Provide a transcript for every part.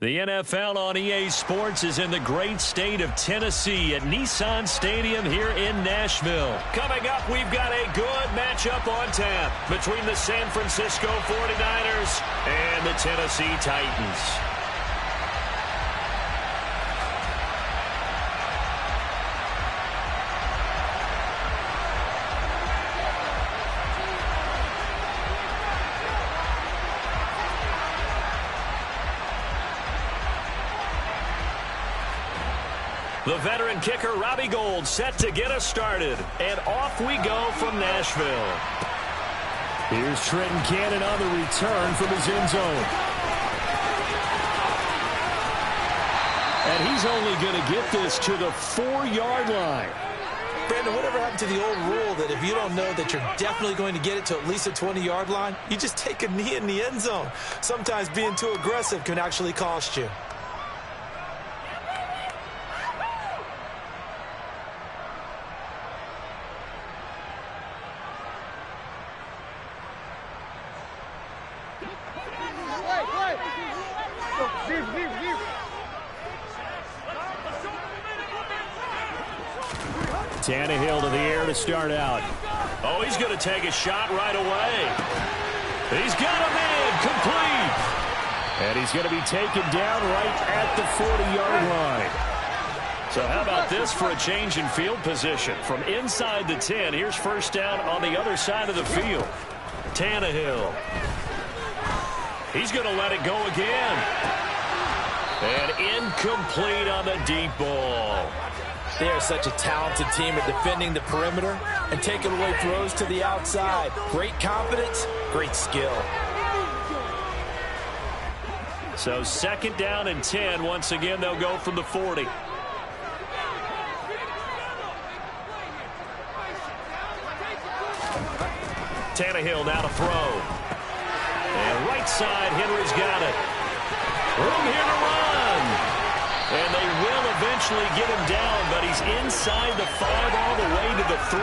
The NFL on EA Sports is in the great state of Tennessee at Nissan Stadium here in Nashville. Coming up, we've got a good matchup on tap between the San Francisco 49ers and the Tennessee Titans. The veteran kicker, Robbie Gould, set to get us started. And off we go from Nashville. Here's Trenton Cannon on the return from his end zone. And he's only going to get this to the 4-yard line. Brandon, whatever happened to the old rule that if you don't know that you're definitely going to get it to at least a 20-yard line, you just take a knee in the end zone. Sometimes being too aggressive can actually cost you. Tannehill to the air to start out. Oh, he's going to take a shot right away. He's got a man complete. And he's going to be taken down right at the 40-yard line. So how about this for a change in field position? From inside the 10, here's first down on the other side of the field. Tannehill. He's going to let it go again. And incomplete on the deep ball. They are such a talented team at defending the perimeter and taking away throws to the outside. Great confidence, great skill. So second down and 10. Once again, they'll go from the 40. Tannehill now to throw. And right side, Henry's got it. Room here to run. And they will eventually get him down, but he's inside the 5 all the way to the 3.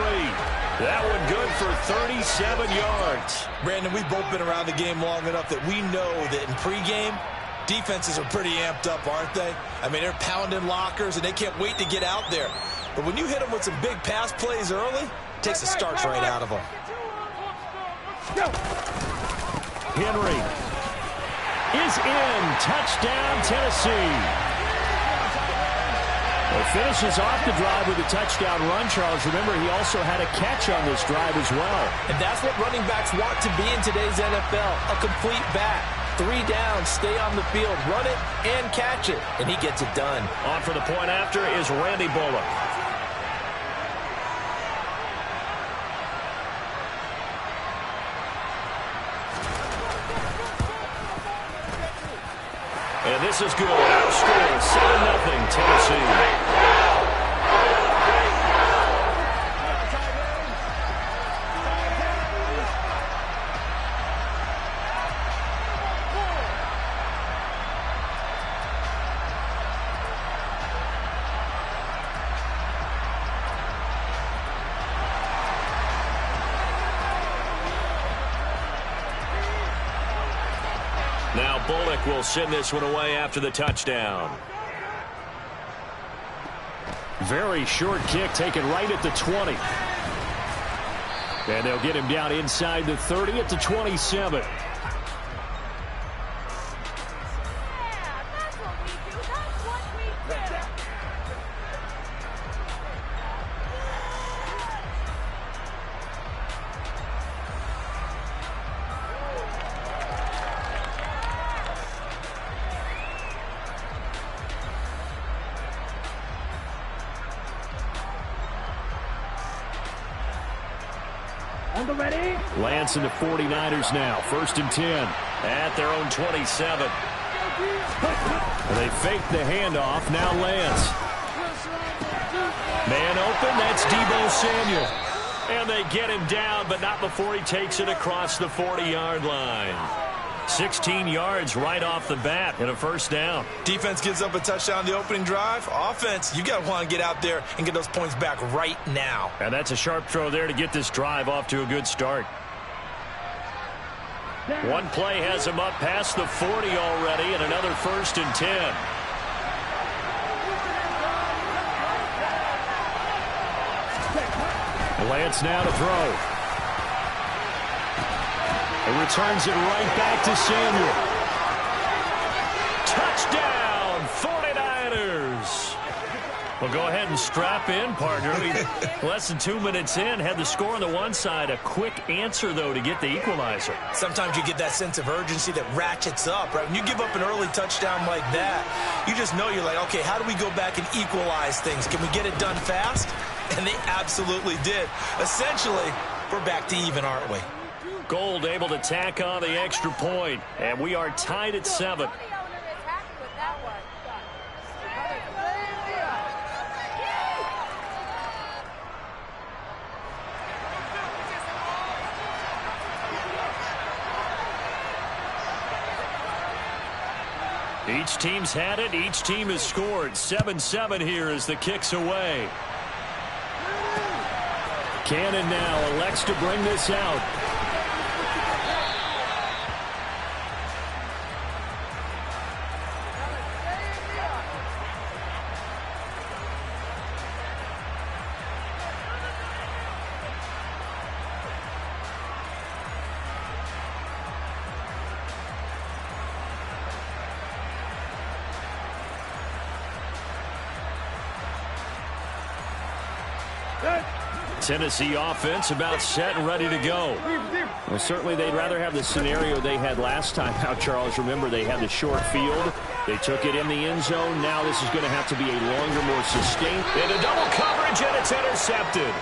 That one good for 37 yards. Brandon, we've both been around the game long enough that we know that in pregame, defenses are pretty amped up, aren't they? I mean, they're pounding lockers, and they can't wait to get out there. But when you hit them with some big pass plays early, it takes the starch right out of them. Henry is in. Touchdown, Tennessee. Well, finishes off the drive with a touchdown run, Charles. Remember, he also had a catch on this drive as well. And that's what running backs want to be in today's NFL, a complete back. 3 downs, stay on the field, run it, and catch it. And he gets it done. On for the point after is Randy Bullock. And this is good. Outscore 7-0 Tennessee. Now Bullock will send this one away after the touchdown. Very short kick taken right at the 20. And they'll get him down inside the 30 at the 27. Lance and the 49ers now. 1st and 10. At their own 27. And they fake the handoff. Now Lance. Man open. That's Deebo Samuel. And they get him down, but not before he takes it across the 40-yard line. 16 yards right off the bat and a first down. Defense gives up a touchdown the opening drive. Offense, you got to want to get out there and get those points back right now. And that's a sharp throw there to get this drive off to a good start. One play has him up past the 40 already, and another 1st and 10. Lance now to throw. And returns it right back to Samuel. Touchdown, 49ers. Well, go ahead and strap in, partner. Less than 2 minutes in, had the score on the one side. A quick answer, though, to get the equalizer. Sometimes you get that sense of urgency that ratchets up, right? When you give up an early touchdown like that, you just know you're like, okay, how do we go back and equalize things? Can we get it done fast? And they absolutely did. Essentially, we're back to even, aren't we? Gold able to tack on the extra point, and we are tied at 7. Each team's had it. Each team has scored. 7-7 here as the kick's away. Cannon now elects to bring this out. Tennessee offense about set and ready to go. Well, certainly they'd rather have the scenario they had last time out, Charles. Remember, they had the short field. They took it in the end zone. Now this is going to have to be a longer, more sustained. Into double coverage, and it's intercepted.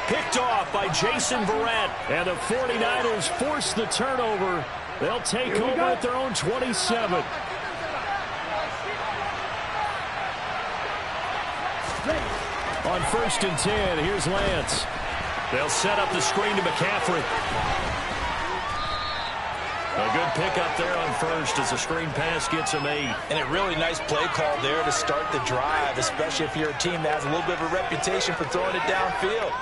Picked off by Jason Verrett. And the 49ers force the turnover. They'll take over at their own 27. On 1st and 10, here's Lance. They'll set up the screen to McCaffrey. A good pickup there on 1st as the screen pass gets him 8. And a really nice play call there to start the drive, especially if you're a team that has a little bit of a reputation for throwing it downfield.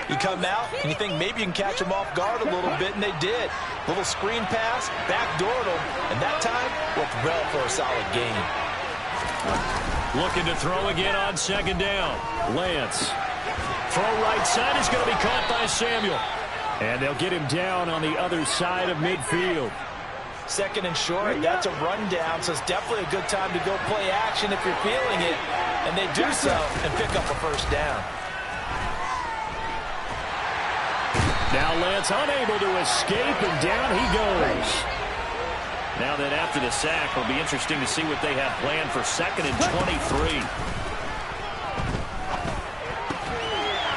You come out and you think maybe you can catch them off guard a little bit, and they did. Little screen pass, backdoored them, and that time worked well for a solid gain. Looking to throw again on 2nd down. Lance. Throw right side is going to be caught by Samuel. And they'll get him down on the other side of midfield. 2nd and short, that's a rundown, so it's definitely a good time to go play action if you're feeling it. And they do so and pick up a 1st down. Now Lance unable to escape, and down he goes. Now then, after the sack, it'll be interesting to see what they have planned for 2nd and 23.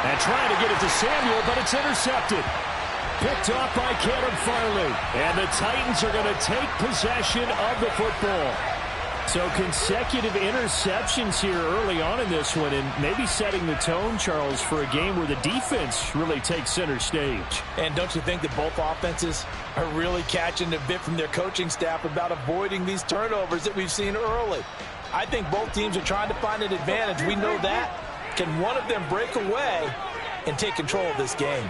And trying to get it to Samuel, but it's intercepted. Picked off by Caleb Farley. And the Titans are going to take possession of the football. So consecutive interceptions here early on in this one, and maybe setting the tone, Charles, for a game where the defense really takes center stage. And don't you think that both offenses are really catching a bit from their coaching staff about avoiding these turnovers that we've seen early? I think both teams are trying to find an advantage. We know that. Can one of them break away and take control of this game?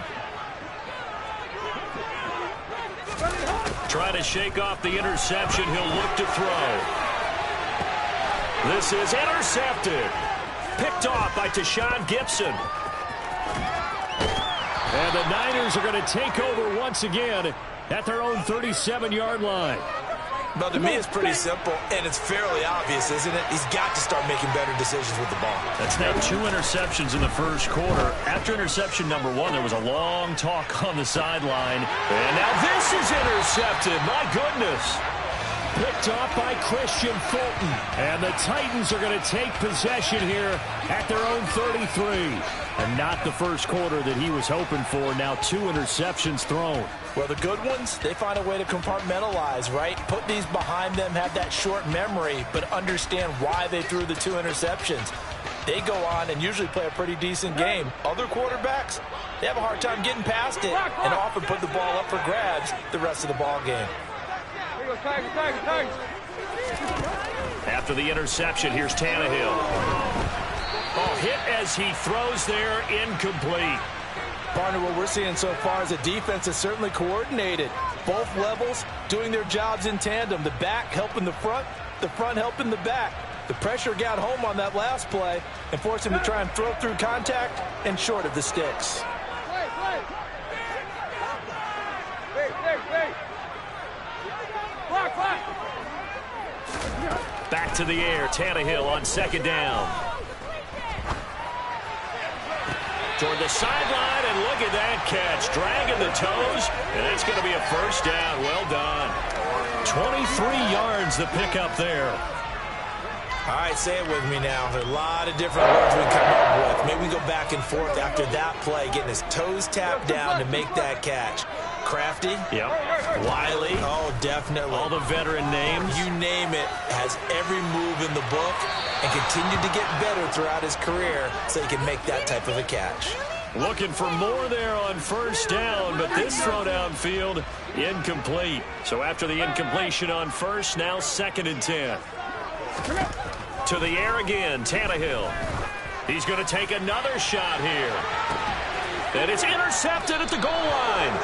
Trying to shake off the interception. He'll look to throw. This is intercepted. Picked off by Tashawn Gibson. And the Niners are going to take over once again at their own 37-yard line. Well, to me, it's pretty simple, and it's fairly obvious, isn't it? He's got to start making better decisions with the ball. That's now 2 interceptions in the first quarter. After interception number 1, there was a long talk on the sideline. And now this is intercepted. My goodness. Picked off by Christian Fulton. And the Titans are going to take possession here at their own 33. And not the first quarter that he was hoping for. Now 2 interceptions thrown. Well, the good ones, they find a way to compartmentalize, right? Put these behind them, have that short memory, but understand why they threw the 2 interceptions. They go on and usually play a pretty decent game. Other quarterbacks, they have a hard time getting past it and often put the ball up for grabs the rest of the ball game. After the interception, here's Tannehill. Oh, hit as he throws there, incomplete. Partner, what we're seeing so far is a defense that's certainly coordinated. both levels doing their jobs in tandem. The back helping the front helping the back. The pressure got home on that last play and forced him to try and throw through contact and short of the sticks. Back to the air, Tannehill on second down. Toward the sideline, and look at that catch. Dragging the toes, and that's going to be a first down. Well done. 23 yards the pickup there. All right, say it with me now. There are a lot of different words we come up with. Maybe we go back and forth after that play, getting his toes tapped down to make that catch. Crafty. Yep. Wiley. Oh, definitely. All the veteran names. You name it. Has every move in the book and continued to get better throughout his career so he can make that type of a catch. Looking for more there on first down, but this throw downfield incomplete. So after the incompletion on first, now 2nd and 10. To the air again, Tannehill. He's going to take another shot here. And it's intercepted at the goal line.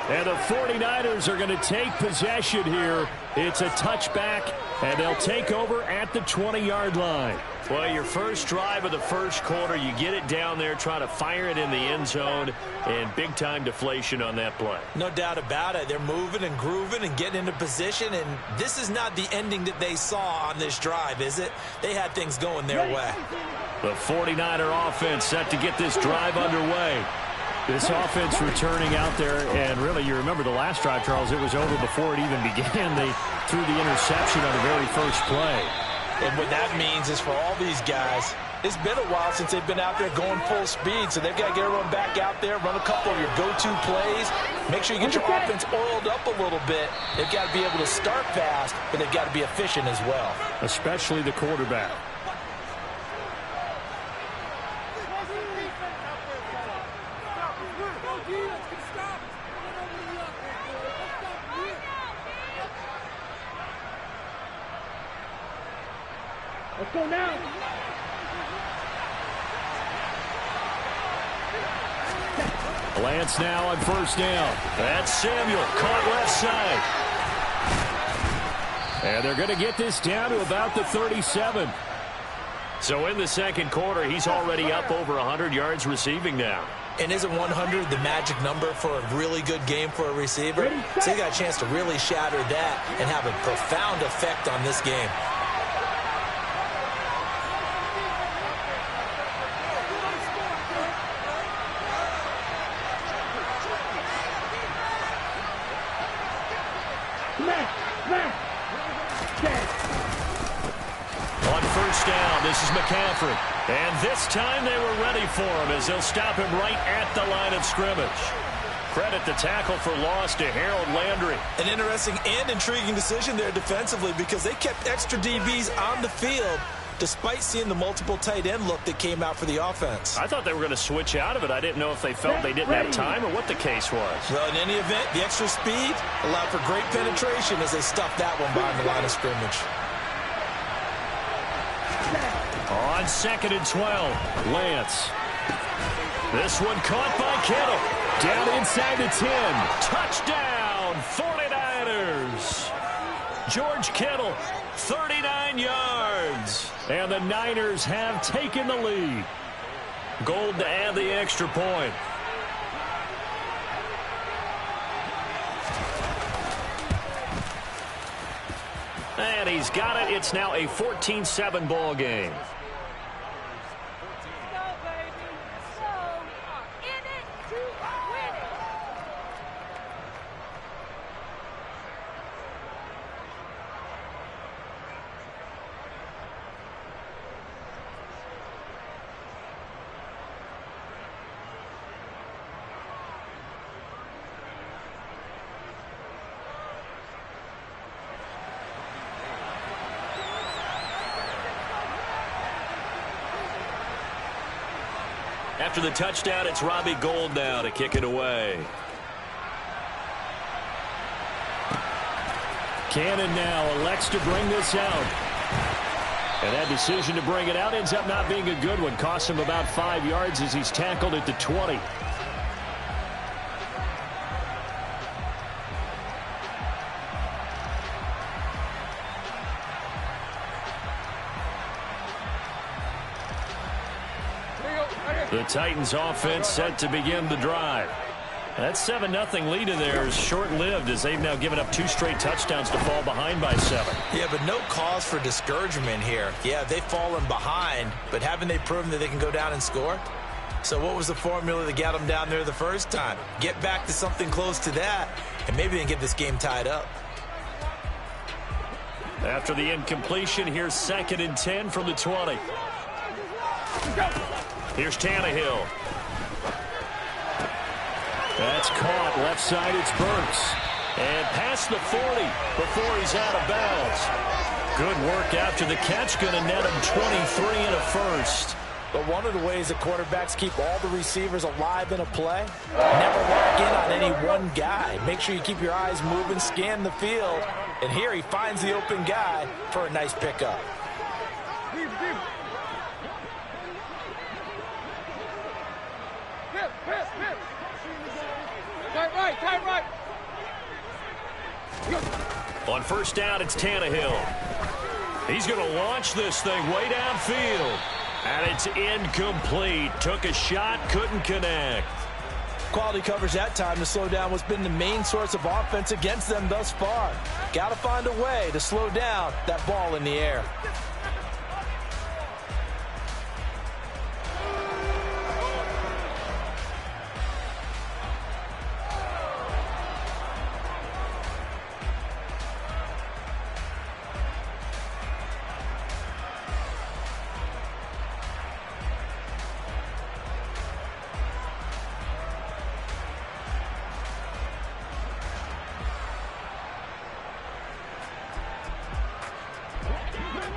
And the 49ers are going to take possession here. It's a touchback, and they'll take over at the 20-yard line. Well, your first drive of the first quarter, you get it down there, try to fire it in the end zone, and big-time deflation on that play. No doubt about it. They're moving and grooving and getting into position, and this is not the ending that they saw on this drive, is it? They had things going their way. The 49er offense set to get this drive underway. This offense returning out there, and really, you remember the last drive, Charles, it was over before it even began. They threw the interception on the very first play. And what that means is for all these guys, it's been a while since they've been out there going full speed, so they've got to get everyone back out there, run a couple of your go-to plays, make sure you get your offense oiled up a little bit. They've got to be able to start fast, but they've got to be efficient as well. Especially the quarterback. Let's go now. Lance now on first down. That's Samuel, caught left side. And they're going to get this down to about the 37. So in the second quarter, he's already up over 100 yards receiving now. And isn't 100 the magic number for a really good game for a receiver? So he got a chance to really shatter that and have a profound effect on this game. On first down, this is McCaffrey. And this time they were ready for him as they'll stop him right at the line of scrimmage. Credit the tackle for loss to Harold Landry. An interesting and intriguing decision there defensively because they kept extra DBs on the field despite seeing the multiple tight end look that came out for the offense. I thought they were going to switch out of it. I didn't know if they felt they didn't have time or what the case was. Well, in any event, the extra speed allowed for great penetration as they stuffed that one behind the line of scrimmage. On 2nd and 12, Lance. This one caught by Kittle. Down inside the 10. Touchdown, 49ers. George Kittle, 39 yards. And the Niners have taken the lead. Gold to add the extra point. And he's got it. It's now a 14-7 ball game. After the touchdown, it's Robbie Gould now to kick it away. Cannon now elects to bring this out. And that decision to bring it out ends up not being a good one. Costs him about 5 yards as he's tackled at the 20. The Titans offense set to begin the drive. That 7-0 lead in there is short-lived as they've now given up 2 straight touchdowns to fall behind by 7. Yeah, but no cause for discouragement here. Yeah, they've fallen behind, but haven't they proven that they can go down and score? So what was the formula that got them down there the first time? Get back to something close to that, and maybe they can get this game tied up. After the incompletion, here's 2nd and 10 from the 20. Here's Tannehill. That's caught. Left side, it's Burks. And past the 40 before he's out of bounds. Good work after the catch. Going to net him 23 and a first. But one of the ways that quarterbacks keep all the receivers alive in a play, never lock in on any one guy. Make sure you keep your eyes moving, scan the field. And here he finds the open guy for a nice pickup. Right. On first down, it's Tannehill. He's going to launch this thing way downfield. And it's incomplete. Took a shot, couldn't connect. Quality coverage that time to slow down what's been the main source of offense against them thus far. Got to find a way to slow down that ball in the air.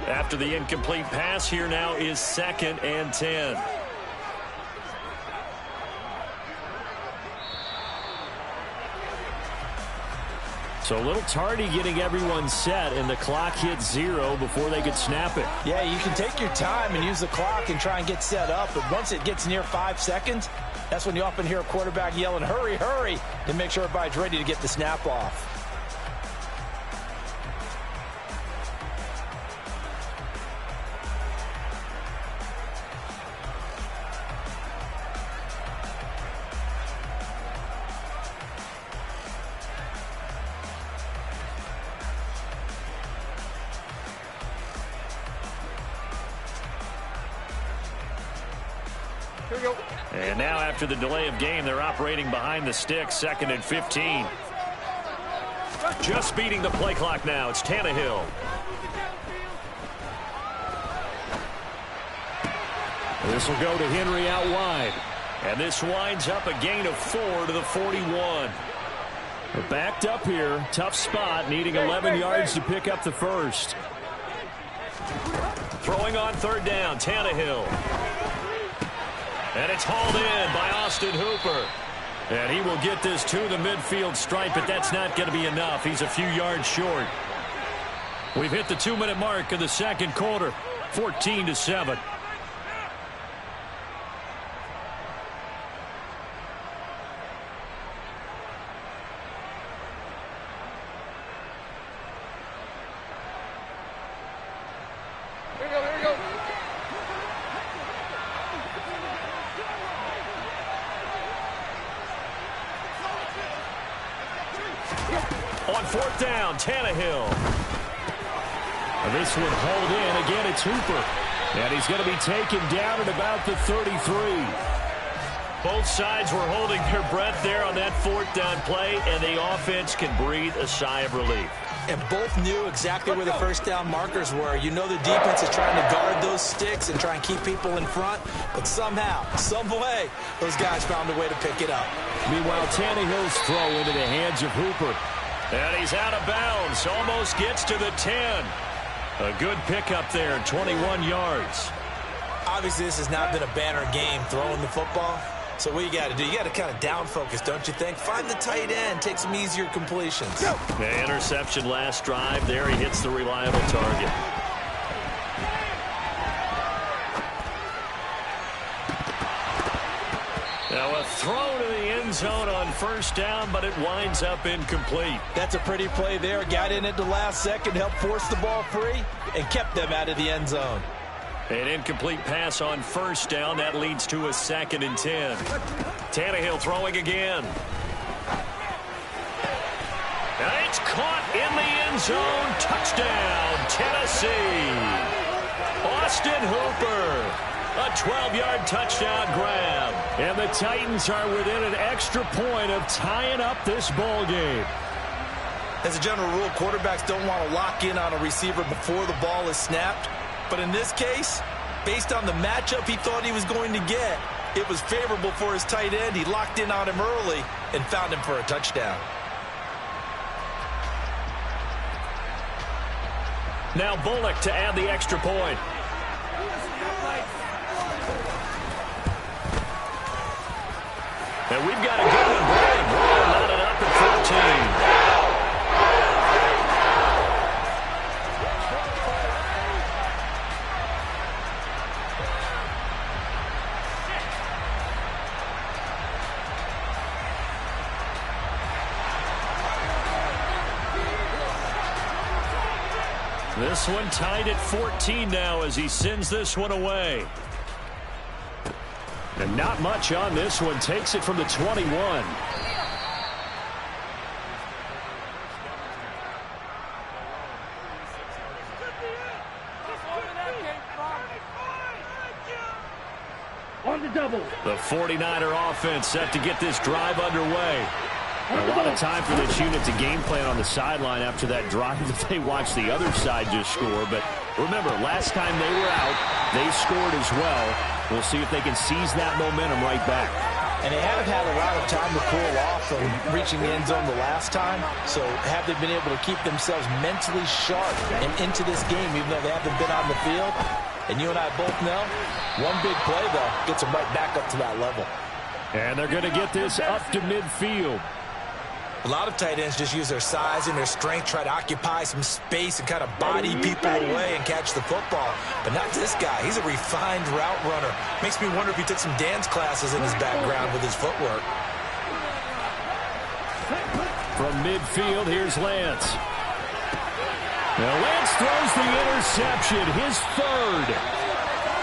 After the incomplete pass, here now is 2nd and 10. So a little tardy getting everyone set, and the clock hits 0 before they could snap it. Yeah, you can take your time and use the clock and try and get set up, but once it gets near 5 seconds, that's when you often hear a quarterback yelling, hurry, hurry, and make sure everybody's ready to get the snap off. And now after the delay of game, they're operating behind the sticks, 2nd and 15. Just beating the play clock now. It's Tannehill. This will go to Henry out wide. And this winds up a gain of 4 to the 41. They're backed up here. Tough spot, needing 11 yards to pick up the first. Throwing on 3rd down, Tannehill. And it's hauled in by Austin Hooper. And he will get this to the midfield stripe, but that's not going to be enough. He's a few yards short. We've hit the 2-minute mark of the second quarter, 14-7. On 4th down, Tannehill. This one hauled in. Again, it's Hooper. And he's going to be taken down at about the 33. Both sides were holding their breath there on that 4th down play, and the offense can breathe a sigh of relief. And both knew exactly where the first down markers were. You know the defense is trying to guard those sticks and try and keep people in front, but somehow, some way, those guys found a way to pick it up. Meanwhile, Tannehill's throw into the hands of Hooper. And he's out of bounds. Almost gets to the 10. A good pickup there, 21 yards. Obviously, this has not been a banner game throwing the football. So what you got to do, you got to kind of down focus, don't you think? Find the tight end, take some easier completions. The interception last drive. There he hits the reliable target. Now a throw to the end zone on 1st down, but it winds up incomplete. That's a pretty play there. Got in at the last second, helped force the ball free, and kept them out of the end zone. An incomplete pass on first down. That leads to a 2nd and 10. Tannehill throwing again. And it's caught in the end zone. Touchdown, Tennessee. Austin Hooper. A 12-yard touchdown grab. And the Titans are within an extra point of tying up this ball game. As a general rule, quarterbacks don't want to lock in on a receiver before the ball is snapped. But in this case, based on the matchup he thought he was going to get, it was favorable for his tight end. He locked in on him early and found him for a touchdown. Now Bullock to add the extra point. And we've got a good one. Boy, knotted up at 14. This one tied at 14 now as he sends this one away. And not much on this one. Takes it from the 21. On the double. The 49er offense set to get this drive underway. A lot of time for this unit to game plan on the sideline after that drive that they watched the other side just score. But remember, last time they were out, they scored as well. We'll see if they can seize that momentum right back. And they haven't had a lot of time to cool off from reaching the end zone the last time. So have they been able to keep themselves mentally sharp and into this game, even though they haven't been on the field? And you and I both know, one big play, though, gets them right back up to that level. And they're going to get this up to midfield. A lot of tight ends just use their size and their strength, try to occupy some space and kind of body people away and catch the football. But not this guy. He's a refined route runner. Makes me wonder if he took some dance classes in his background with his footwork. From midfield, here's Lance. Now Lance throws the interception, his third.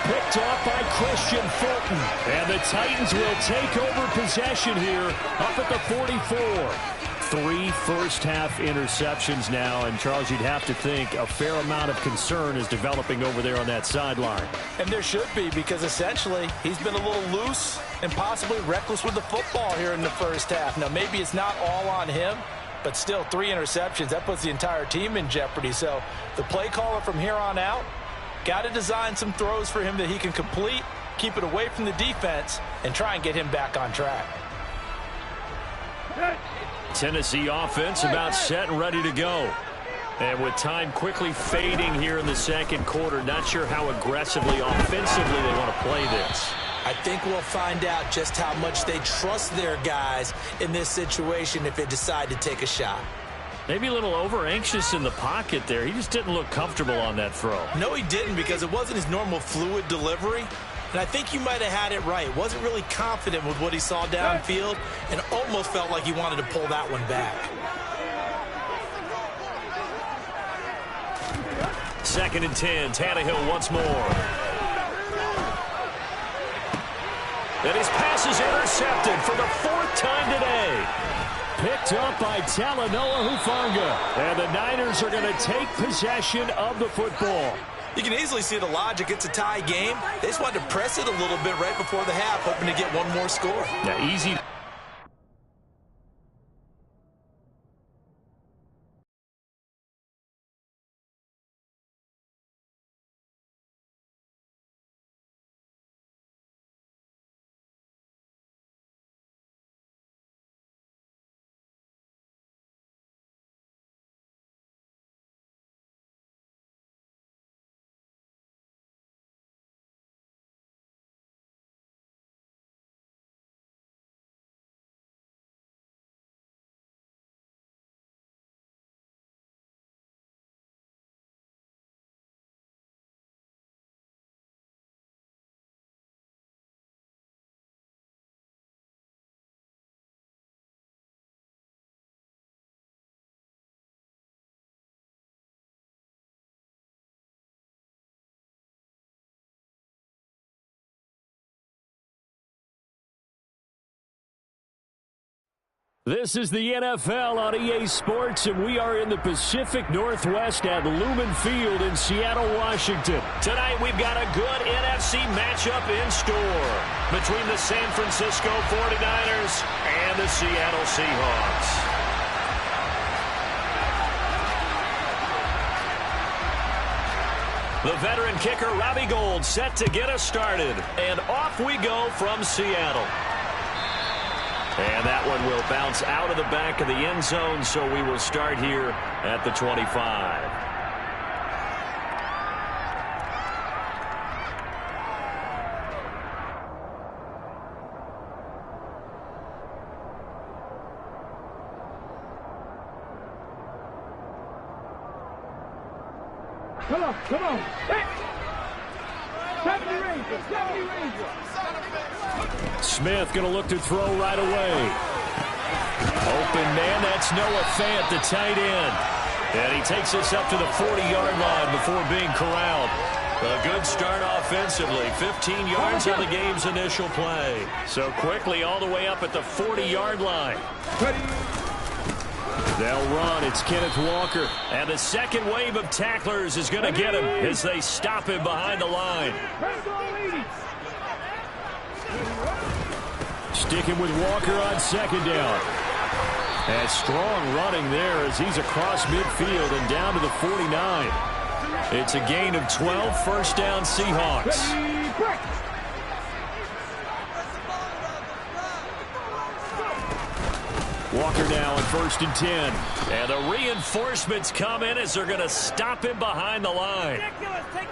Picked off by Christian Fulton. And the Titans will take over possession here up at the 44. 3 first-half interceptions now, and Charles, you'd have to think a fair amount of concern is developing over there on that sideline. And there should be, because essentially he's been a little loose and possibly reckless with the football here in the first half. Now, maybe it's not all on him, but still 3 interceptions. That puts the entire team in jeopardy. So the play caller from here on out got to design some throws for him that he can complete, keep it away from the defense, and try and get him back on track. Tennessee offense about set and ready to go. And with time quickly fading here in the second quarter, not sure how aggressively, offensively they want to play this. I think we'll find out just how much they trust their guys in this situation if they decide to take a shot. Maybe a little over-anxious in the pocket there. He just didn't look comfortable on that throw. No, he didn't, because it wasn't his normal fluid delivery. And I think you might have had it right. Wasn't really confident with what he saw downfield and almost felt like he wanted to pull that one back. 2nd and 10. Tannehill once more. And his pass is intercepted for the 4th time today. Picked up by Talanoa Hufanga. And the Niners are going to take possession of the football. You can easily see the logic. It's a tie game. They just wanted to press it a little bit right before the half, hoping to get one more score. Yeah, easy. This is the NFL on EA Sports, and we are in the Pacific Northwest at Lumen Field in Seattle, Washington. Tonight we've got a good NFC matchup in store between the San Francisco 49ers and the Seattle Seahawks. The veteran kicker Robbie Gould set to get us started, and off we go from Seattle. And that one will bounce out of the back of the end zone, so we will start here at the 25. Come on. 70 Rangers. Smith going to look to throw right away. Open man, that's Noah Fant, the tight end. And he takes us up to the 40-yard line before being corralled. A good start offensively. 15 yards on the game's initial play. So quickly all the way up at the 40-yard line. They'll run. It's Kenneth Walker. And the second wave of tacklers is going to get him as they stop him behind the line. Sticking with Walker on second down. And strong running there as he's across midfield and down to the 49. It's a gain of 12, first down Seahawks. Walker now on 1st and 10. And the reinforcements come in as they're going to stop him behind the line.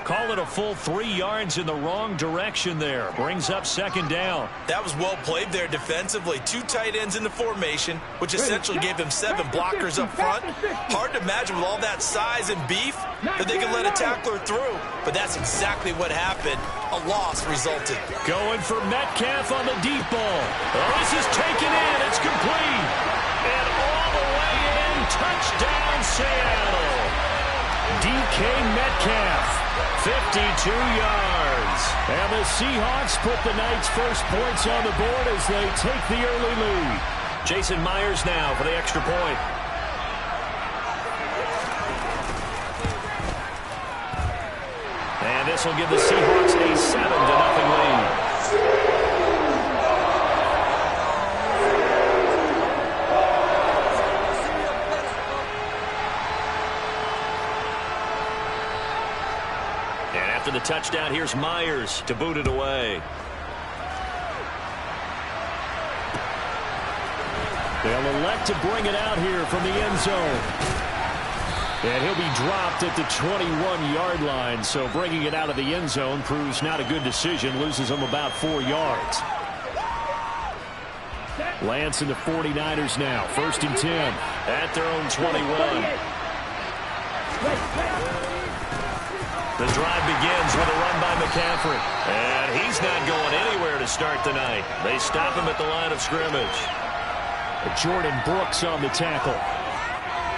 Call it a full 3 yards in the wrong direction there. Brings up second down. That was well played there defensively. 2 tight ends in the formation, which essentially gave them 7 blockers up front. Hard to imagine with all that size and beef that they can let a tackler through. But that's exactly what happened. A loss resulted. Going for Metcalf on the deep ball. Oh, this is taken in. It's complete. And all the way in, touchdown Seattle. DK Metcalf, 52 yards. And the Seahawks put the night's first points on the board as they take the early lead. Jason Myers now for the extra point. And this will give the Seahawks a 7-0 lead. After the touchdown, here's Myers to boot it away. They'll elect to bring it out here from the end zone. And he'll be dropped at the 21-yard line, so bringing it out of the end zone proves not a good decision, loses them about 4 yards. Lance and the 49ers now, 1st and 10. At their own 21. The drive begins with a run by McCaffrey. And he's not going anywhere to start the night. They stop him at the line of scrimmage. Jordan Brooks on the tackle.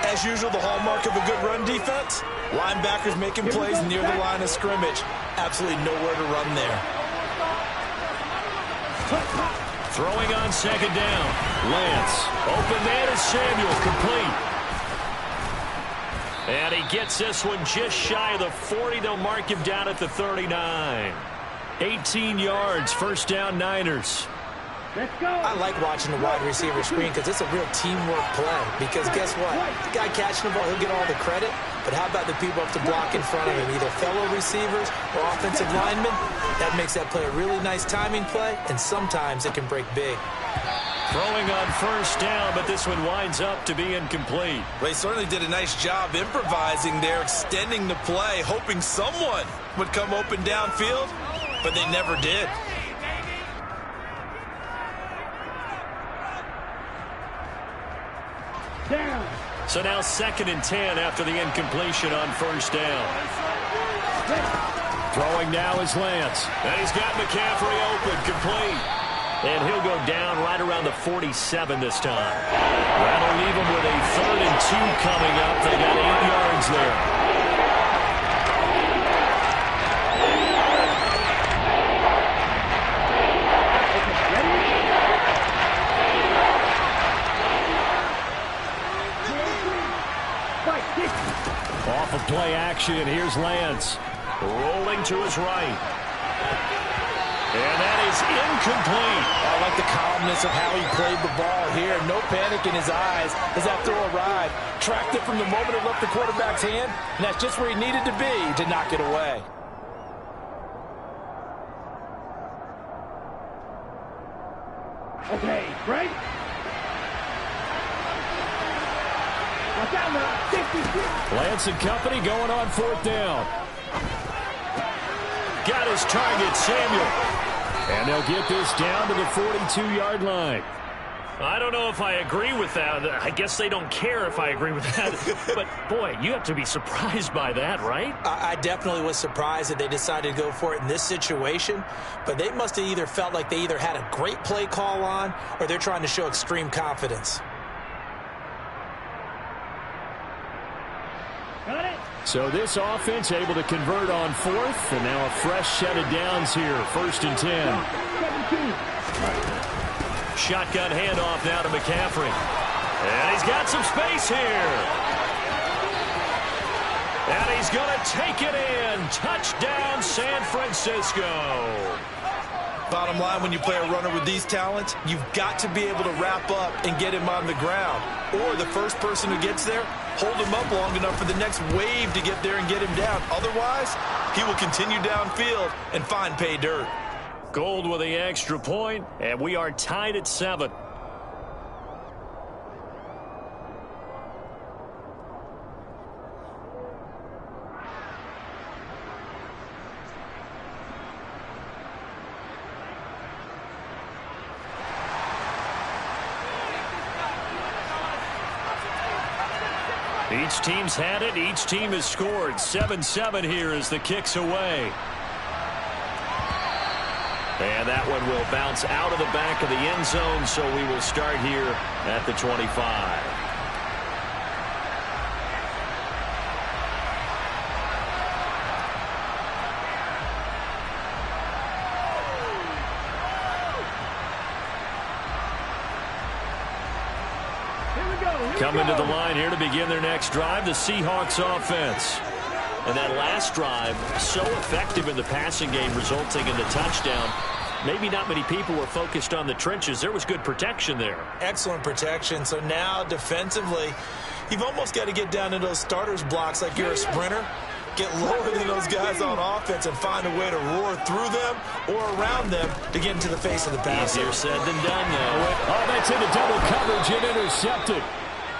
As usual, the hallmark of a good run defense, linebackers making plays near the line of scrimmage. Absolutely nowhere to run there. Throwing on second down. Lance. Open man is Samuel. Complete. And he gets this one just shy of the 40. They'll mark him down at the 39. 18 yards. First down Niners. Let's go. I like watching the wide receiver screen because it's a real teamwork play. Because guess what? The guy catching the ball, he'll get all the credit. But how about the people up to block in front of him, either fellow receivers or offensive linemen? That makes that play a really nice timing play, and sometimes it can break big. Throwing on first down, but this one winds up to be incomplete. They certainly did a nice job improvising there, extending the play, hoping someone would come open downfield, but they never did. Down. So now 2nd and 10 after the incompletion on first down. Throwing now is Lance. And he's got McCaffrey open, complete. And he'll go down right around the 47 this time. That'll leave him with a 3rd and 2 coming up. They got 8 yards there. Off of play action, here's Lance. Rolling to his right. And that is incomplete. I like the calmness of how he played the ball here. No panic in his eyes as that throw arrived. Tracked it from the moment it left the quarterback's hand, and that's just where he needed to be to knock it away. Okay, break. Watch out now. 66. Lance and company going on 4th down. Got his target, Samuel. And they'll get this down to the 42-yard line. I don't know if I agree with that. I guess they don't care if I agree with that. But, boy, you have to be surprised by that, right? I definitely was surprised that they decided to go for it in this situation. But they must have either felt like they either had a great play call on or they're trying to show extreme confidence. Got it. So this offense able to convert on 4th, and now a fresh set of downs here, 1st and 10. 17. Shotgun handoff now to McCaffrey. And he's got some space here. And he's going to take it in. Touchdown, San Francisco. Bottom line, when you play a runner with these talents, you've got to be able to wrap up and get him on the ground. Or the first person who gets there, hold him up long enough for the next wave to get there and get him down. Otherwise, he will continue downfield and find pay dirt. Gold with the extra point, and we are tied at 7. Each team's had it. Each team has scored. 7-7 here as the kick's away. And that one will bounce out of the back of the end zone, so we will start here at the 25. Coming to the line here to begin their next drive, the Seahawks offense. And that last drive, so effective in the passing game, resulting in the touchdown. Maybe not many people were focused on the trenches. There was good protection there. Excellent protection. So now defensively, you've almost got to get down to those starters blocks like you're a sprinter. Get lower than those guys on offense and find a way to roar through them or around them to get into the face of the passer. Easier said than done, though. Oh, that's into double coverage and intercepted.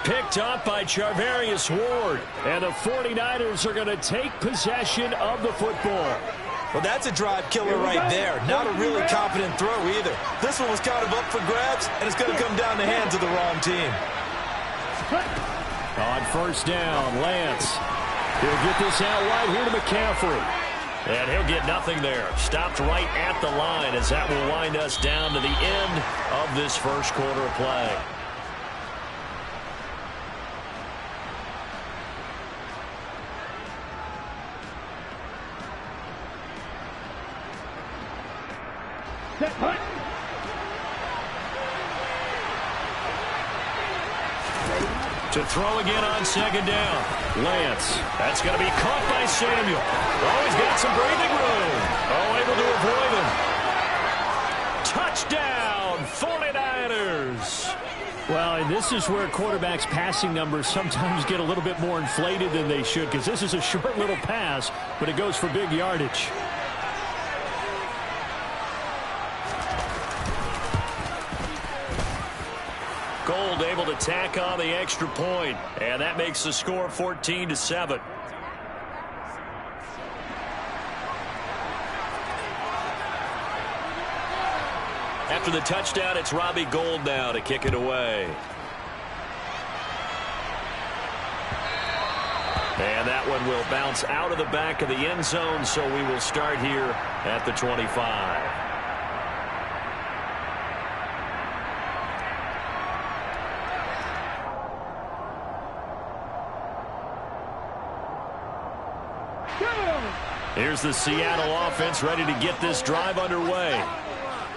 Picked up by Charvarius Ward. And the 49ers are going to take possession of the football. Well, that's a drive killer right there. Not a really confident throw either. This one was kind of up for grabs, and it's going to come down the hands of the wrong team. On 1st down, Lance. He'll get this out right here to McCaffrey. And he'll get nothing there. Stopped right at the line as that will wind us down to the end of this first quarter of play. To throw again on 2nd down. Lance. That's going to be caught by Samuel. Oh, he's got some breathing room. Oh, able to avoid him. Touchdown, 49ers. Well, and this is where quarterbacks' passing numbers sometimes get a little bit more inflated than they should, because this is a short little pass, but it goes for big yardage. Gold able to tack on the extra point, and that makes the score 14-7. After the touchdown, it's Robbie Gould now to kick it away. And that one will bounce out of the back of the end zone, so we will start here at the 25. Here's the Seattle offense ready to get this drive underway.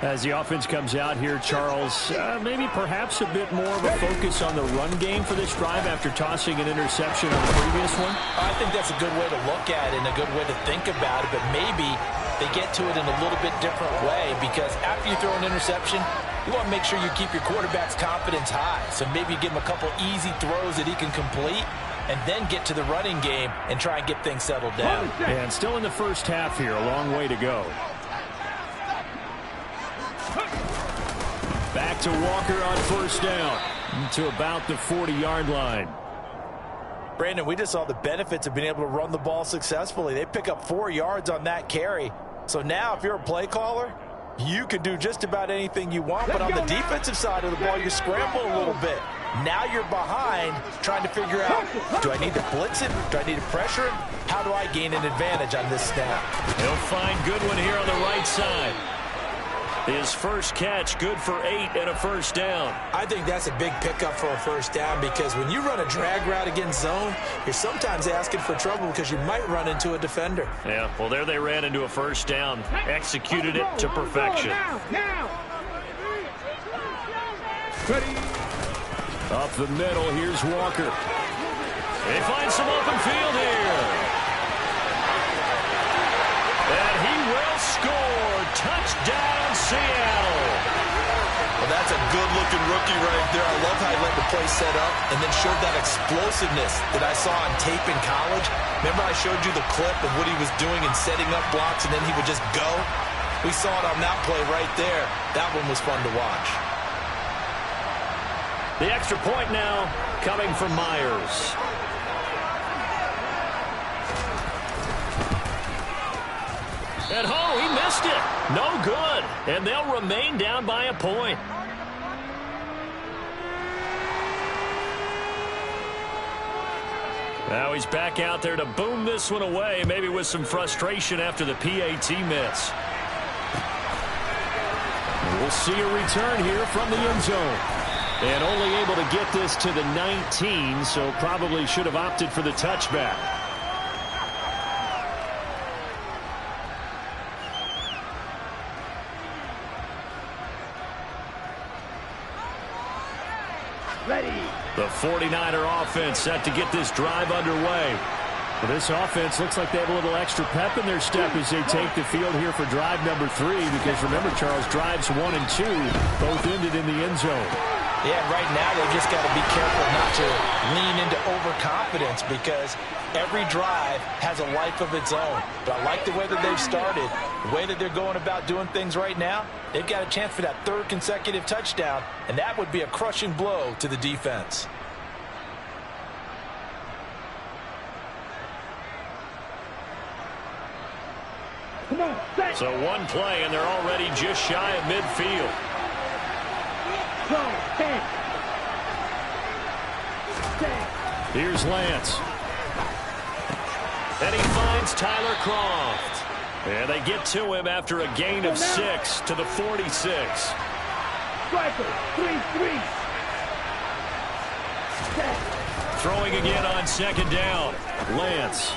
As the offense comes out here, Charles, maybe perhaps a bit more of a focus on the run game for this drive after tossing an interception on the previous one? I think that's a good way to look at it and a good way to think about it, but maybe they get to it in a little bit different way, because after you throw an interception, you want to make sure you keep your quarterback's confidence high. So maybe you give him a couple easy throws that he can complete, and then get to the running game and try and get things settled down. And still in the first half here, a long way to go. Back to Walker on first down to about the 40-yard line. Brandon, we just saw the benefits of being able to run the ball successfully. They pick up 4 yards on that carry. So now if you're a play caller, you can do just about anything you want. But on the defensive side of the ball, you scramble a little bit. Now you're behind trying to figure out, do I need to blitz him? Do I need to pressure him? How do I gain an advantage on this snap? He'll find Goodwin here on the right side. His first catch, good for 8 and a first down. I think that's a big pickup for a first down, because when you run a drag route against zone, you're sometimes asking for trouble because you might run into a defender. Yeah, well, there they ran into a first down. Executed it to perfection. Up the middle, here's Walker. They find some open field here. And he will score. Touchdown, Seattle. Well, that's a good-looking rookie right there. I love how he let the play set up and then showed that explosiveness that I saw on tape in college. Remember I showed you the clip of what he was doing and setting up blocks, and then he would just go? We saw it on that play right there. That one was fun to watch. The extra point now coming from Myers. And he missed it. No good. And they'll remain down by a point. Now he's back out there to boom this one away, maybe with some frustration after the PAT miss. We'll see a return here from the end zone. And only able to get this to the 19, so probably should have opted for the touchback. The 49er offense set to get this drive underway. Well, this offense looks like they have a little extra pep in their step as they take the field here for drive number 3, because remember, Charles, drives 1 and 2 both ended in the end zone. Yeah, right now they've just got to be careful not to lean into overconfidence, because every drive has a life of its own. But I like the way that they've started, the way that they're going about doing things right now. They've got a chance for that 3rd consecutive touchdown, and that would be a crushing blow to the defense. So one play, and they're already just shy of midfield. Here's Lance. And he finds Tyler Croft. And they get to him after a gain of 6 to the 46. Throwing again on 2nd down. Lance.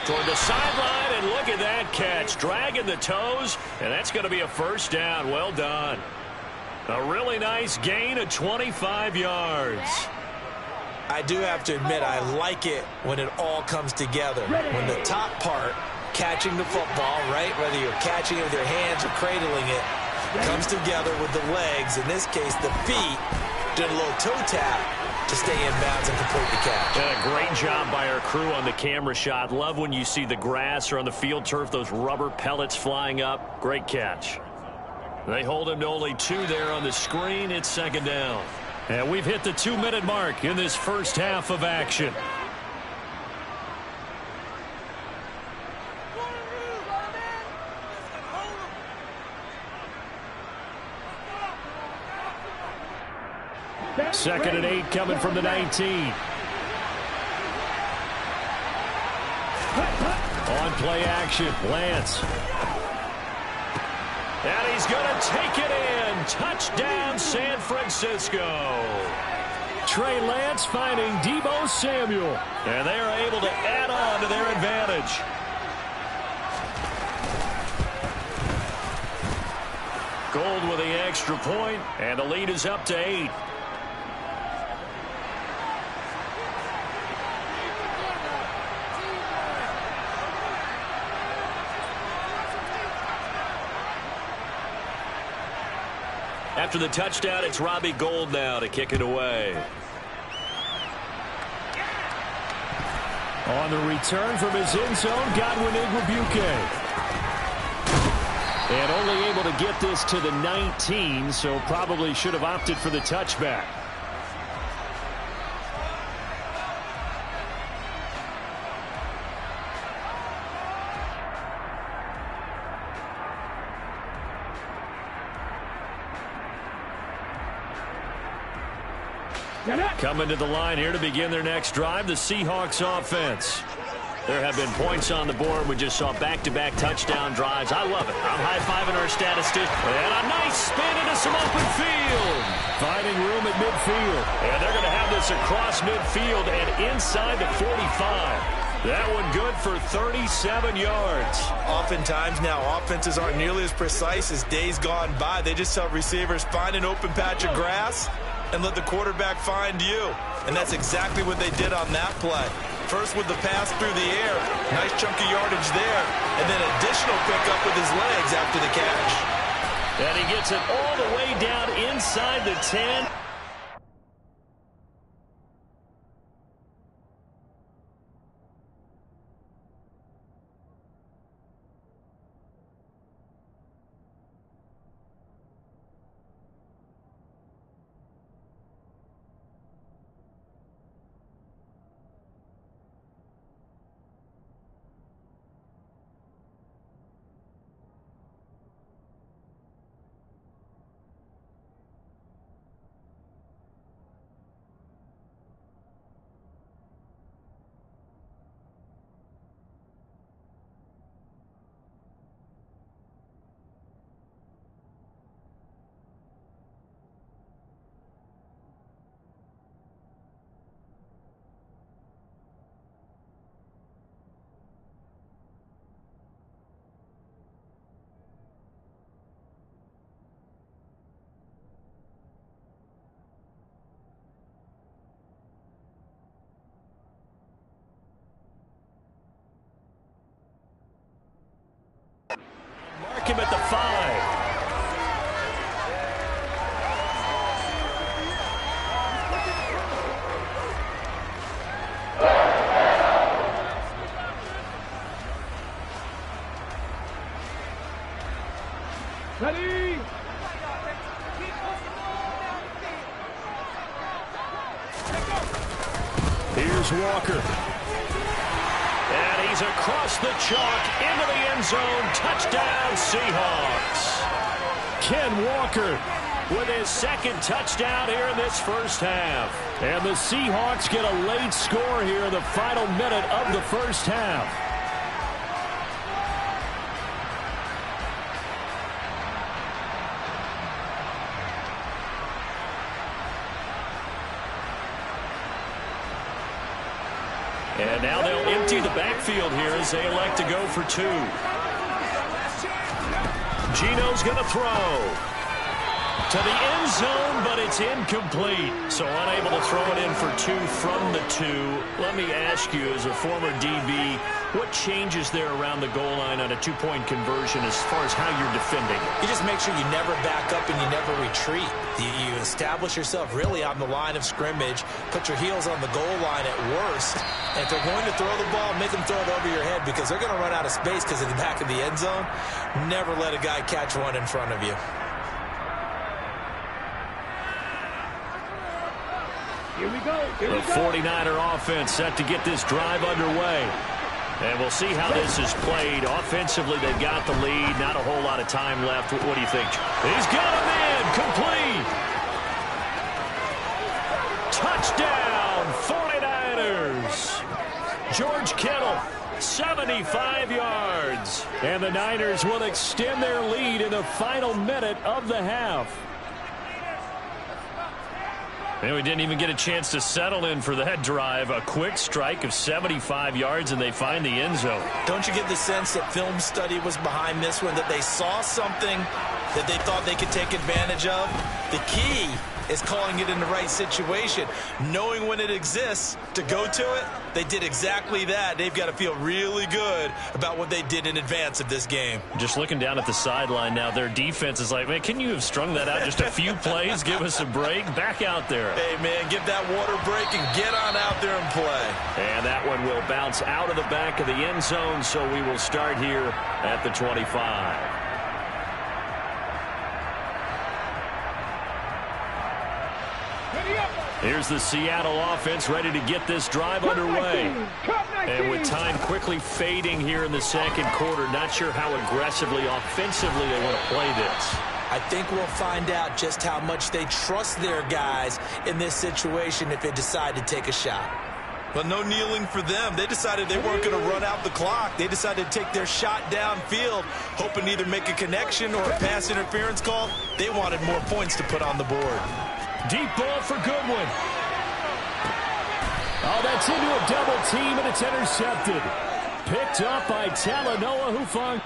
Toward the sideline, and look at that catch. Dragging the toes, and that's going to be a first down. Well done. A really nice gain of 25 yards. I do have to admit, I like it when it all comes together. When the top part, catching the football, right, whether you're catching it with your hands or cradling it, comes together with the legs, in this case the feet, doing a little toe tap to stay in bounds and complete the catch. And a great job by our crew on the camera shot. Love when you see the grass or on the field turf, those rubber pellets flying up. Great catch. They hold him to only 2 there on the screen. It's 2nd down. And we've hit the 2-minute mark in this first half of action. Second and 8 coming from the 19. On play action, Lance. And he's going to take it in. Touchdown, San Francisco. Trey Lance finding Deebo Samuel. And they are able to add on to their advantage. Gold with the extra point, and the lead is up to 8. After the touchdown, it's Robbie Gould now to kick it away. On the return from his end zone, Godwin Igwebuike. And only able to get this to the 19, so probably should have opted for the touchback. Coming to the line here to begin their next drive, the Seahawks offense. There have been points on the board. We just saw back-to-back touchdown drives. I love it. I'm high-fiving our statistician. And a nice spin into some open field. Finding room at midfield. And they're going to have this across midfield and inside the 45. That one good for 37 yards. Oftentimes now, offenses aren't nearly as precise as days gone by. They just tell receivers, find an open patch of grass and let the quarterback find you. And that's exactly what they did on that play. First with the pass through the air, nice chunky yardage there, and then additional pickup with his legs after the catch. And he gets it all the way down inside the 10. Mark him at the 5. Ready? Here's Walker. And he's across the chalk into the end zone. Touchdown, Seahawks. Ken Walker with his second touchdown here in this first half. And the Seahawks get a late score here in the final minute of the first half. And now they'll empty the backfield here as they elect to go for 2. Gino's going to throw to the end zone, but it's incomplete. So unable to throw it in for 2 from the 2. Let me ask you, as a former DB, what changes there around the goal line on a 2-point conversion as far as how you're defending? You just make sure you never back up and you never retreat. You establish yourself really on the line of scrimmage, put your heels on the goal line at worst, and if they're going to throw the ball, make them throw it over your head because they're going to run out of space because of the back of the end zone. Never let a guy catch one in front of you. Here we go. The 49er offense set to get this drive underway. And we'll see how this is played. Offensively, they've got the lead. Not a whole lot of time left. What do you think? He's got him in. Complete. Touchdown, 49ers. George Kittle, 75 yards. And the Niners will extend their lead in the final minute of the half. And we didn't even get a chance to settle in for that drive. A quick strike of 75 yards, and they find the end zone. Don't you get the sense that film study was behind this one, that they saw something that they thought they could take advantage of? The key is calling it in the right situation, knowing when it exists to go to it. They did exactly that. They've got to feel really good about what they did in advance of this game. Just looking down at the sideline now, their defense is like, man, can you have strung that out just a few plays? Give us a break. Back out there. Hey, man, give that water break and get on out there and play. And that one will bounce out of the back of the end zone, so we will start here at the 25. Here's the Seattle offense ready to get this drive underway. And with time quickly fading here in the second quarter, not sure how aggressively, offensively they want to play this. I think we'll find out just how much they trust their guys in this situation if they decide to take a shot. But no kneeling for them. They decided they weren't going to run out the clock. They decided to take their shot downfield, hoping to either make a connection or a pass interference call. They wanted more points to put on the board. Deep ball for Goodwin. Oh, that's into a double team, and it's intercepted. Picked up by Talanoa Hufang.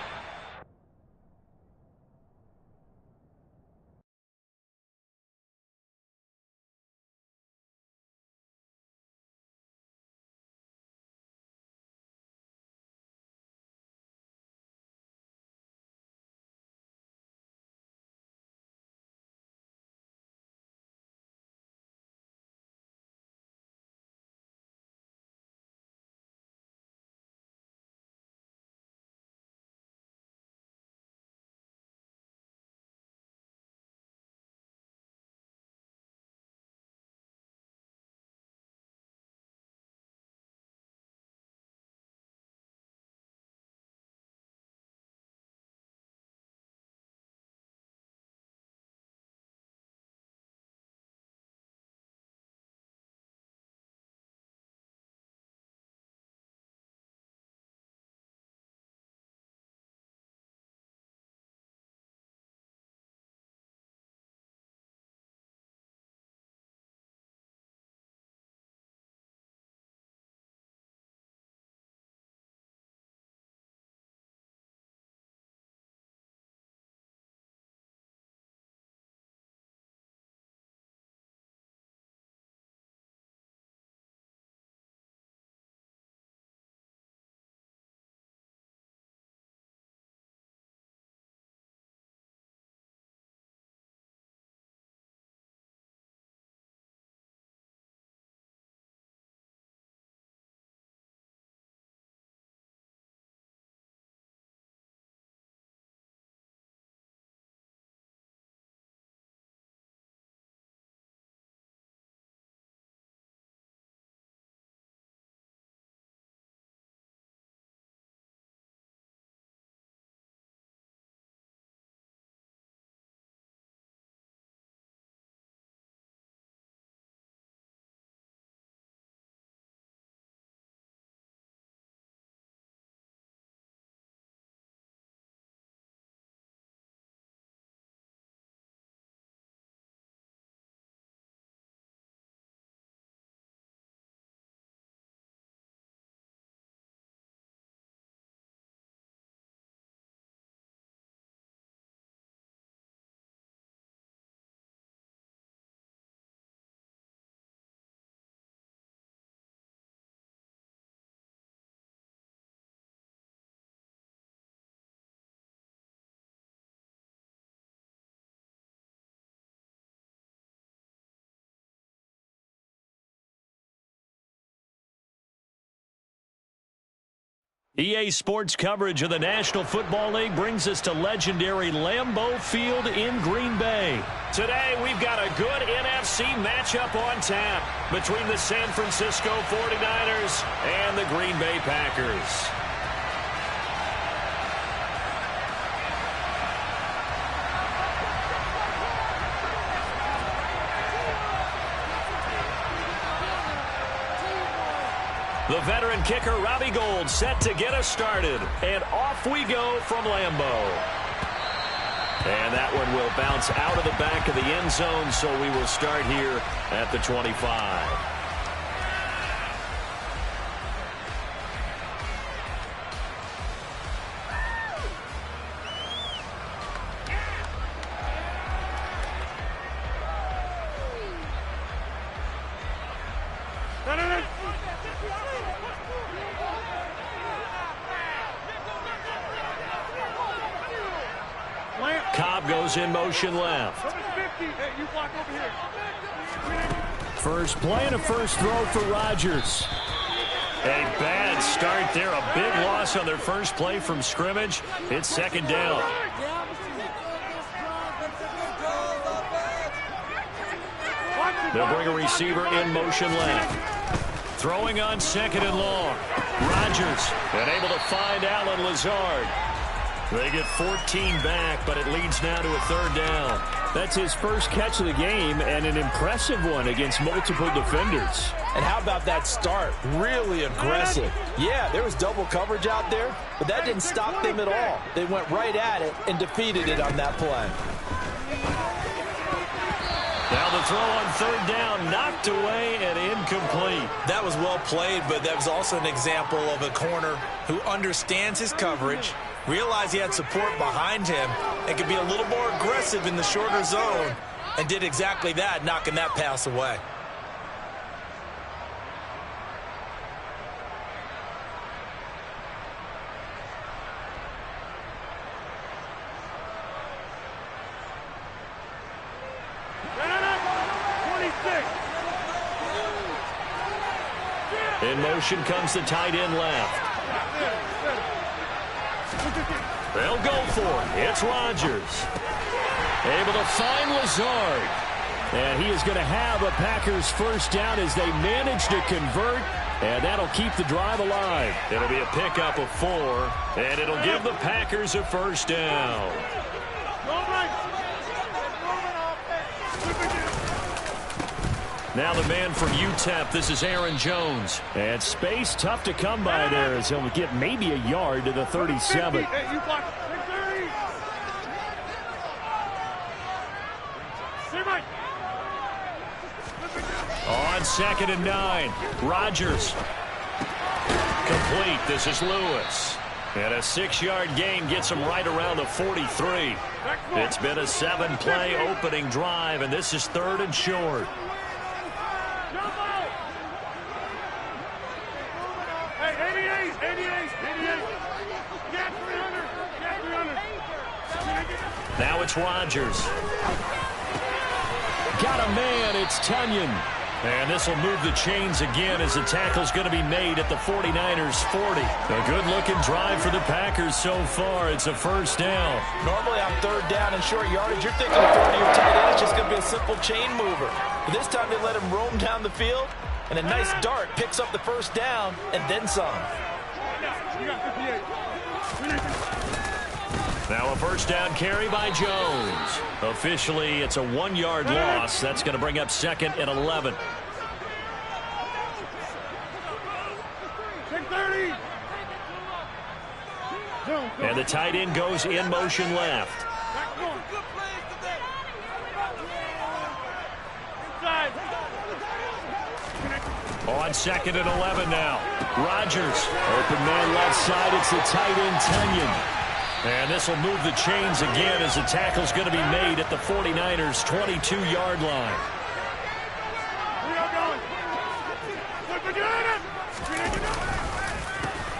EA Sports coverage of the National Football League brings us to legendary Lambeau Field in Green Bay. Today, we've got a good NFC matchup on tap between the San Francisco 49ers and the Green Bay Packers. The veteran kicker, Robbie Gould, set to get us started. And off we go from Lambeau. And that one will bounce out of the back of the end zone, so we will start here at the 25. Cobb goes in motion left. First play and a first throw for Rodgers. A bad start there. A big loss on their first play from scrimmage. It's second down. They'll bring a receiver in motion left. Throwing on second and long. Rodgers and able to find Allen Lazard. They get 14 back, but it leads now to a third down. That's his first catch of the game, and an impressive one against multiple defenders. And how about that start? Really aggressive. Yeah, there was double coverage out there, but that didn't stop them at all. They went right at it and defeated it on that play. Now the throw on third down, knocked away and incomplete. That was well played, but that was also an example of a corner who understands his coverage, realized he had support behind him, and could be a little more aggressive in the shorter zone, and did exactly that, knocking that pass away. In motion comes the tight end left. They'll go for it. It's Rodgers. Able to find Lazard. And he is going to have a Packers first down as they manage to convert. And that'll keep the drive alive. It'll be a pickup of 4. And it'll give the Packers a first down. Now the man from UTEP, this is Aaron Jones. And space tough to come by there as he'll get maybe a yard to the 37. On second and 9, Rodgers. Complete, this is Lewis. And a 6-yard gain gets him right around the 43. It's been a 7-play opening drive, and this is third and short. Now it's Rodgers. Got a man, it's Tunyon. And this will move the chains again as the tackle's going to be made at the 49ers 40. A good-looking drive for the Packers so far. It's a first down. Normally on third down and short yardage, you're thinking of throwing to your tight end. It's just going to be a simple chain mover. But this time they let him roam down the field, and a nice dart picks up the first down and then some. Now a first down carry by Jones. Officially, it's a 1-yard loss. That's going to bring up second and 11. And the tight end goes in motion left. On second and 11 now. Rodgers. Open man left side. It's the tight end, Tunyon. And this will move the chains again as the tackle's going to be made at the 49ers' 22-yard line.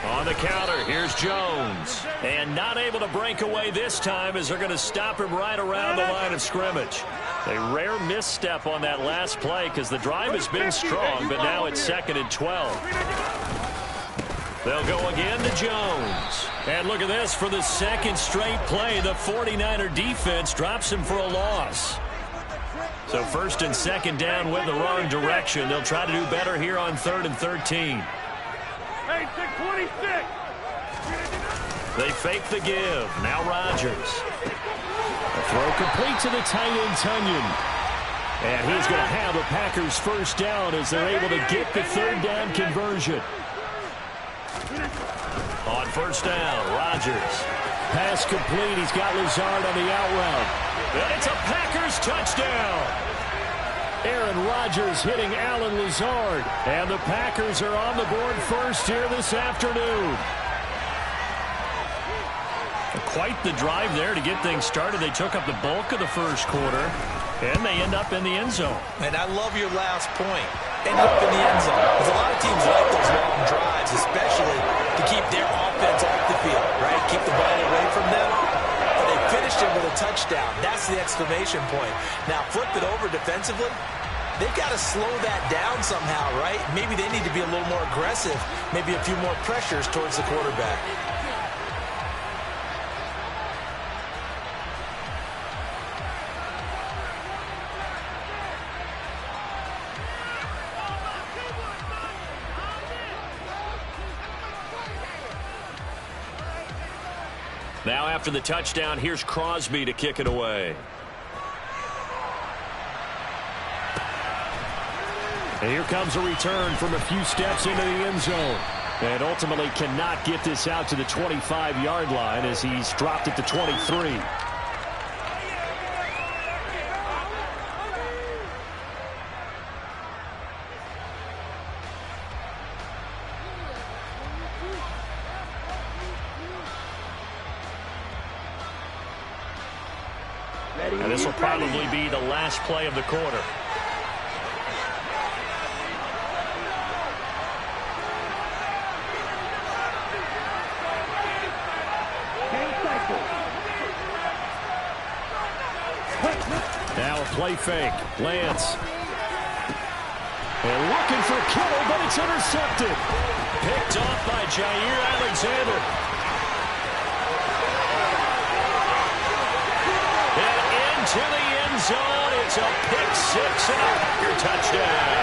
On the counter, here's Jones. And not able to break away this time as they're going to stop him right around the line of scrimmage. A rare misstep on that last play because the drive has been strong, but now it's second and 12. They'll go again to Jones. And look at this. For the second straight play, the 49er defense drops him for a loss. So first and second down went the wrong direction. They'll try to do better here on third and 13. They fake the give. Now Rodgers. A throw complete to the tight end, Tunyon. And he's going to have a Packers first down as they're able to get the third down conversion. On first down, Rodgers. Pass complete. He's got Lazard on the out route. And it's a Packers touchdown. Aaron Rodgers hitting Alan Lazard. And the Packers are on the board first here this afternoon. Quite the drive there to get things started. They took up the bulk of the first quarter, and they end up in the end zone. And I love your last point. End up in the end zone. Because a lot of teams like those long drives, especially to keep their offense off the field, right? Keep the ball away from them. But they finished it with a touchdown. That's the exclamation point. Now, flip it over defensively. They've got to slow that down somehow, right? Maybe they need to be a little more aggressive. Maybe a few more pressures towards the quarterback. Now after the touchdown, here's Crosby to kick it away. And here comes a return from a few steps into the end zone. And ultimately cannot get this out to the 25-yard line as he's dropped it to 23. And this will probably be the last play of the quarter. Now a play fake. Lance. And looking for Kittle, but it's intercepted. Picked off by Jair Alexander. To the end zone. It's a pick six and a Packer touchdown.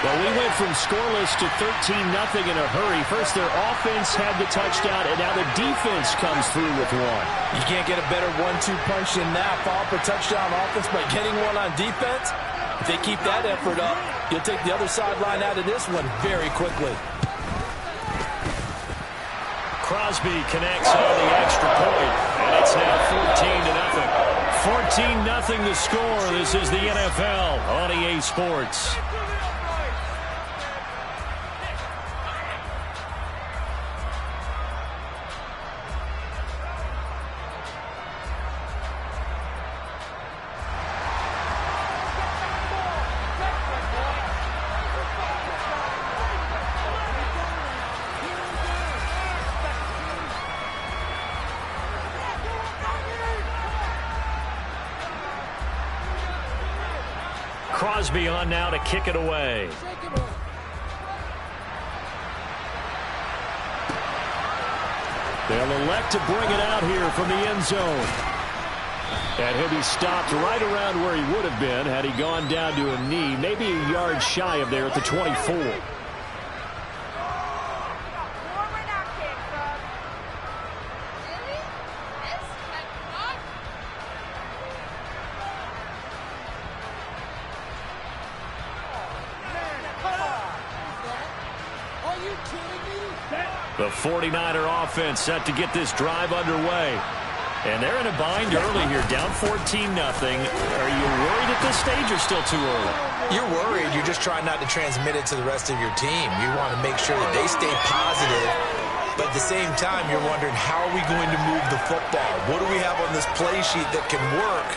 Well, we went from scoreless to 13-0 in a hurry. First, their offense had the touchdown, and now the defense comes through with one. You can't get a better 1-2 punch than that. Follow up a touchdown offense by getting one on defense. If they keep that effort up, you'll take the other sideline out of this one very quickly. Crosby connects on the extra point, and it's now 14-0. 14-0 the score. This is the NFL on EA Sports. Crosby on now to kick it away. They'll elect to bring it out here from the end zone. And he'll be stopped right around where he would have been had he gone down to a knee, maybe a yard shy of there at the 24. The 49er offense set to get this drive underway. And they're in a bind early here, down 14-0. Are you worried at this stage or still too early? You're worried. You're just trying not to transmit it to the rest of your team. You want to make sure that they stay positive. But at the same time, you're wondering, how are we going to move the football? What do we have on this play sheet that can work?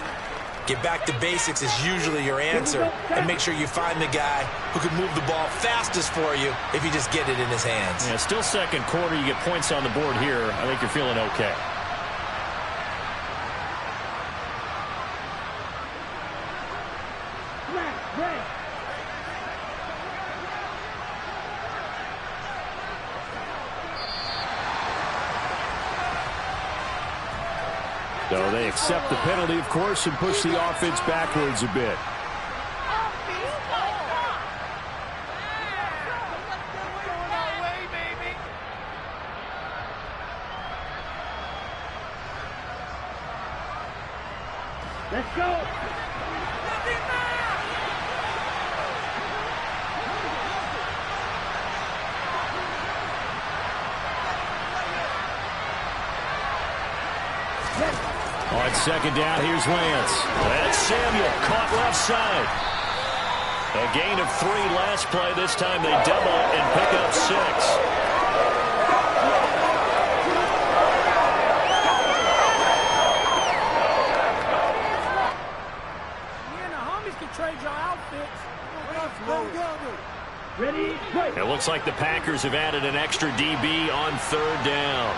Get back to basics is usually your answer. And make sure you find the guy who can move the ball fastest for you if you just get it in his hands. Yeah, still second quarter. You get points on the board here. I think you're feeling okay. So they accept the penalty, of course, and push the offense backwards a bit. Let's go. On second down, here's Lance. That's Samuel, caught left side. A gain of 3 last play. This time they double it and pick up 6. It looks like the Packers have added an extra DB on 3rd down.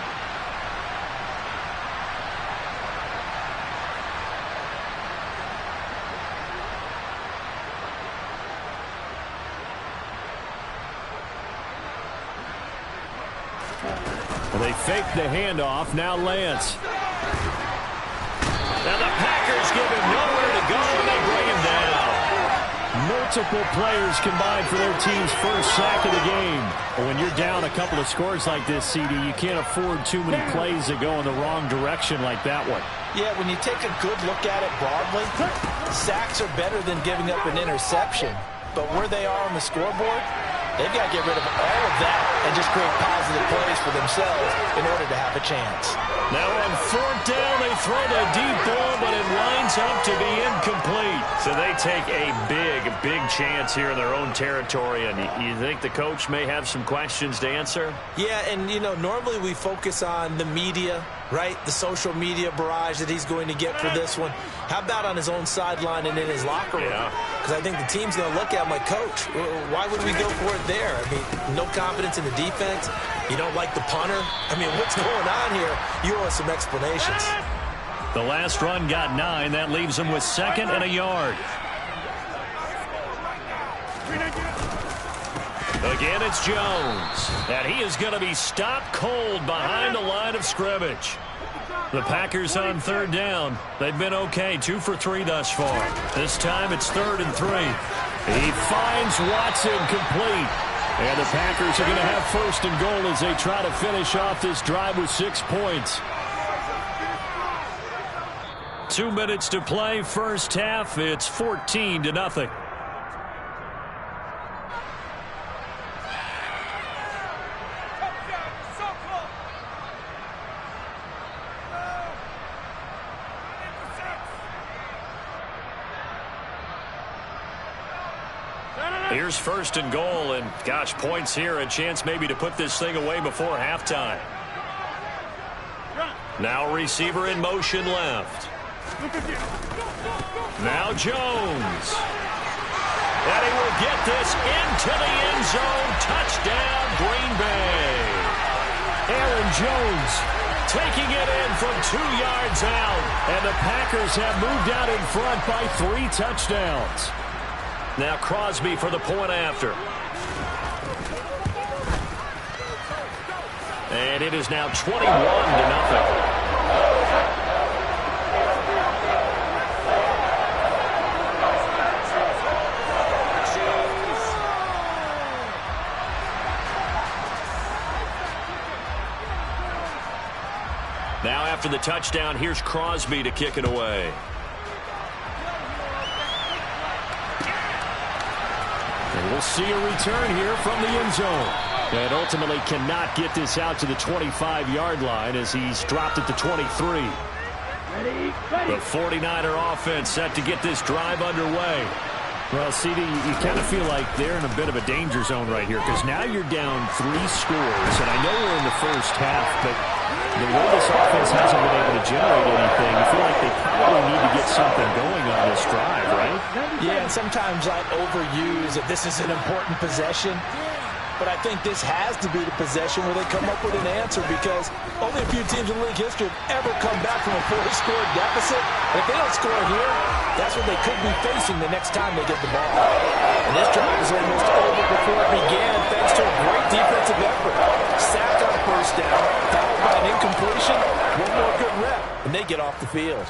They fake the handoff. Now Lance. Now the Packers give him nowhere to go, and they bring him down. Multiple players combined for their team's first sack of the game. When you're down a couple of scores like this, CD, you can't afford too many plays that go in the wrong direction like that one. Yeah, when you take a good look at it broadly, sacks are better than giving up an interception. But where they are on the scoreboard, they've got to get rid of all of that and just create positive plays for themselves in order to have a chance. Now on 4th down, they throw the deep ball, but it lines up to be incomplete. So they take a big chance here in their own territory. And you think the coach may have some questions to answer? Yeah, and, you know, normally we focus on the media, right? The social media barrage that he's going to get for this one. How about on his own sideline and in his locker room? Because I think the team's going to look at him like, Coach, why would we go for it there? I mean, no confidence in the defense. You don't like the punter? I mean, what's going on here? You owe us some explanations. The last run got 9. That leaves him with 2nd and a yard. Again, it's Jones. And he is going to be stopped cold behind the line of scrimmage. The Packers on 3rd down. They've been okay, 2 for 3 thus far. This time it's 3rd and 3. He finds Watson complete. And the Packers are going to have 1st and goal as they try to finish off this drive with 6 points. 2 minutes to play, first half. It's 14-0. Here's 1st and goal, and gosh, points here, a chance maybe to put this thing away before halftime. Now receiver in motion left. Now Jones. And he will get this into the end zone. Touchdown, Green Bay. Aaron Jones taking it in from 2 yards out. And the Packers have moved out in front by 3 touchdowns. Now Crosby for the point after. And it is now 21-0. Now after the touchdown, here's Crosby to kick it away. And we'll see a return here from the end zone. And ultimately cannot get this out to the 25-yard line as he's dropped it to 23. The 49er offense set to get this drive underway. Well, CD, you kind of feel like they're in a bit of a danger zone right here because now you're down 3 scores. And I know we're in the first half, but the way this offense hasn't been able to generate anything, you feel like they probably need to get something going on this drive, right? Yeah, and sometimes I overuse that this is an important possession. But I think this has to be the possession where they come up with an answer because only a few teams in league history have ever come back from a 4-score deficit. And if they don't score here, that's what they could be facing the next time they get the ball. And this drive is almost over before it began thanks to a great defensive effort. Sack on 1st down, followed by an incompletion, one more good rep, and they get off the field.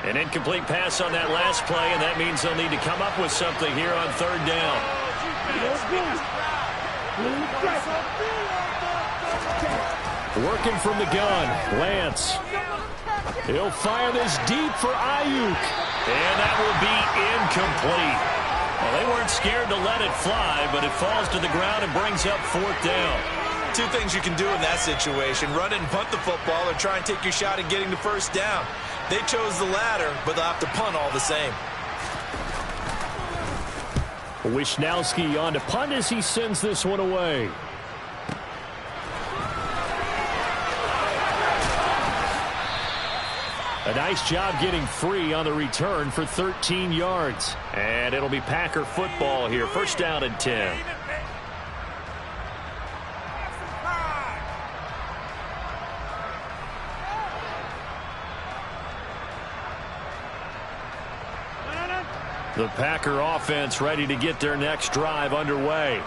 An incomplete pass on that last play, and that means they'll need to come up with something here on 3rd down. Working from the gun, Lance. He'll fire this deep for Ayuk. And that will be incomplete. Well, they weren't scared to let it fly, but it falls to the ground and brings up 4th down. Two things you can do in that situation: run it and punt the football, or try and take your shot at getting the first down. They chose the latter, but they'll have to punt all the same. Wisnowski on to punt as he sends this one away. A nice job getting free on the return for 13 yards. And it'll be Packer football here. 1st down and 10. The Packer offense ready to get their next drive underway.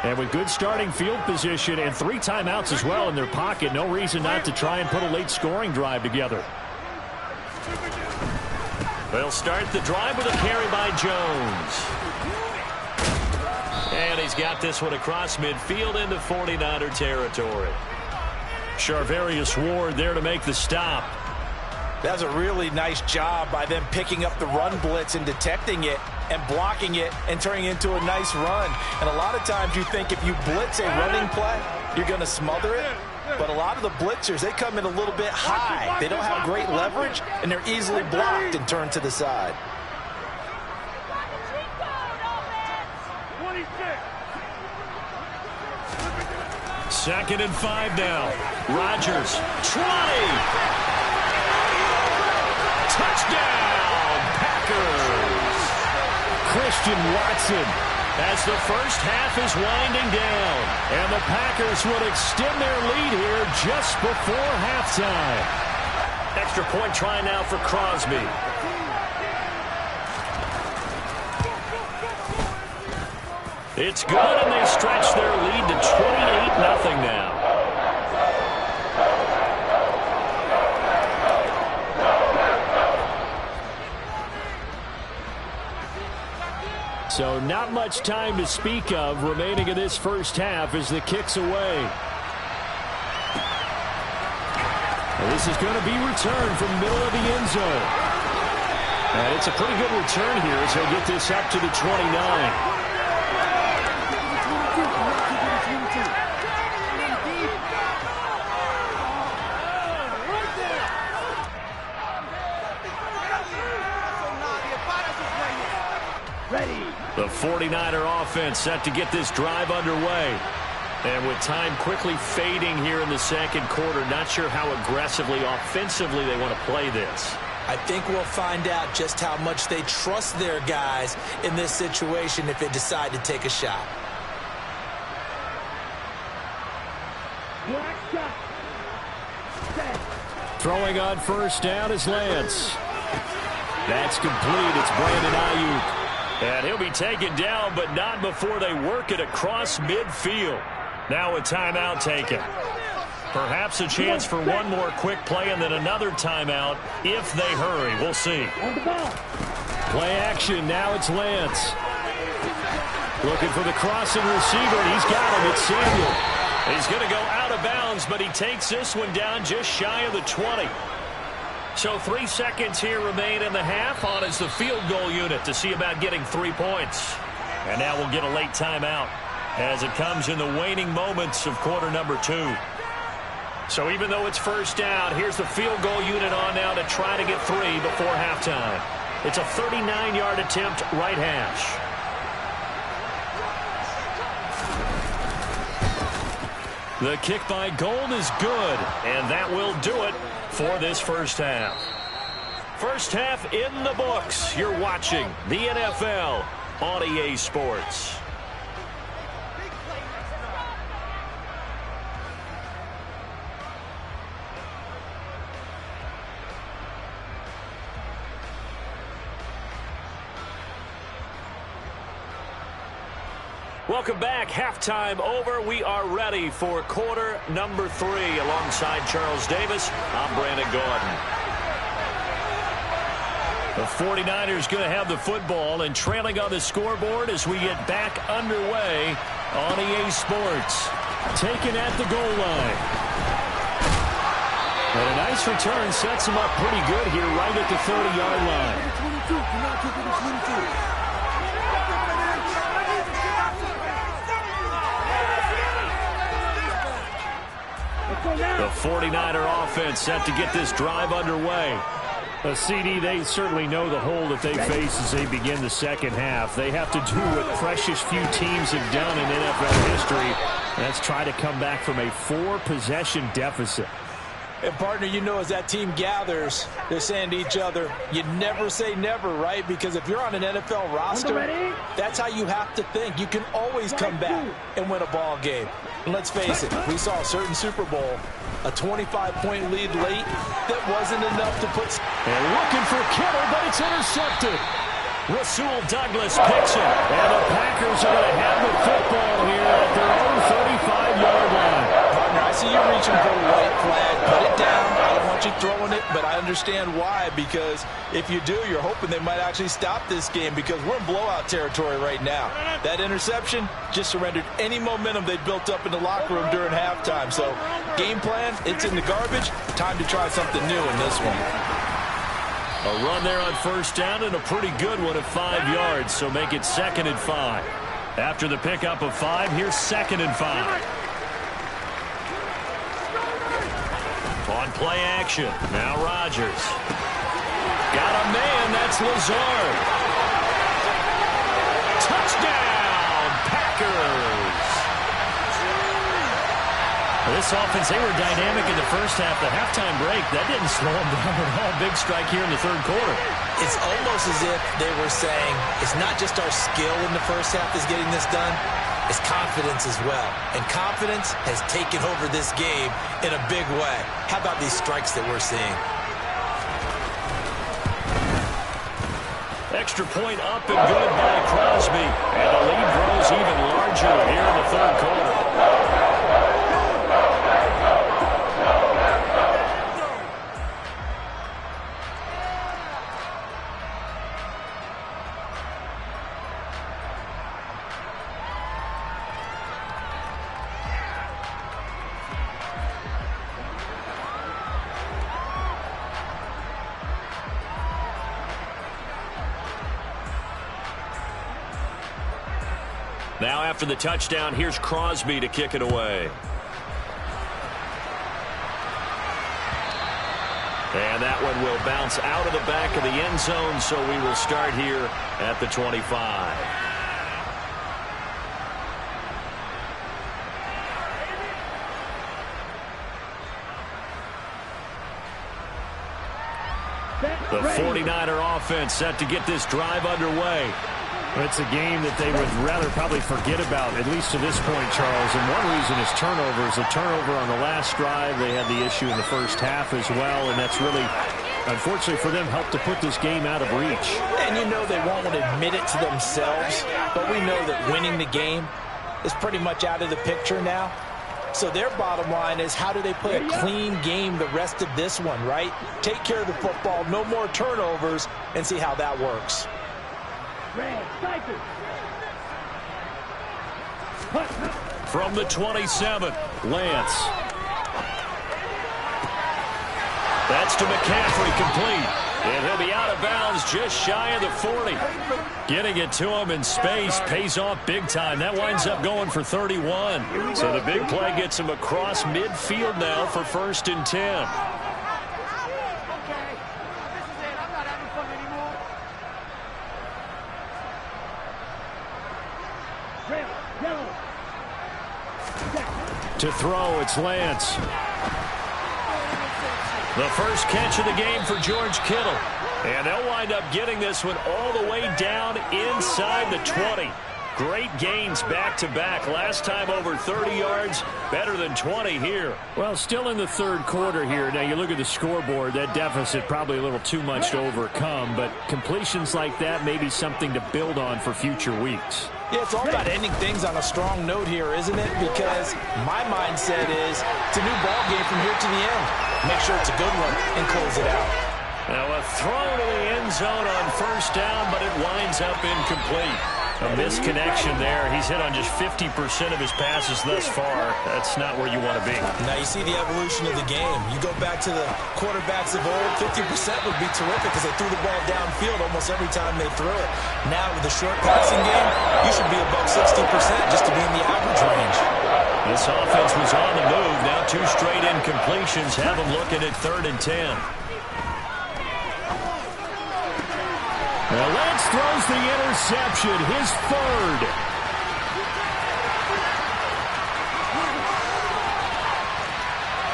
And with good starting field position and 3 timeouts as well in their pocket, no reason not to try and put a late scoring drive together. They'll start the drive with a carry by Jones. And he's got this one across midfield into 49er territory. Charvarius Ward there to make the stop. That's a really nice job by them picking up the run blitz and detecting it and blocking it and turning it into a nice run. And a lot of times you think if you blitz a running play, you're going to smother it. But a lot of the blitzers, they come in a little bit high. They don't have great leverage, and they're easily blocked and turned to the side. Second and 5 now. Rodgers, 20. Touchdown, Packers. Christian Watson. As the first half is winding down, and the Packers will extend their lead here just before halftime. Extra point try now for Crosby. It's good, and they stretch their lead to 28-0 now. So not much time to speak of remaining in this first half as the kick's away. And this is going to be returned from the middle of the end zone. And it's a pretty good return here as he'll get this up to the 29. The 49er offense set to get this drive underway. And with time quickly fading here in the second quarter, not sure how aggressively, offensively they want to play this. I think we'll find out just how much they trust their guys in this situation if they decide to take a shot. Throwing on 1st down is Lance. That's complete. It's Brandon Ayuk. And he'll be taken down, but not before they work it across midfield. Now a timeout taken. Perhaps a chance for one more quick play and then another timeout if they hurry. We'll see. Play action. Now it's Lance. Looking for the crossing receiver. He's got him. It's Samuel. He's going to go out of bounds, but he takes this one down just shy of the 20. So 3 seconds here remain in the half on as the field goal unit to see about getting 3 points. And now we'll get a late timeout as it comes in the waning moments of quarter number 2. So even though it's first down, here's the field goal unit on now to try to get 3 before halftime. It's a 39-yard attempt, right hash. The kick by Gold is good, and that will do it for this first half. First half in the books. You're watching the NFL on EA Sports. Welcome back. Halftime over. We are ready for quarter number 3. Alongside Charles Davis, I'm Brandon Gordon. The 49ers going to have the football and trailing on the scoreboard as we get back underway on EA Sports. Taken at the goal line. And a nice return sets him up pretty good here right at the 30-yard line. The 49er offense set to get this drive underway. A CD, they certainly know the hole that they face as they begin the second half. They have to do what precious few teams have done in NFL history. That's try to come back from a 4-possession deficit. And, partner, you know, as that team gathers, they're saying to each other, you never say never, right? Because if you're on an NFL roster, that's how you have to think. You can always come back and win a ball game. And let's face it, we saw a certain Super Bowl, a 25-point lead late that wasn't enough to put... And looking for Kittle, but it's intercepted. Rasul Douglas picks it. And the Packers are going to have the football here at their own 35-yard line. Partner, I see you reaching for the white flag. Put it down. I don't want you throwing it, but I understand why. Because if you do, you're hoping they might actually stop this game because we're in blowout territory right now. That interception just surrendered any momentum they built up in the locker room during halftime. So, game plan, it's in the garbage. Time to try something new in this one. A run there on first down and a pretty good one at 5 yards, so make it 2nd and 5. After the pickup of 5, here's 2nd and 5. On play action, now Rodgers. Got a man, that's Lazard. Touchdown, Packers! This offense, they were dynamic in the first half. The halftime break, that didn't slow them down at all. Big strike here in the third quarter. It's almost as if they were saying, it's not just our skill in the first half that's getting this done, it's confidence as well. And confidence has taken over this game in a big way. How about these strikes that we're seeing? Extra point up and good by Crosby. And the lead grows even larger here in the third quarter. Now after the touchdown, here's Crosby to kick it away. And that one will bounce out of the back of the end zone, so we will start here at the 25. The 49er offense set to get this drive underway. It's a game that they would rather probably forget about, at least to this point, Charles. And one reason is turnovers. A turnover on the last drive. They had the issue in the first half as well, and that's really, unfortunately for them, helped to put this game out of reach. And you know they won't want to admit it to themselves, but we know that winning the game is pretty much out of the picture now. So their bottom line is, how do they play a clean game the rest of this one, right? Take care of the football, no more turnovers, and see how that works. From the 27, Lance. That's to McCaffrey, complete. And he'll be out of bounds just shy of the 40. Getting it to him in space pays off big time. That winds up going for 31. So the big play gets him across midfield now for 1st and 10. To throw, it's Lance. The first catch of the game for George Kittle. And they'll wind up getting this one all the way down inside the 20. Great gains back-to-back. Last time over 30 yards, better than 20 here. Well, still in the third quarter here. Now, you look at the scoreboard, that deficit probably a little too much to overcome, but completions like that may be something to build on for future weeks. Yeah, it's all about ending things on a strong note here, isn't it? Because my mindset is it's a new ball game from here to the end. Make sure it's a good one and close it out. Now a throw to the end zone on first down, but it winds up incomplete. A misconnection there. He's hit on just 50% of his passes thus far. That's not where you want to be. Now you see the evolution of the game. You go back to the quarterbacks of old, 50% would be terrific because they threw the ball downfield almost every time they threw it. Now with the short passing game, you should be above 60% just to be in the average range. This offense was on the move. Now 2 straight incompletions have them looking at 3rd and 10. Well, Lance throws the interception, his 3rd.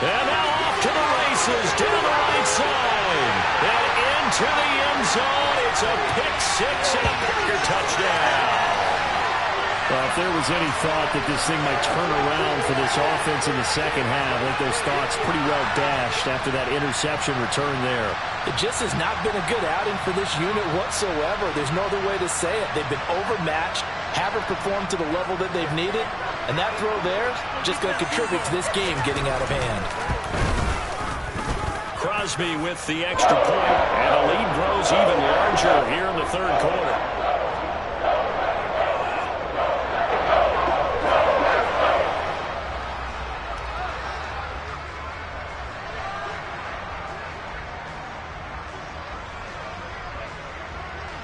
And now off to the races, down the right side. And into the end zone. It's a pick-6 and a Packer touchdown. Well, if there was any thought that this thing might turn around for this offense in the second half, I think those thoughts pretty well dashed after that interception return there. It just has not been a good outing for this unit whatsoever. There's no other way to say it. They've been overmatched, haven't performed to the level that they've needed, and that throw there is just going to contribute to this game getting out of hand. Crosby with the extra point, and the lead grows even larger here in the 3rd quarter.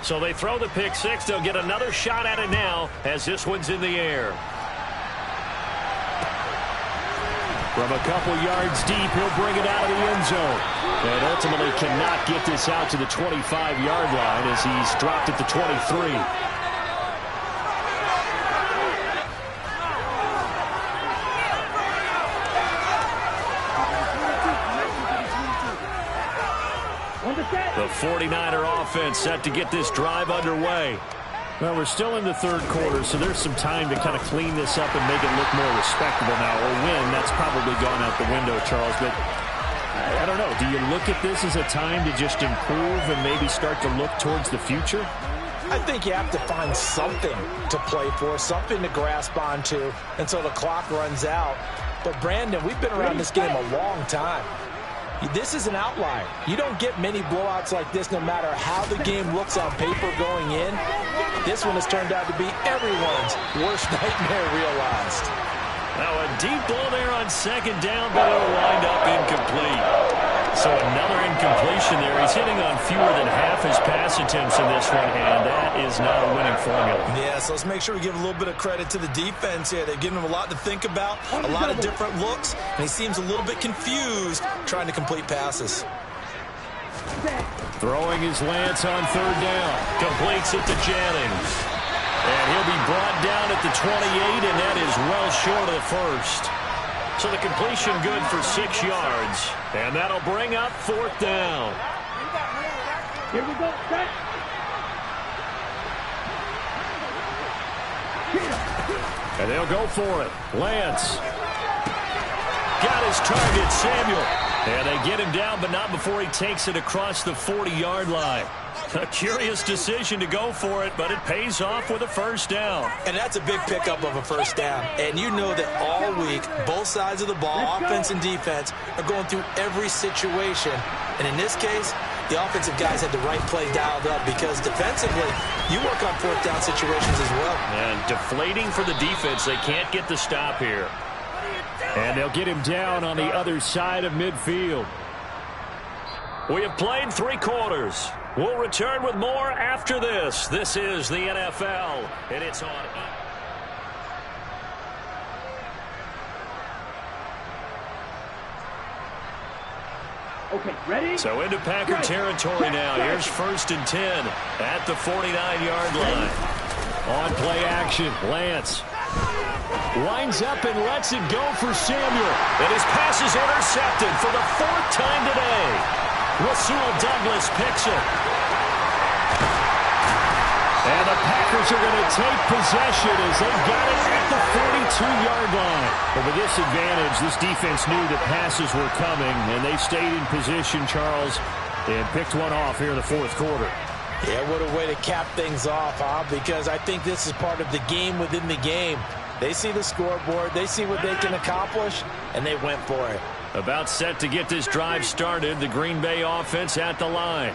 So they throw the pick-6. They'll get another shot at it now as this one's in the air. From a couple yards deep, he'll bring it out of the end zone. And ultimately cannot get this out to the 25-yard line as he's dropped at the 23. The 49er offense set to get this drive underway. Well, we're still in the 3rd quarter, so there's some time to kind of clean this up and make it look more respectable now. Or win, that's probably gone out the window, Charles. But I don't know. Do you look at this as a time to just improve and maybe start to look towards the future? I think you have to find something to play for, something to grasp onto until the clock runs out. But, Brandon, we've been around this game a long time. This is an outlier. You don't get many blowouts like this no matter how the game looks on paper going in. This one has turned out to be everyone's worst nightmare realized. Now a deep ball there on 2nd down, but it'll wind up incomplete. So another incompletion there. He's hitting on fewer than half his pass attempts in this one, and that is not a winning formula. Yeah, so let's make sure we give a little bit of credit to the defense here. They've given him a lot to think about, a lot of different looks, and he seems a little bit confused trying to complete passes. Throwing his Lance on 3rd down. Completes it to Jennings. And he'll be brought down at the 28, and that is well short of the 1st. So the completion good for 6 yards. And that'll bring up 4th down. Here we go. Set. And they'll go for it. Lance. Got his target, Samuel. And they get him down, but not before he takes it across the 40-yard line. A curious decision to go for it, but it pays off with a 1st down. And that's a big pickup of a 1st down. And you know that all week, both sides of the ball, offense and defense, are going through every situation. And in this case, the offensive guys had the right play dialed up because defensively, you work on 4th down situations as well. And deflating for the defense. They can't get the stop here. And they'll get him down on the other side of midfield. We have played 3 quarters. We'll return with more after this. This is the NFL, and it's on. Okay, ready? So into Packer territory now. Here's 1st and 10 at the 49-yard line. On play action, Lance winds up and lets it go for Samuel. And his pass is intercepted for the 4th time today. Rasul Douglas picks it. And the Packers are going to take possession as they got it at the 42-yard line. But with this advantage, this defense knew that passes were coming, and they stayed in position, Charles, and picked one off here in the 4th quarter. Yeah, what a way to cap things off, huh? Because I think this is part of the game within the game. They see the scoreboard, they see what they can accomplish, and they went for it. About set to get this drive started, the Green Bay offense at the line.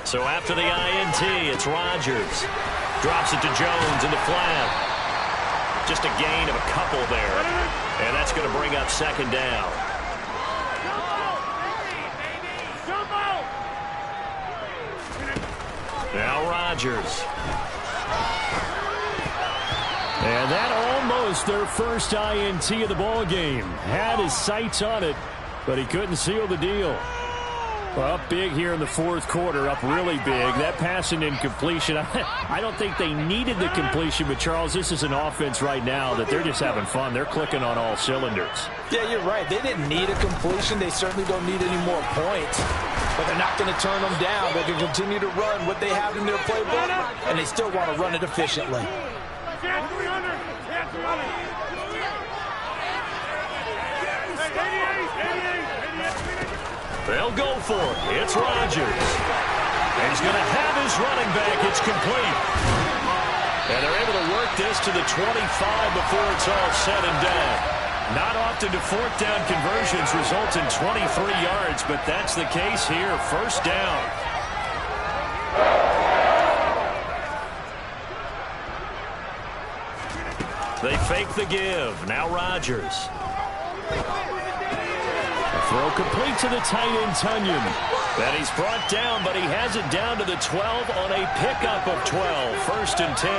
So after the INT, it's Rodgers. Drops it to Jones in the flat. Just a gain of a couple there. And that's going to bring up second down. Now Rodgers. And that almost their first INT of the ball game. Had his sights on it, but he couldn't seal the deal. Well, up big here in the fourth quarter, up really big. That pass and incompletion, I don't think they needed the completion, but Charles, this is an offense right now that they're just having fun. They're clicking on all cylinders. Yeah, you're right. They didn't need a completion. They certainly don't need any more points. But they're not going to turn them down. They can continue to run what they have in their playbook, and they still want to run it efficiently. They'll go for it. It's Rodgers. And he's going to have his running back. It's complete. And they're able to work this to the 25 before it's all said and done. Not often do fourth down conversions result in 23 yards, but that's the case here. First down. They fake the give. Now Rodgers. Throw complete to the tight end, Tunyon. And he's brought down, but he has it down to the 12 on a pickup of 12. First and 10.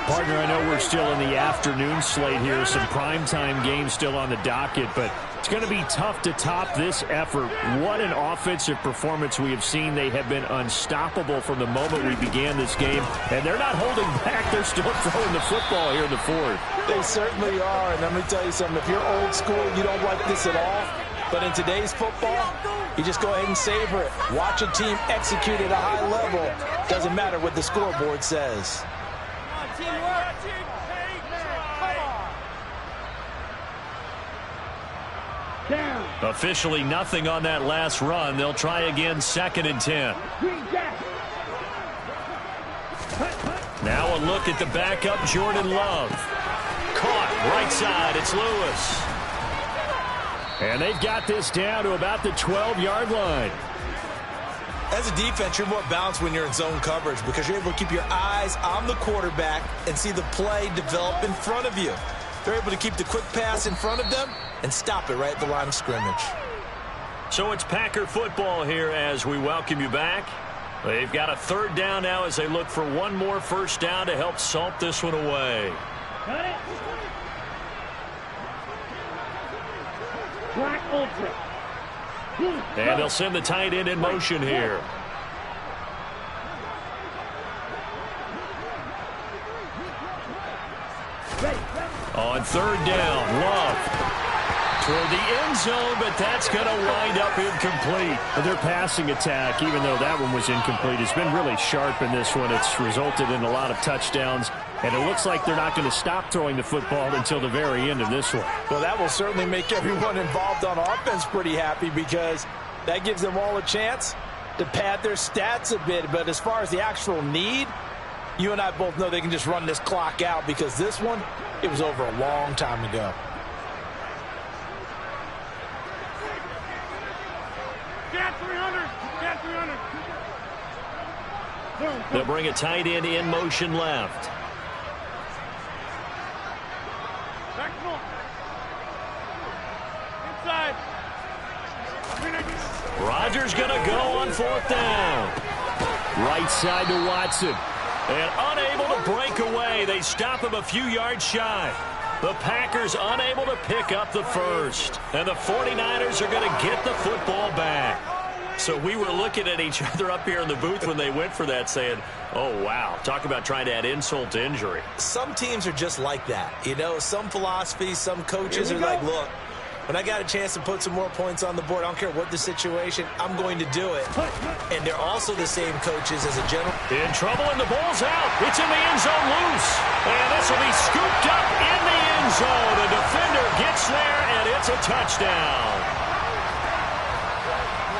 Partner, I know we're still in the afternoon slate here. Some primetime games still on the docket, but it's going to be tough to top this effort. What an offensive performance we have seen. They have been unstoppable from the moment we began this game, and they're not holding back. They're still throwing the football here in the fourth. They certainly are, and let me tell you something. If you're old school, you don't like this at all. But in today's football, you just go ahead and savor it. Watch a team execute at a high level. Doesn't matter what the scoreboard says. Officially nothing on that last run. They'll try again, second and 10. Now a look at the backup, Jordan Love. Caught right side. It's Lewis. And they've got this down to about the 12-yard line. As a defense, you're more balanced when you're in zone coverage because you're able to keep your eyes on the quarterback and see the play develop in front of you. They're able to keep the quick pass in front of them and stop it right at the line of scrimmage. So it's Packer football here as we welcome you back. They've got a third down now as they look for one more first down to help salt this one away. Got it. Black Ultra. And they'll send the tight end in motion here. On third down, Love toward the end zone, but that's going to wind up incomplete. Their passing attack, even though that one was incomplete, has been really sharp in this one. It's resulted in a lot of touchdowns, and it looks like they're not going to stop throwing the football until the very end of this one. Well, that will certainly make everyone involved on offense pretty happy because that gives them all a chance to pad their stats a bit. But as far as the actual need, you and I both know they can just run this clock out because this one, it was over a long time ago. They'll bring a tight end in motion left. Inside. Rodgers going to go on fourth down. Right side to Watson. And unable to break away. They stop him a few yards shy. The Packers unable to pick up the first. And the 49ers are going to get the football back. So we were looking at each other up here in the booth when they went for that saying, oh, wow, talk about trying to add insult to injury. Some teams are just like that. You know, some philosophies, some coaches are like, look, when I got a chance to put some more points on the board, I don't care what the situation, I'm going to do it. And they're also the same coaches as a general. In trouble, and the ball's out. It's in the end zone loose. And this will be scooped up in the end zone. The defender gets there, and it's a touchdown.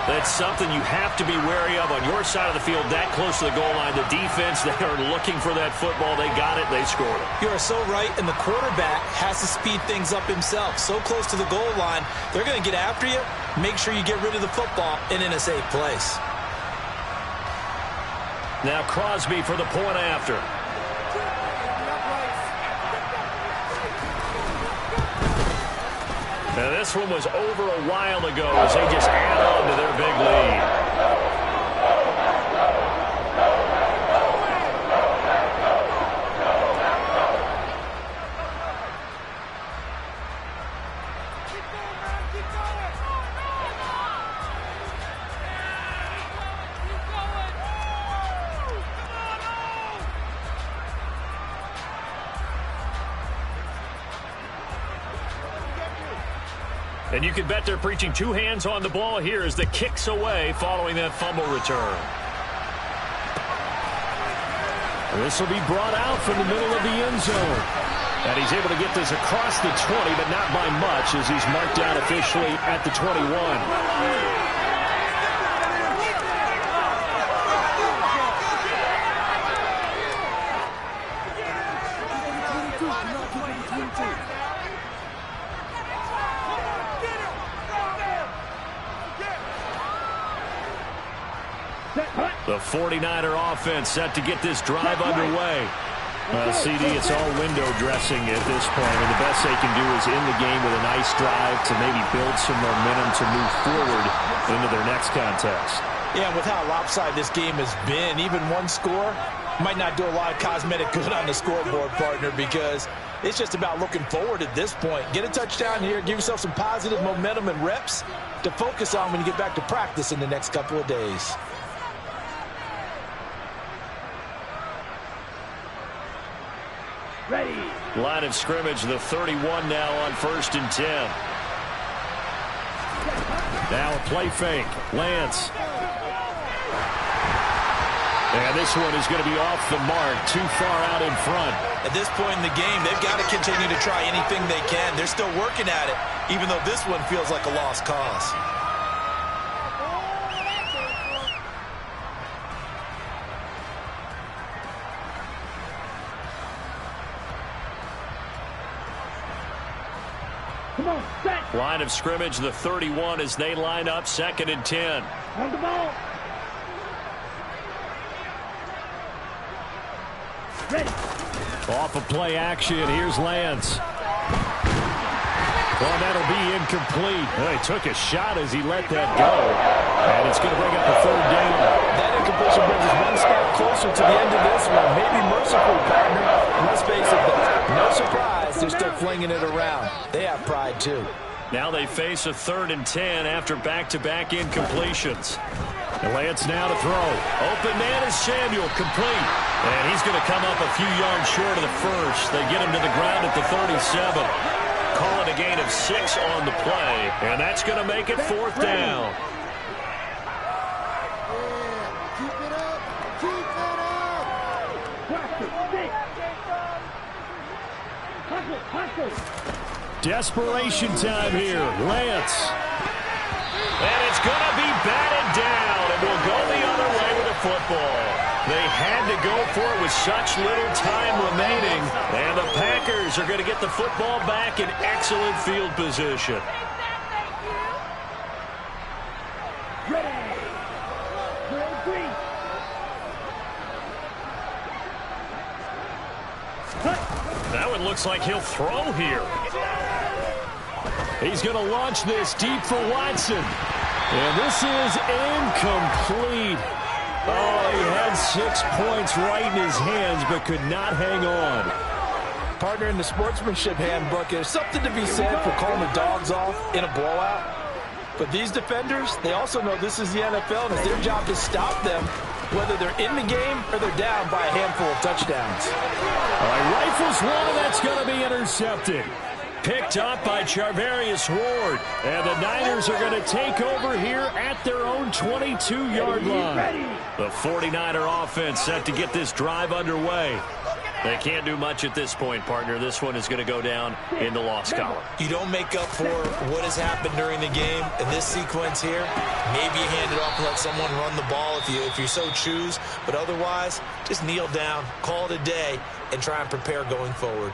That's something you have to be wary of on your side of the field, that close to the goal line. The defense, they are looking for that football. They got it. They scored it. You are so right, and the quarterback has to speed things up himself. So close to the goal line, they're going to get after you. Make sure you get rid of the football and in a safe place. Now Crosby for the point after. Now, this one was over a while ago as they just add on to their big lead. And you can bet they're preaching two hands on the ball here as the kick's away following that fumble return. This will be brought out from the middle of the end zone. And he's able to get this across the 20, but not by much as he's marked down officially at the 21. The 49er offense set to get this drive underway. CD, it's all window dressing at this point. And the best they can do is end the game with a nice drive to maybe build some momentum to move forward into their next contest. Yeah, and with how lopsided this game has been, even one score might not do a lot of cosmetic good on the scoreboard, partner, because it's just about looking forward at this point. Get a touchdown here, give yourself some positive momentum and reps to focus on when you get back to practice in the next couple of days. Ready. Line of scrimmage, the 31 now on 1st and 10. Now a play fake. Lance. And this one is going to be off the mark, too far out in front. At this point in the game, they've got to continue to try anything they can. They're still working at it, even though this one feels like a lost cause. Come on, set. Line of scrimmage, the 31 as they line up 2nd and 10. On the ball. Ready. Off of play action, here's Lance. Well, that'll be incomplete. Well, he took a shot as he let that go. And it's going to bring up a 3rd down. That incompletion brings us one step closer to the end of this one. Maybe merciful, partner. And let's face it, though, no surprise, they're still flinging it around. They have pride, too. Now they face a 3rd and 10 after back-to-back incompletions. And Lance now to throw. Open man is Samuel, complete. And he's going to come up a few yards short of the first. They get him to the ground at the 37. Call it a gain of 6 on the play. And that's going to make it 4th down. Keep it up. Keep it up. Hustle. Desperation time here. Lance. And it's going to be batted down, and we'll go the other way with the football. They had to go for it with such little time remaining, and the Packers are going to get the football back in excellent field position. Ready. That one looks like he'll throw here. He's going to launch this deep for Watson. And this is incomplete. Oh, he had 6 points right in his hands, but could not hang on. Partner, in the sportsmanship handbook, there's something to be said for calling the dogs off in a blowout. But these defenders, they also know this is the NFL, and it's their job to stop them, whether they're in the game or they're down by a handful of touchdowns. All right, rifles one, that's going to be intercepted. Picked up by Charvarius Ward. And the Niners are going to take over here at their own 22-yard line. The 49er offense set to get this drive underway. They can't do much at this point, partner. This one is going to go down in the loss column. You don't make up for what has happened during the game. In this sequence here, maybe you hand it off and let someone run the ball if you so choose. But otherwise, just kneel down, call it a day, and try and prepare going forward.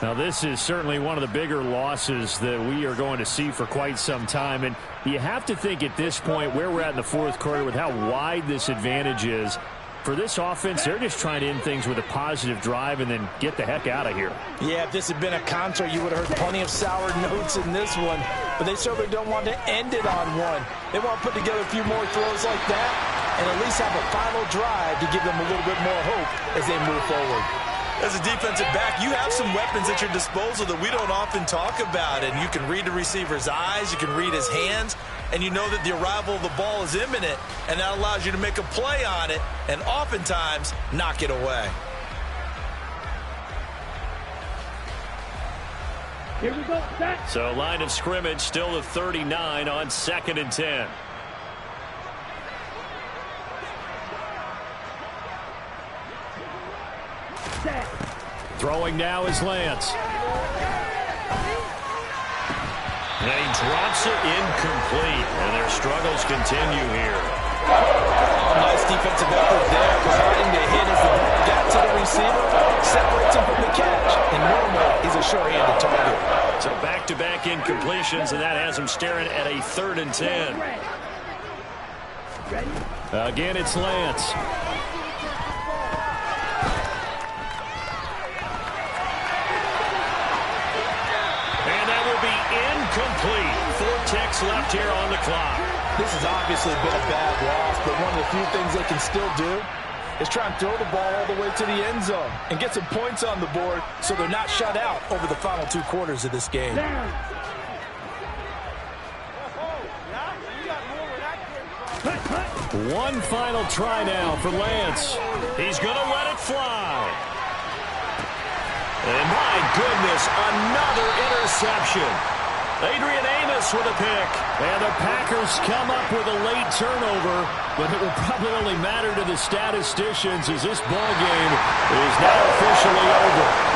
Now, this is certainly one of the bigger losses that we are going to see for quite some time. And you have to think at this point, where we're at in the 4th quarter with how wide this advantage is, For this offense, they're just trying to end things with a positive drive and then get the heck out of here. Yeah, if this had been a concert, you would have heard plenty of sour notes in this one. But they certainly don't want to end it on one. They want to put together a few more throws like that and at least have a final drive to give them a little bit more hope as they move forward. As a defensive back, you have some weapons at your disposal that we don't often talk about. And you can read the receiver's eyes, you can read his hands, and you know that the arrival of the ball is imminent, and that allows you to make a play on it and oftentimes knock it away. Here we go. So line of scrimmage still at 39 on 2nd and 10. Throwing now is Lance. And he drops it incomplete. And their struggles continue here. Nice defensive effort there, providing the hit as the ball got to the receiver, separates him from the catch, and normally he's a sure-handed target. So back-to-back incompletions, and that has him staring at a 3rd and 10. Again, it's Lance. And that will be incomplete. 4 ticks left here on the clock. This has obviously been a bad loss, but one of the few things they can still do is try and throw the ball all the way to the end zone and get some points on the board so they're not shut out over the final 2 quarters of this game. One final try now for Lance. He's going to let it fly. And my goodness, another interception. Adrian Amos with a pick. And the Packers come up with a late turnover, but it will probably only matter to the statisticians as this ball game is now officially over.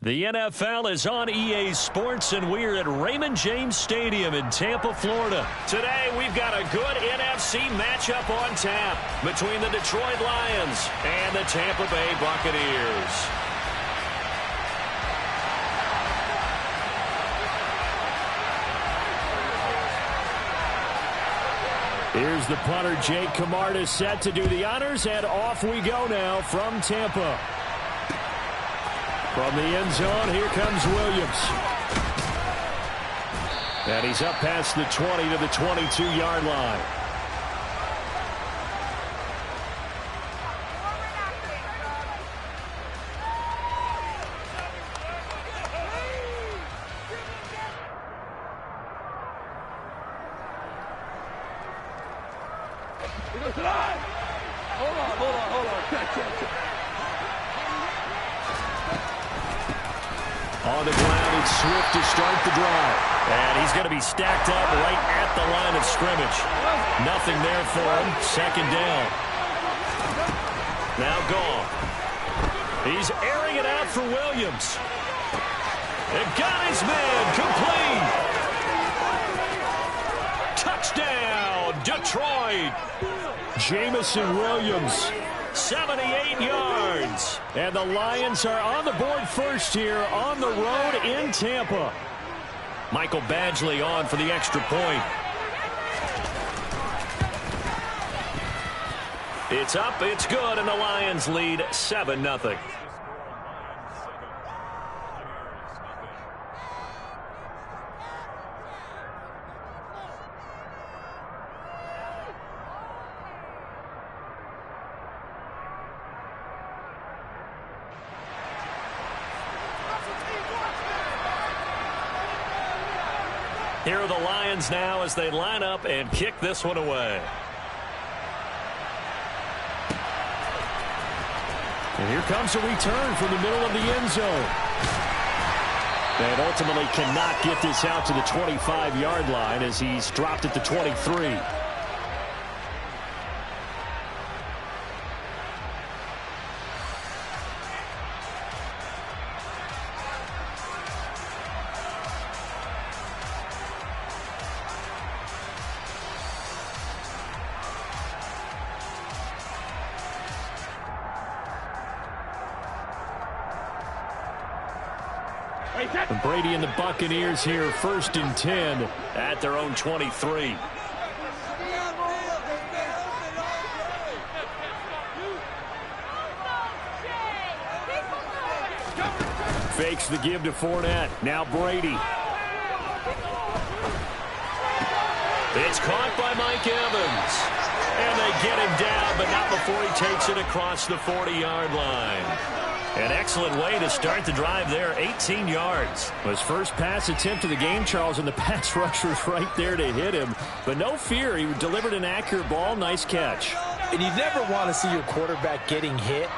The NFL is on EA Sports, and we're at Raymond James Stadium in Tampa, Florida. Today, we've got a good NFC matchup on tap between the Detroit Lions and the Tampa Bay Buccaneers. Here's the punter, Jake Camarda, set to do the honors, and off we go now from Tampa. From the end zone, here comes Williams. And he's up past the 20 to the 22-yard line. On the ground, it's Swift to start the drive. And he's going to be stacked up right at the line of scrimmage. Nothing there for him. Second down. Now gone. He's airing it out for Williams. And got his man complete. Touchdown, Detroit. Jamison Williams. 78 yards. And the Lions are on the board first here on the road in Tampa. Michael Badgley on for the extra point. It's up, it's good, and the Lions lead 7-0. Here are the Lions now as they line up and kick this one away. And here comes a return from the middle of the end zone. And ultimately cannot get this out to the 25-yard line as he's dropped at the 23. And Brady and the Buccaneers here, 1st and 10 at their own 23. Fakes the give to Fournette. Now Brady. It's caught by Mike Evans. And they get him down, but not before he takes it across the 40-yard line. An excellent way to start the drive there, 18 yards. His first pass attempt of the game, Charles, and the pass rusher was right there to hit him. But no fear, he delivered an accurate ball. Nice catch. And you never want to see your quarterback getting hit,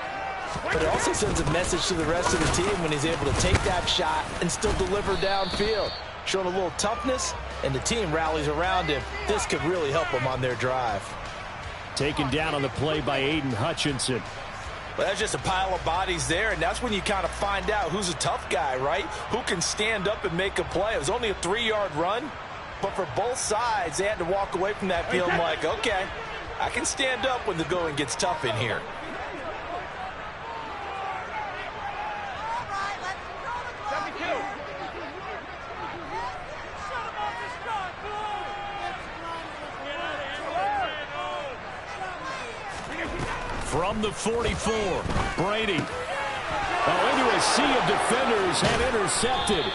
but it also sends a message to the rest of the team when he's able to take that shot and still deliver downfield. Showing a little toughness, and the team rallies around him. This could really help them on their drive. Taken down on the play by Aiden Hutchinson. Well, that's just a pile of bodies there, and that's when you kind of find out who's a tough guy, right? Who can stand up and make a play. It was only a 3-yard run, but for both sides, they had to walk away from that feeling like, okay, I can stand up when the going gets tough in here. From the 44, Brady. Into a sea of defenders and intercepted.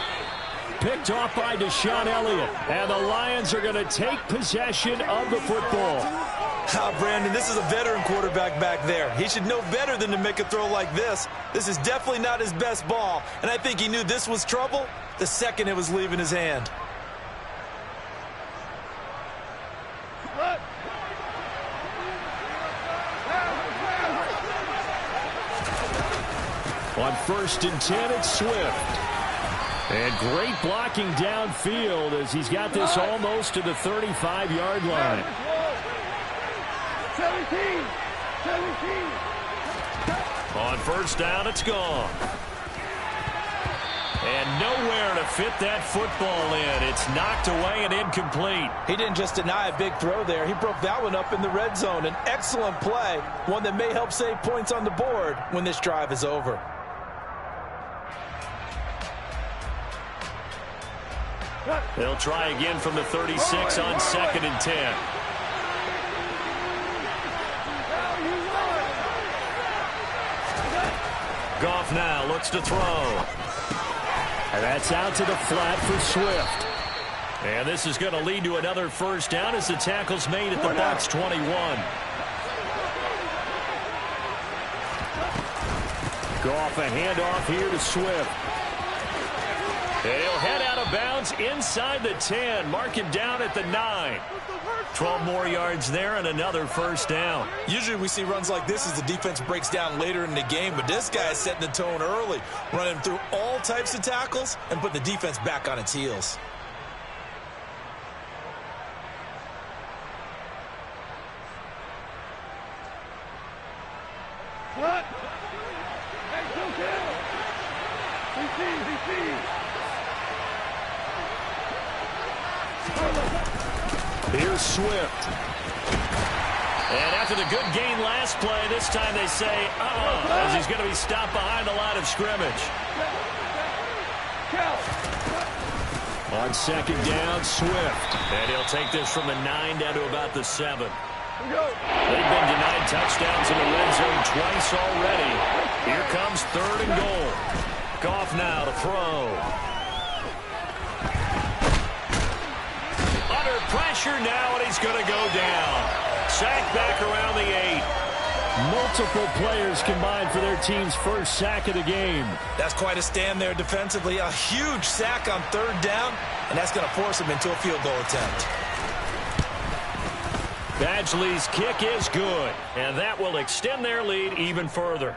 Picked off by Deshaun Elliott. And the Lions are going to take possession of the football. Brandon, this is a veteran quarterback back there. He should know better than to make a throw like this. This is definitely not his best ball. And I think he knew this was trouble the second it was leaving his hand. On 1st and 10, it's Swift. And great blocking downfield as he's got this almost to the 35-yard line. 17. On 1st down, it's gone. fit that football in. It's knocked away and incomplete. He didn't just deny a big throw there. He broke that one up in the red zone. An excellent play, one that may help save points on the board when this drive is over. They'll try again from the 36 on 2nd and 10. Goff now looks to throw. And that's out to the flat for Swift. And this is going to lead to another first down as the tackle's made at the box 21. Goff a handoff here to Swift. And he'll head out of bounds inside the 10. Mark him down at the 9. 12 more yards there and another first down. Usually we see runs like this as the defense breaks down later in the game, but this guy is setting the tone early, running through all types of tackles and put the defense back on its heels. What? Hey, go Here's Swift. And after the good gain last play, this time they say, as he's going to be stopped behind the line of scrimmage. On 2nd down, Swift. And he'll take this from the 9 down to about the 7. They've been denied touchdowns in the red zone twice already. Here comes 3rd and goal. Goff now to throw. Under pressure now, and he's going to go down. Sack back around the 8. Multiple players combined for their team's first sack of the game. That's quite a stand there defensively. A huge sack on 3rd down, and that's going to force him into a field goal attempt. Badgley's kick is good, and that will extend their lead even further.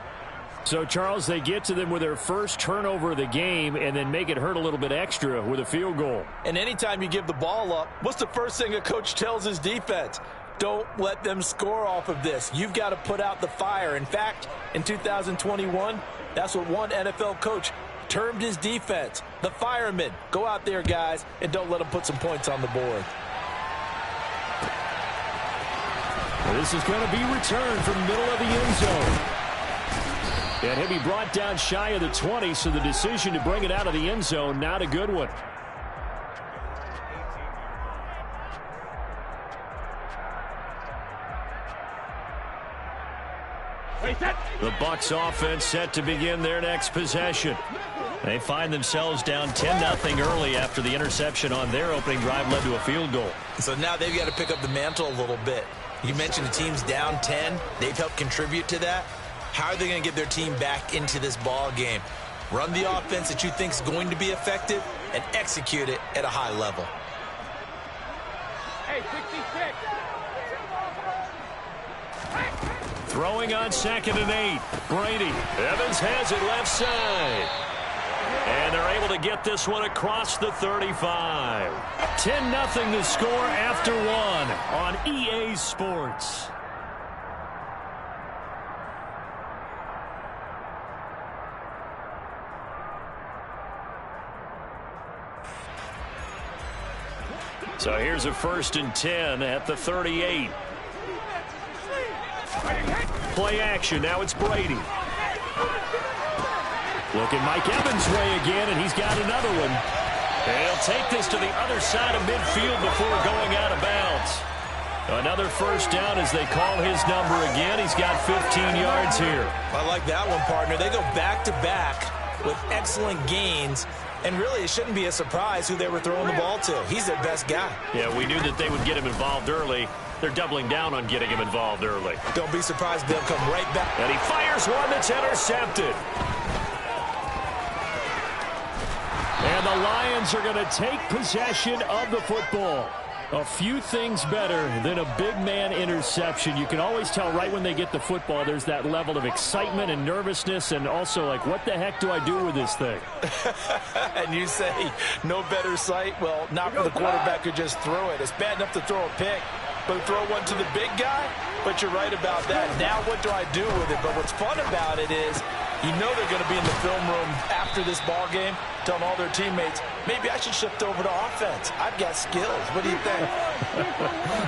So, Charles, they get to them with their first turnover of the game and then make it hurt a little bit extra with a field goal. And anytime you give the ball up, what's the first thing a coach tells his defense? Don't let them score off of this. You've got to put out the fire. In fact, in 2021, that's what one NFL coach termed his defense. The firemen. Go out there, guys, and don't let them put some points on the board. This is going to be returned from middle of the end zone. And he'll be brought down shy of the 20, so the decision to bring it out of the end zone, not a good one. The Bucs offense set to begin their next possession. They find themselves down 10-0 early after the interception on their opening drive led to a field goal. So now they've got to pick up the mantle a little bit. You mentioned the team's down 10. They've helped contribute to that. How are they going to get their team back into this ball game? Run the offense that you think is going to be effective and execute it at a high level. Hey, 66. Throwing on 2nd and 8. Brady. Evans has it left side. And they're able to get this one across the 35. 10-0 the score after 1 on EA Sports. So here's a 1st and 10 at the 38. Play action. Now it's Brady. Looking Mike Evans' way again, and he's got another one. And he'll take this to the other side of midfield before going out of bounds. Another first down as they call his number again. He's got 15 yards here. I like that one, partner. They go back-to-back with excellent gains. And really, it shouldn't be a surprise who they were throwing the ball to. He's their best guy. Yeah, we knew that they would get him involved early. They're doubling down on getting him involved early. Don't be surprised they'll come right back. And he fires one that's intercepted. And the Lions are going to take possession of the football. A few things better than a big man interception. You can always tell right when they get the football, there's that level of excitement and nervousness, and also like, what the heck do I do with this thing? And you say, no better sight? Well, not for the quarterback who just threw it. It's bad enough to throw a pick, but throw one to the big guy? But you're right about that. Now what do I do with it? But what's fun about it is, you know they're going to be in the film room after after this ball game, telling all their teammates, maybe I should shift over to offense. I've got skills. What do you think?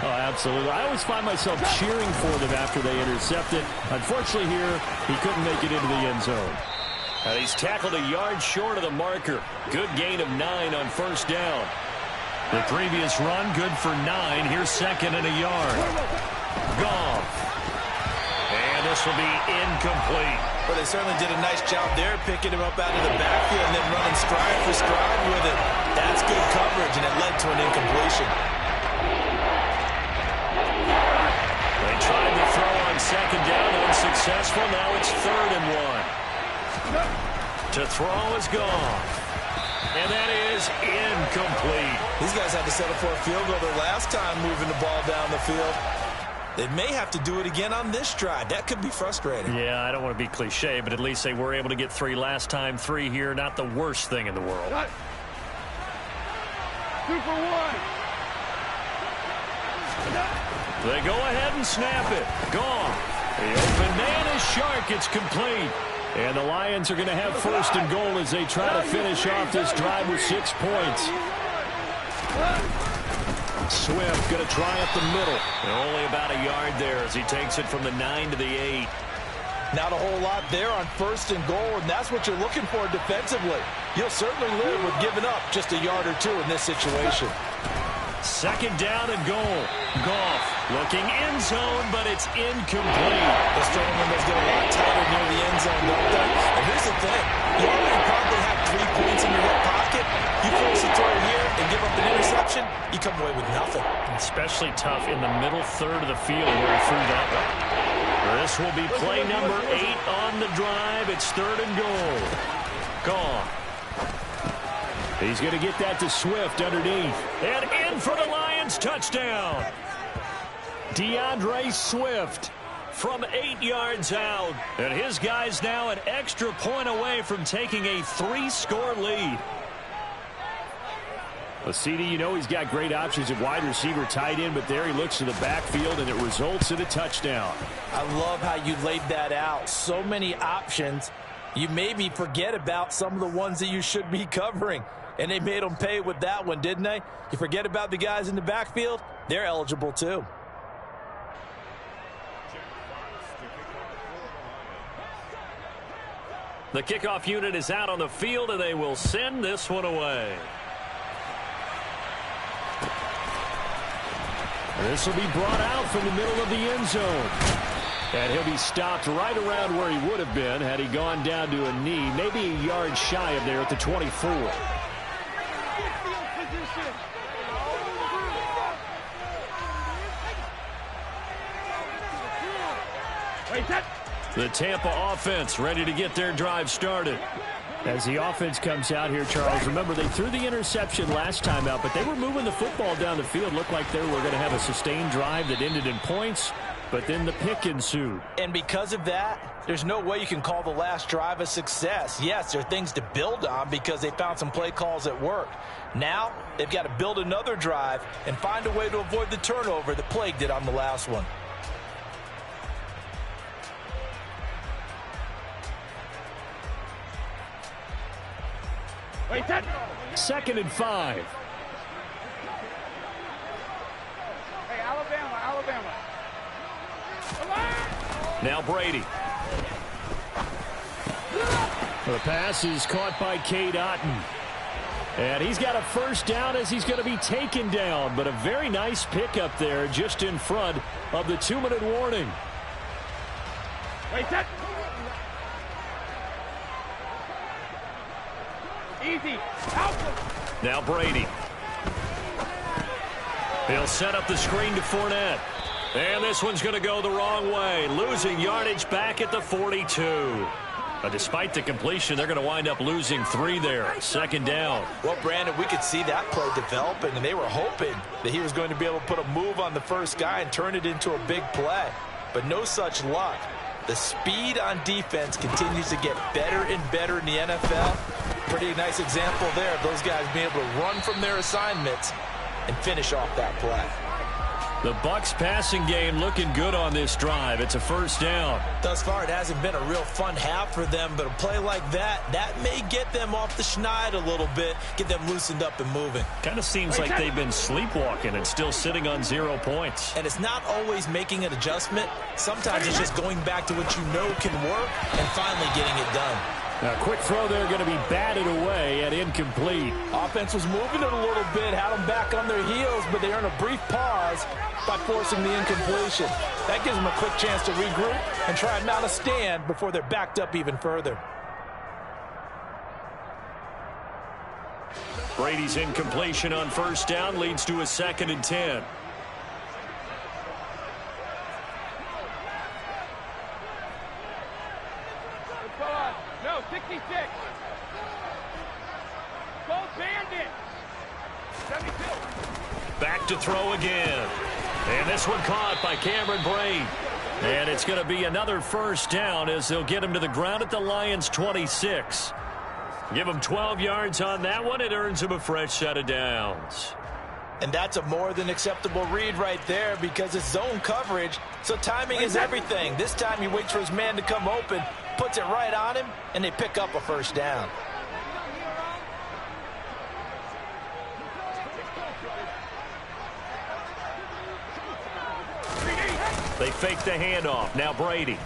Oh, absolutely. I always find myself cheering for them after they intercept it. Unfortunately here, he couldn't make it into the end zone. And he's tackled a yard short of the marker. Good gain of 9 on first down. The previous run, good for 9. Here's second and a yard. Goff. And this will be incomplete. Well, they certainly did a nice job there, picking him up out of the backfield and then running stride for stride with it. That's good coverage, and it led to an incompletion. They tried to throw on second down, unsuccessful. Now it's 3rd and 1. To throw is Goff. And that is incomplete. These guys had to settle for a field goal their last time moving the ball down the field. They may have to do it again on this drive. That could be frustrating. Yeah, I don't want to be cliche, but at least they were able to get 3 last time. 3 here, not the worst thing in the world. 2 for 1. They go ahead and snap it. Gone. The open man is Shark. It's complete. And the Lions are going to have 1st and goal as they try to finish off this drive with 6 points. Swift going to try up the middle. And only about a yard there as he takes it from the 9 to the 8. Not a whole lot there on 1st and goal, and that's what you're looking for defensively. You'll certainly live with giving up just a yard or 2 in this situation. 2nd down and goal. Goff looking end zone, but it's incomplete. The strong windows get a lot tighter near the end zone, don't they? And here's the thing. You already probably have 3 points in your hip pocket. You force a throw here and give up an interception, you come away with nothing. Especially tough in the middle third of the field where he threw that one. This will be play number 8 on the drive. It's 3rd and goal. Gone. He's going to get that to Swift underneath. And in for the Lions touchdown. DeAndre Swift from 8 yards out. And his guys now an extra point away from taking a 3-score lead. Well, CD, you know he's got great options at wide receiver, tight end, but there he looks to the backfield, and it results in a touchdown. I love how you laid that out. So many options. You maybe forget about some of the ones that you should be covering. And they made them pay with that one, didn't they? You forget about the guys in the backfield, they're eligible too. The kickoff unit is out on the field, and they will send this one away. This will be brought out from the middle of the end zone. And he'll be stopped right around where he would have been had he gone down to a knee, maybe a yard shy of there at the 24. The Tampa offense ready to get their drive started. As the offense comes out here, Charles, remember they threw the interception last time out, but they were moving the football down the field. Looked like they were going to have a sustained drive that ended in points, but then the pick ensued. And because of that, there's no way you can call the last drive a success. Yes, there are things to build on because they found some play calls that worked. Now, they've got to build another drive and find a way to avoid the turnover that plagued it on the last one. Wait, that. 2nd and 5. Hey, Alabama. Now Brady. The pass is caught by Cade Otton. And he's got a 1st down as he's going to be taken down. But a very nice pickup there just in front of the 2-minute warning. Wait, that. Easy. Out. Now Brady. He'll set up the screen to Fournette. And this one's going to go the wrong way. Losing yardage back at the 42. But despite the completion, they're going to wind up losing 3 there. 2nd down. Well, Brandon, we could see that play developing, and they were hoping that he was going to be able to put a move on the first guy and turn it into a big play. But no such luck. The speed on defense continues to get better and better in the NFL. Pretty nice example there of those guys being able to run from their assignments and finish off that play. The Bucs passing game looking good on this drive. It's a first down. Thus far, it hasn't been a real fun half for them, but a play like that may get them off the schneid a little bit, get them loosened up and moving. Kind of seems like they've been sleepwalking and still sitting on 0 points. And it's not always making an adjustment. Sometimes it's just going back to what you know can work and finally getting it done. Now, quick throw there going to be batted away and incomplete. Offense was moving it a little bit, had them back on their heels, but they earned a brief pause by forcing the incompletion. That gives them a quick chance to regroup and try and mount a stand before they're backed up even further. Brady's incompletion on first down leads to a 2nd and 10. No, 66. Go Bandit. 72. Back to throw again. And this one caught by Cameron Brate. And it's going to be another first down as they'll get him to the ground at the Lions' 26. Give him 12 yards on that one. It earns him a fresh set of downs. And that's a more than acceptable read right there because it's zone coverage, so timing is everything. This time he waits for his man to come open, puts it right on him, and they pick up a first down. They fake the handoff. Now Brady.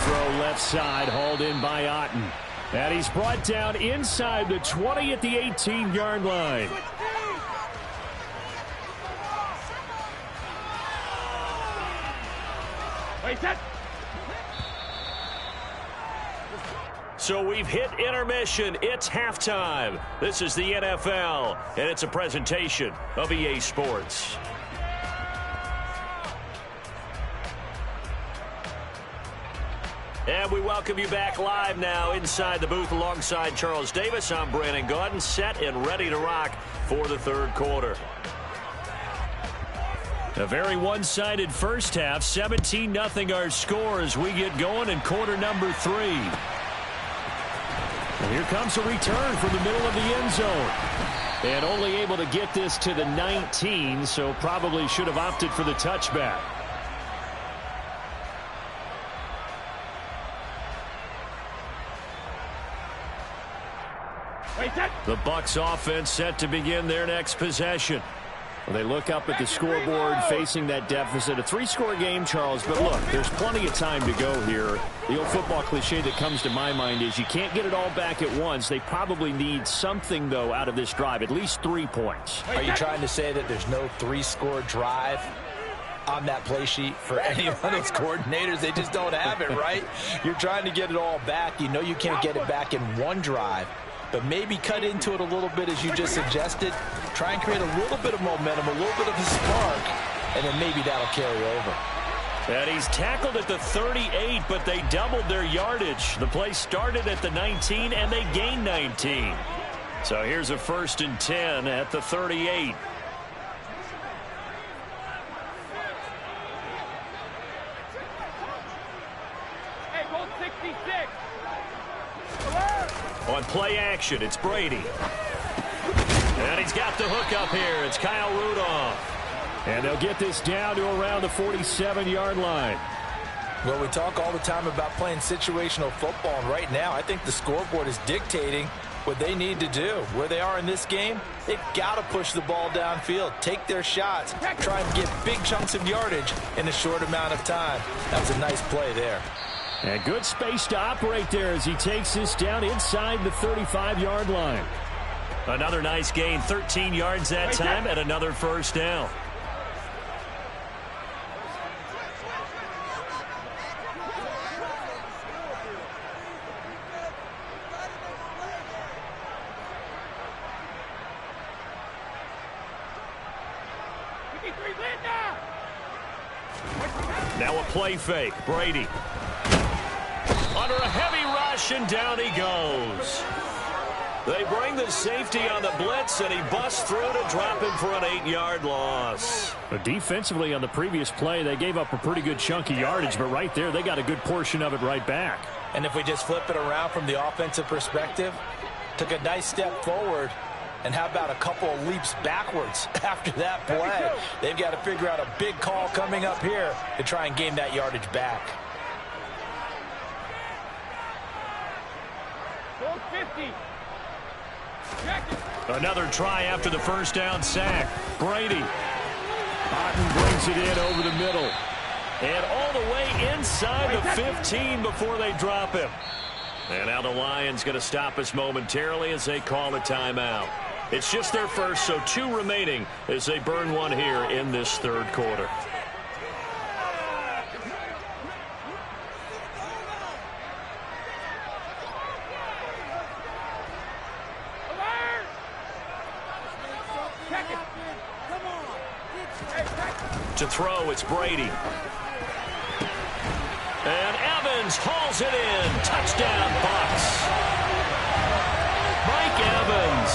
Throw left side, hauled in by Otten. And he's brought down inside the 20 at the 18-yard line. So we've hit intermission. It's halftime. This is the NFL, and it's a presentation of EA Sports. And we welcome you back live now inside the booth alongside Charles Davis. I'm Brandon Gaudin, set and ready to rock for the third quarter. A very one-sided first half, 17-0 our score as we get going in quarter number 3. And here comes a return from the middle of the end zone. And only able to get this to the 19, so probably should have opted for the touchback. The Bucs offense set to begin their next possession. Well, they look up at the scoreboard facing that deficit. A 3-score game, Charles, but look, there's plenty of time to go here. The old football cliche that comes to my mind is you can't get it all back at once. They probably need something, though, out of this drive, at least 3 points. Are you trying to say that there's no 3-score drive on that play sheet for any of those coordinators? They just don't have it, right? You're trying to get it all back. You know you can't get it back in one drive. But maybe cut into it a little bit as you just suggested. Try and create a little bit of momentum, a little bit of a spark, and then maybe that'll carry over. And he's tackled at the 38, but they doubled their yardage. The play started at the 19, and they gained 19. So here's a 1st and 10 at the 38. Hey, go 66. On play action, it's Brady. And he's got the hook up here. It's Kyle Rudolph. And they'll get this down to around the 47-yard line. Well, we talk all the time about playing situational football, and right now I think the scoreboard is dictating what they need to do. Where they are in this game, they've got to push the ball downfield, take their shots, try and get big chunks of yardage in a short amount of time. That was a nice play there. And good space to operate there as he takes this down inside the 35-yard line. Another nice gain, 13 yards that time, and another first down. Now a play fake. Brady. Under a heavy rush, and down he goes. They bring the safety on the blitz, and he busts through to drop him for an 8-yard loss. But defensively on the previous play, they gave up a pretty good chunk of yardage, but right there, they got a good portion of it right back. And if we just flip it around from the offensive perspective, took a nice step forward, And how about a couple of leaps backwards after that play? They've got to figure out a big call coming up here to try and gain that yardage back. Goal 50. Check it. Another try after the first down sack. Brady. Otten brings it in over the middle. And all the way inside the 15 before they drop him. And now the Lions going to stop us momentarily as they call a timeout. It's just their first, so 2 remaining as they burn one here in this third quarter. To throw, it's Brady. And Evans hauls it in. Touchdown, Bucs. Mike Evans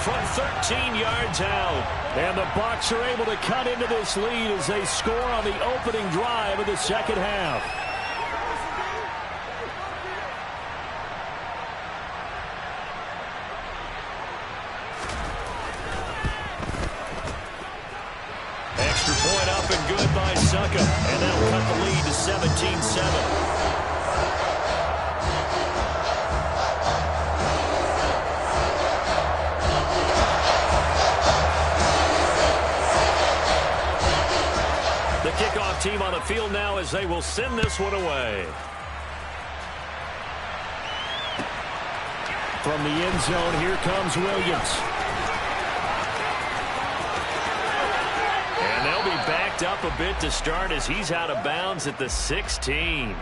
from 13 yards out. And the Bucs are able to cut into this lead as they score on the opening drive of the second half. Extra point up and good by B.SunXX. And that'll cut the lead to 17-7. The kickoff team on the field now as they will send this one away. From the end zone, here comes Williams. And they'll be backed up a bit to start as he's out of bounds at the 16.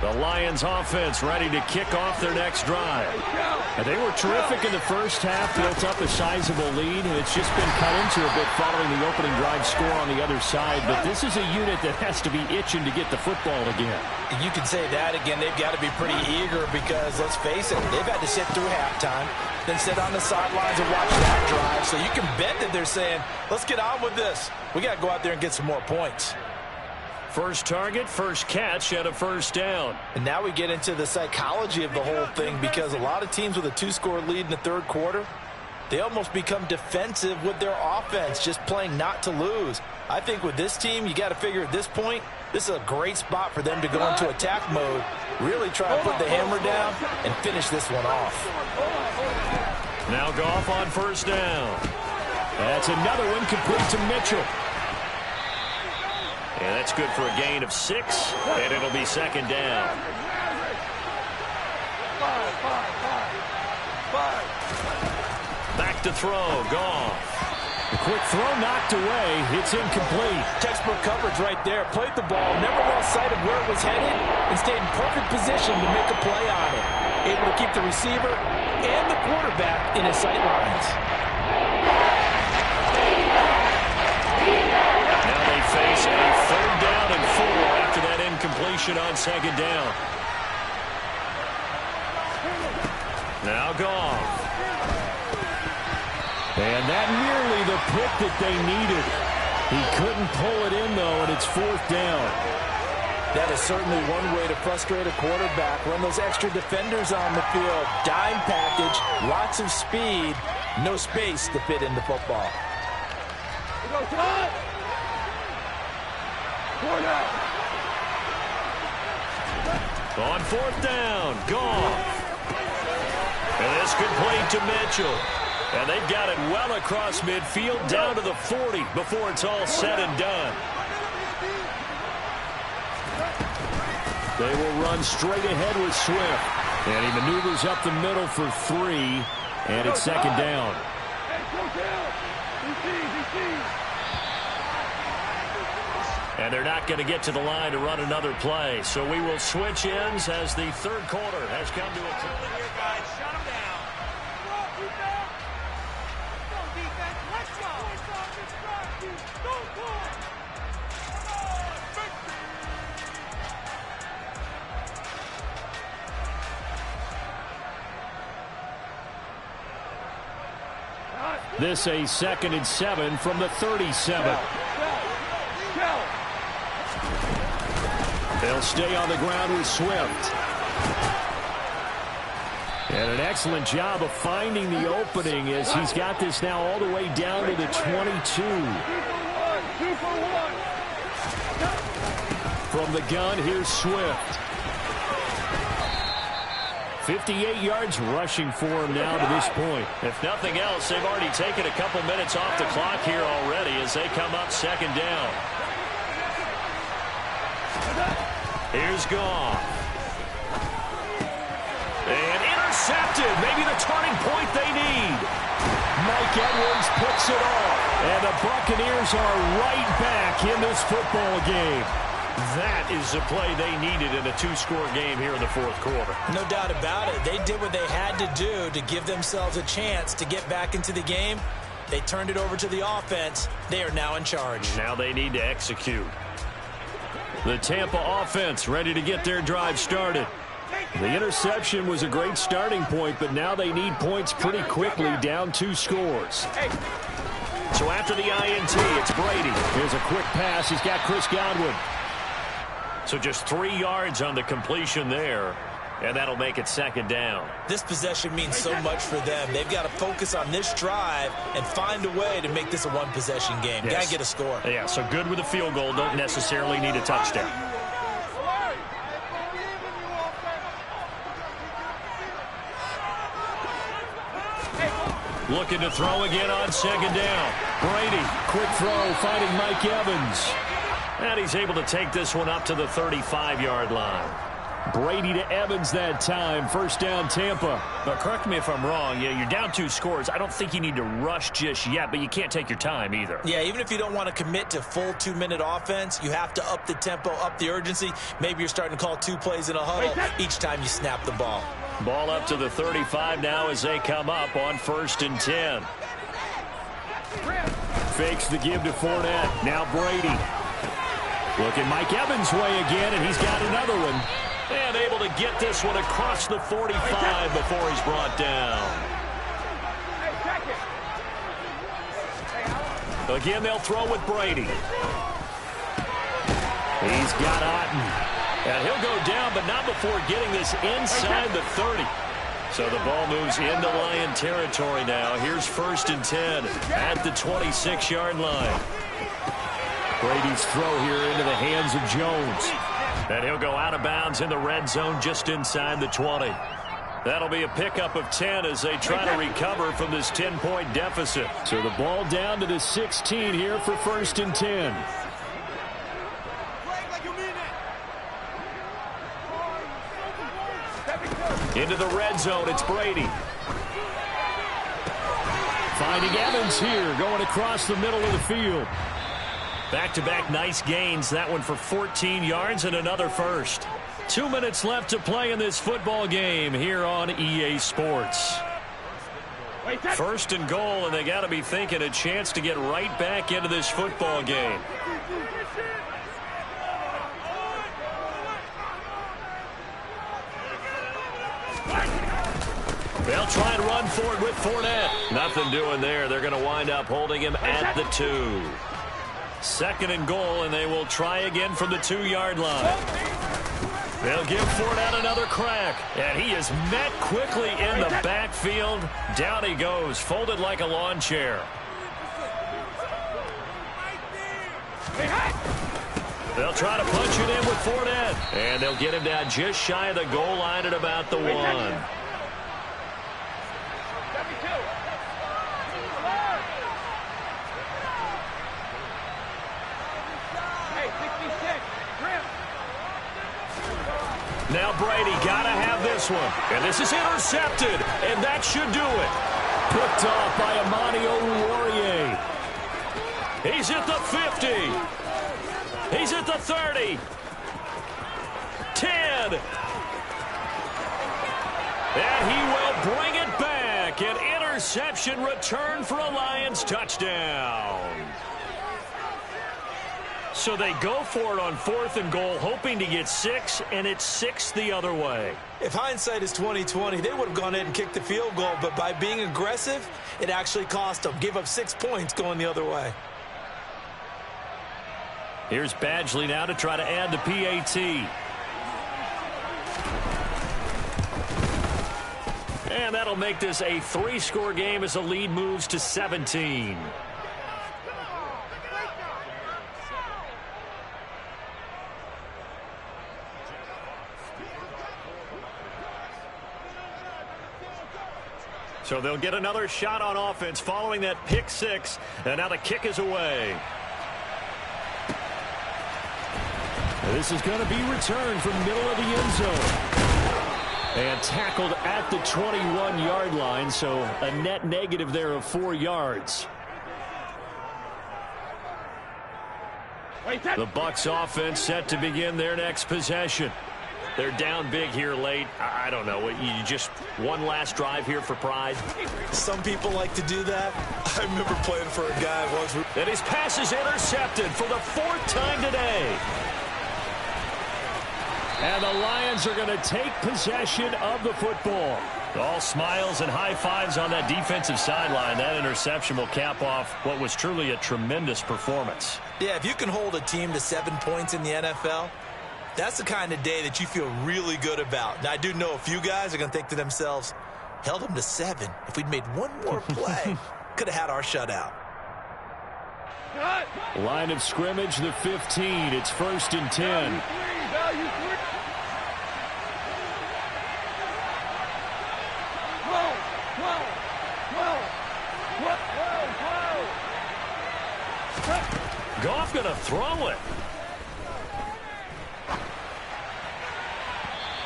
The Lions offense ready to kick off their next drive. And they were terrific in the first half, built up a sizable lead, and it's just been cut into a bit following the opening drive score on the other side. But this is a unit that has to be itching to get the football again. You can say that again. They've got to be pretty eager because, let's face it, they've had to sit through halftime, then sit on the sidelines and watch that drive. So you can bet that they're saying, let's get on with this. We got to go out there and get some more points. First target, first catch, and a first down. And now we get into the psychology of the whole thing because a lot of teams with a 2-score lead in the third quarter, they almost become defensive with their offense, just playing not to lose. I think with this team, you got to figure at this point, this is a great spot for them to go into attack mode, really try to put the hammer down and finish this one off. Now Goff on first down. That's another one complete to Mitchell. And that's good for a gain of 6, and it'll be second down. Back to throw, Goff. The quick throw knocked away. It's incomplete. Textbook coverage right there. Played the ball, never lost sight of where it was headed, and stayed in perfect position to make a play on it. Able to keep the receiver and the quarterback in his sight lines. Now they face a third down and 4 after that incompletion on second down. Now Goff. And that nearly the pick that they needed. He couldn't pull it in, though, and it's fourth down. That is certainly one way to frustrate a quarterback. Run those extra defenders on the field. Dime package, lots of speed, no space to fit in the football. On fourth down, Goff. And this complete to Mitchell. And they've got it well across midfield, down to the 40 before it's all said and done. They will run straight ahead with Swift. And he maneuvers up the middle for 3. And it's second down. And they're not going to get to the line to run another play. So we will switch ends as the third quarter has come to a close. Here, guys, shut them down. This a 2nd and 7 from the 37. They'll stay on the ground with Swift. And an excellent job of finding the opening as he's got this now all the way down to the 22. From the gun, here's Swift. 58 yards rushing for him now to this point. If nothing else, they've already taken a couple minutes off the clock here already as they come up second down. Here's Goff. And intercepted. Maybe the turning point they need. Mike Edwards picks it off. And the Buccaneers are right back in this football game. That is the play they needed in a two-score game here in the fourth quarter. No doubt about it. They did what they had to do to give themselves a chance to get back into the game. They turned it over to the offense. They are now in charge. Now they need to execute. The Tampa offense ready to get their drive started. The interception was a great starting point, but now they need points pretty quickly, down 2 scores. So after the INT, it's Brady. Here's a quick pass. He's got Chris Godwin. So just 3 yards on the completion there, and that'll make it second down. This possession means so much for them. They've got to focus on this drive and find a way to make this a one-possession game. Yes. Got to get a score. Yeah, so good with a field goal. Don't necessarily need a touchdown. Looking to throw again on second down. Brady, quick throw, finding Mike Evans. And he's able to take this one up to the 35-yard line. Brady to Evans that time. First down, Tampa. But correct me if I'm wrong. Yeah, you're down 2 scores. I don't think you need to rush just yet, but you can't take your time either. Yeah, even if you don't want to commit to full 2-minute offense, you have to up the tempo, up the urgency. Maybe you're starting to call 2 plays in a huddle each time you snap the ball. Ball up to the 35 now as they come up on 1st and 10. Fakes the give to Fournette. Now Brady. Looking Mike Evans' way again, and he's got another one. And able to get this one across the 45 before he's brought down. Again, they'll throw with Brady. He's got Otten. And he'll go down, but not before getting this inside the 30. So the ball moves into Lion territory now. Here's 1st and 10 at the 26-yard line. Brady's throw here into the hands of Jones. And he'll go out of bounds in the red zone just inside the 20. That'll be a pickup of 10 as they try to recover from this 10-point deficit. So the ball down to the 16 here for 1st and 10. Into the red zone, it's Brady. Finding Evans here, going across the middle of the field. Back-to-back nice gains. That one for 14 yards and another first. 2 minutes left to play in this football game here on EA Sports. 1st and goal, and they got to be thinking a chance to get right back into this football game. They'll try and run for it with Fournette. Nothing doing there. They're going to wind up holding him at the 2. 2nd and goal, and they will try again from the 2-yard line. They'll give Fournette another crack, and he is met quickly in the backfield. Down he goes, folded like a lawn chair. They'll try to punch it in with Fournette, and they'll get him down just shy of the goal line at about the 1. Now Brady got to have this one. And this is intercepted. And that should do it. Picked off by Amani Oruwariye. He's at the 50. He's at the 30. 10. And he will bring it back. An interception return for a Lions touchdown. So they go for it on 4th and goal, hoping to get 6, and it's 6 the other way. If hindsight is 20/20, they would have gone ahead and kicked the field goal, but by being aggressive, it actually cost them. Give up 6 points going the other way. Here's Badgley now to try to add the PAT. And that'll make this a 3-score game as the lead moves to 17. So they'll get another shot on offense following that pick six. And now the kick is away. This is going to be returned from middle of the end zone. And tackled at the 21-yard line, so a net negative there of 4 yards. The Bucs offense set to begin their next possession. They're down big here late. I don't know. You just one last drive here for pride. Some people like to do that. I remember playing for a guy once. And his pass is intercepted for the 4th time today. And the Lions are going to take possession of the football. All smiles and high fives on that defensive sideline. That interception will cap off what was truly a tremendous performance. Yeah, if you can hold a team to 7 points in the NFL, that's the kind of day that you feel really good about. Now, I do know a few guys are going to think to themselves, held them to 7. If we'd made one more play, could have had our shutout. Line of scrimmage, the 15. It's 1st and 10. Goff going to throw it.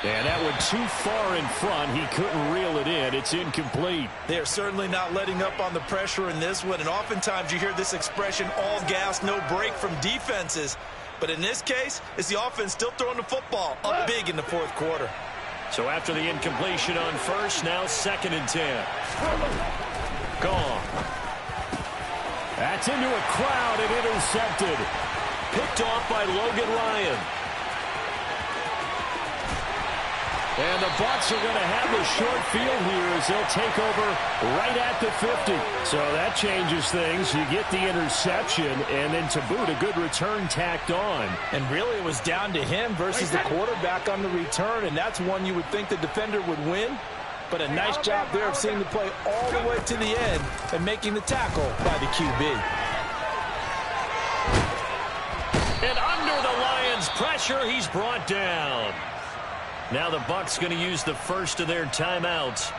And that one too far in front. He couldn't reel it in. It's incomplete. They're certainly not letting up on the pressure in this one. And oftentimes you hear this expression, all gas, no break from defenses. But in this case, it's the offense still throwing the football up big in the 4th quarter. So after the incompletion on first, now 2nd and 10. Gone. That's into a crowd and intercepted. Picked off by Logan Ryan. And the Bucs are going to have the short field here as they'll take over right at the 50. So that changes things. You get the interception, and then to boot, a good return tacked on. And really it was down to him versus the quarterback on the return, and that's one you would think the defender would win. But a nice job there of seeing the play all the way to the end and making the tackle by the QB. And under the Lions' pressure, he's brought down. Now the Bucs going to use the first of their timeouts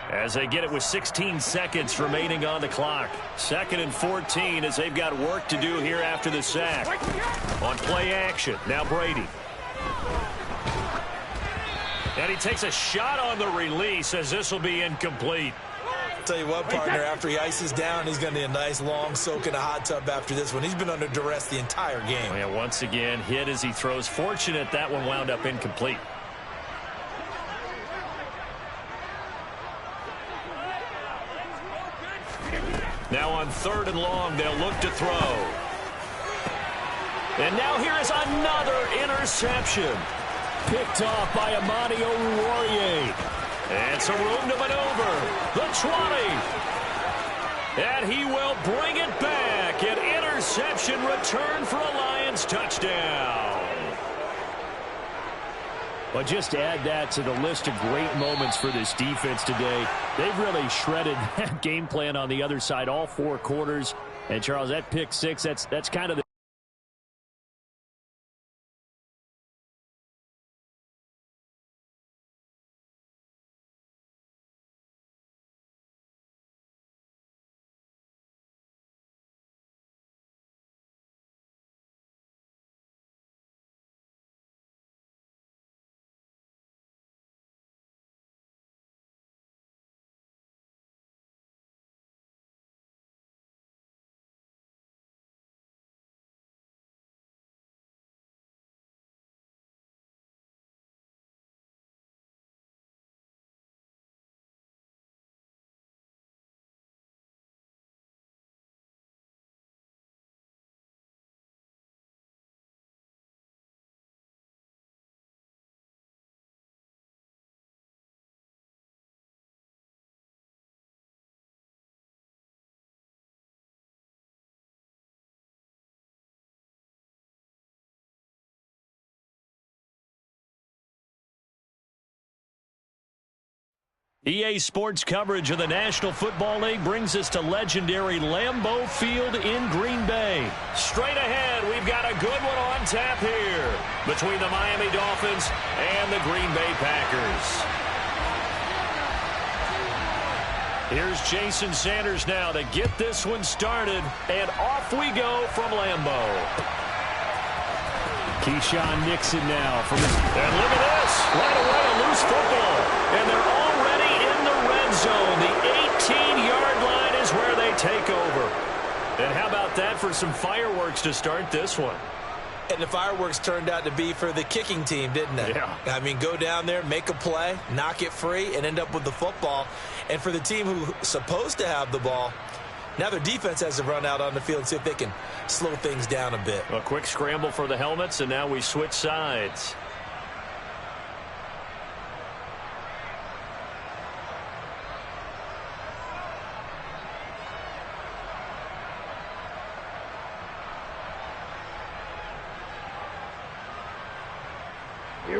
as they get it with 16 seconds remaining on the clock. 2nd and 14 as they've got work to do here after the sack. On play action, now Brady. And he takes a shot on the release as this will be incomplete. I'll tell you what, partner, after he ices down, he's going to need a nice long soak in a hot tub after this one. He's been under duress the entire game. Oh, yeah, once again, hit as he throws. Fortunate that one wound up incomplete. Now on 3rd and long, they'll look to throw. And now here is another interception. Picked off by Amani Oruwariye. And some room to maneuver. The 20. And he will bring it back. An interception return for a Lions touchdown. But just add that to the list of great moments for this defense today. They've really shredded that game plan on the other side all 4 quarters. And, Charles, that pick six, that's kind of the EA Sports coverage of the National Football League brings us to legendary Lambeau Field in Green Bay. Straight ahead, we've got a good one on tap here between the Miami Dolphins and the Green Bay Packers. Here's Jason Sanders now to get this one started, and off we go from Lambeau. Keyshawn Nixon now from his... And look at this. Right away, a loose football. And they're already in the red zone. The 18-yard line is where they take over. And how about that for some fireworks to start this one? And the fireworks turned out to be for the kicking team, didn't they? Yeah. I mean, go down there, make a play, knock it free, and end up with the football. And for the team who's supposed to have the ball, now their defense has to run out on the field and see if they can slow things down a bit. A quick scramble for the helmets, and now we switch sides.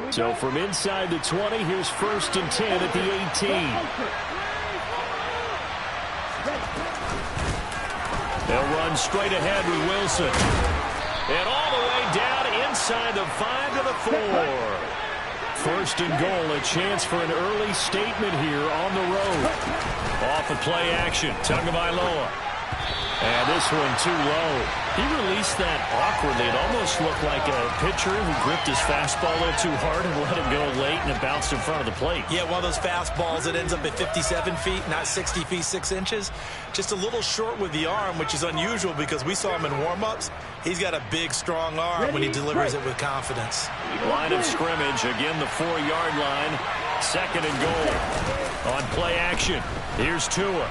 So from inside the 20, here's 1st and 10 at the 18. They'll run straight ahead with Wilson. And all the way down inside the 5 to the 4. 1st and goal, a chance for an early statement here on the road. Off of play action, Tagovailoa. And this one too low. He released that awkwardly. It almost looked like a pitcher who gripped his fastball a little too hard and let it go late, and it bounced in front of the plate. Yeah, one of those fastballs that ends up at 57 feet, not 60 feet, 6 inches. Just a little short with the arm, which is unusual because we saw him in warm-ups. He's got a big, strong arm when he delivers it with confidence. Line of scrimmage, again the 4-yard line. 2nd and goal. On play action, here's Tua.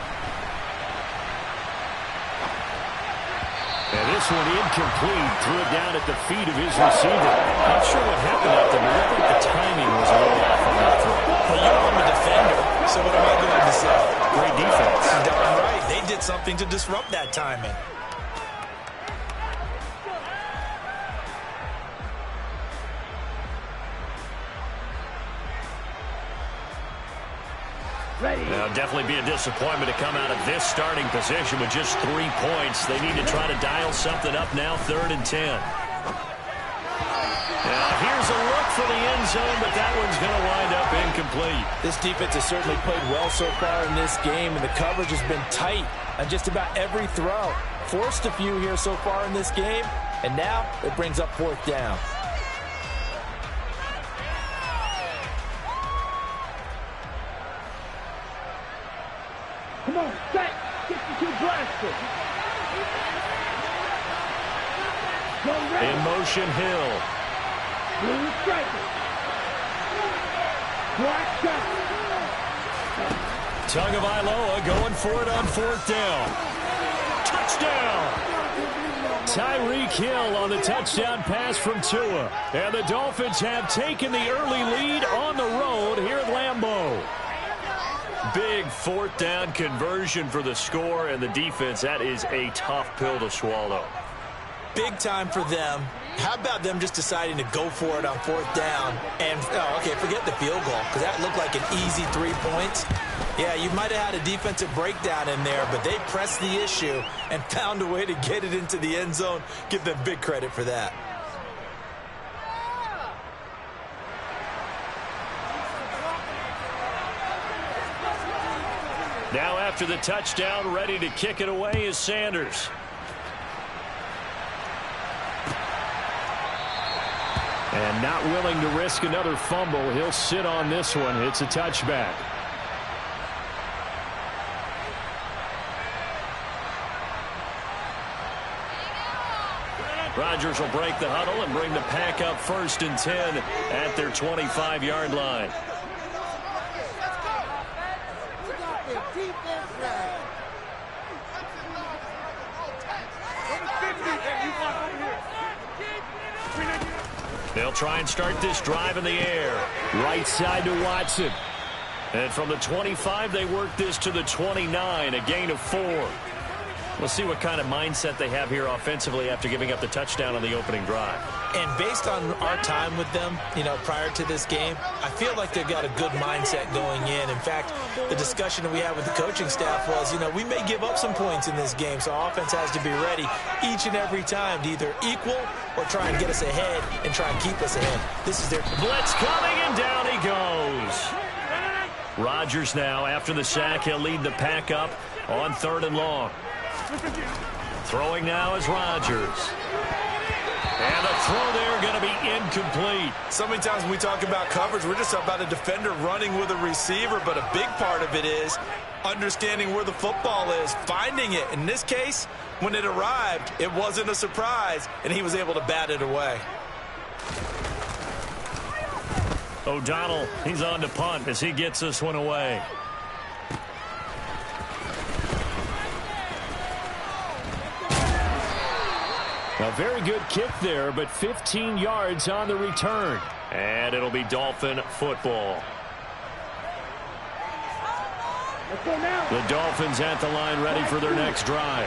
And this one incomplete. Threw it down at the feet of his receiver. Not sure what happened out there, but I think the timing was a little off on that throw. Well, you know I'm a defender, so what am I going to say? Great defense. Darn right. They did something to disrupt that timing. Now, definitely be a disappointment to come out of this starting position with just 3 points. They need to try to dial something up now, 3rd and 10. Now, here's a look for the end zone, but that one's going to wind up incomplete. This defense has certainly played well so far in this game, and the coverage has been tight on just about every throw. Forced a few here so far in this game, and now it brings up 4th down. Come on, set. 62 blaster. In motion, Hill. Blue striker. Black shot. Tagovailoa going for it on 4th down. Touchdown! Tyreek Hill on the touchdown pass from Tua. And the Dolphins have taken the early lead on the road here at Lambeau. Big 4th down conversion for the score, and the defense, that is a tough pill to swallow. Big time for them. How about them just deciding to go for it on 4th down? And, okay, forget the field goal, because that looked like an easy 3 points. Yeah, you might have had a defensive breakdown in there, but they pressed the issue and found a way to get it into the end zone. Give them big credit for that. Now after the touchdown, ready to kick it away is Sanders. And not willing to risk another fumble. He'll sit on this one. It's a touchback. Rodgers will break the huddle and bring the pack up 1st and 10 at their 25-yard line. They'll try and start this drive in the air. Right side to Watson. And from the 25, they work this to the 29, a gain of 4. We'll see what kind of mindset they have here offensively after giving up the touchdown on the opening drive. And based on our time with them, prior to this game, I feel like they've got a good mindset going in. In fact, the discussion that we had with the coaching staff was, we may give up some points in this game, so our offense has to be ready each and every time to either equal or try and get us ahead and try and keep us ahead. This is their blitz coming, and down he goes. Rodgers now, after the sack, he'll lead the pack up on 3rd and long. Throwing now is Rodgers. And the throw there going to be incomplete. So many times when we talk about coverage, we're just about a defender running with a receiver, but a big part of it is understanding where the football is, finding it. In this case, when it arrived, it wasn't a surprise, and he was able to bat it away. O'Donnell, he's on to punt as he gets this one away. A very good kick there, but 15 yards on the return. And it'll be Dolphin football. The Dolphins at the line ready for their next drive.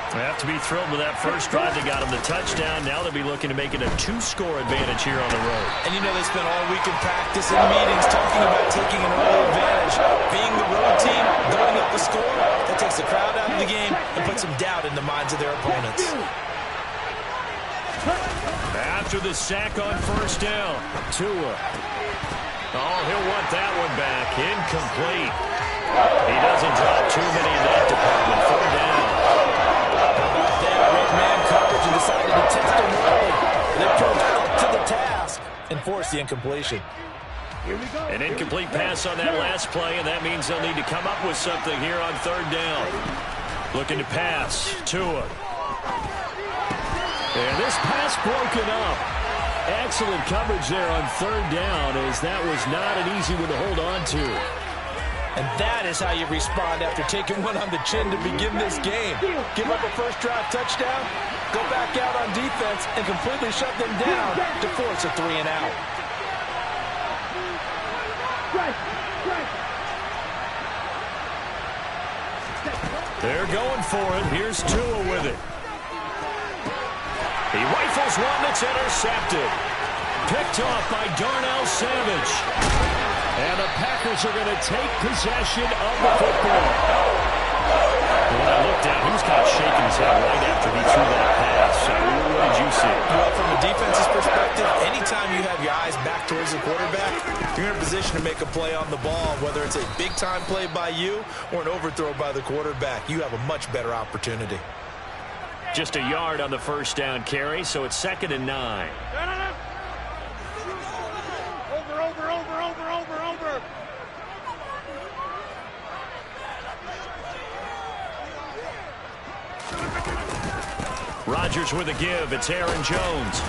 They have to be thrilled with that first drive. They got them the touchdown. Now they'll be looking to make it a 2-score advantage here on the road. And they spent all week in practice and meetings talking about taking an early advantage. Being the road team, going up the score, that takes the crowd out of the game and puts some doubt in the minds of their opponents. After the sack on 1st down, Tua. Oh, he'll want that one back. Incomplete. He doesn't drop too many in that department. 4th down. Man coverage and decided to test him early. They proved up to the task and forced the incompletion. An incomplete pass on that last play, and that means they'll need to come up with something here on 3rd down. Looking to pass. Tua. And this pass broken up. Excellent coverage there on 3rd down, as that was not an easy one to hold on to. And that is how you respond after taking one on the chin to begin this game. Give up a first drive touchdown, go back out on defense, and completely shut them down to force a 3 and out. They're going for it. Here's Tua with it. He rifles one that's intercepted. Picked off by Darnell Savage. And the Packers are going to take possession of the football. When I looked down, he was kind of shaking his head right after he threw that pass. So what did you see? Well, from a defense's perspective, anytime you have your eyes back towards the quarterback, you're in a position to make a play on the ball, whether it's a big-time play by you or an overthrow by the quarterback. You have a much better opportunity. Just a yard on the first down carry, so it's 2nd and 9. Over. Rodgers with a give. It's Aaron Jones.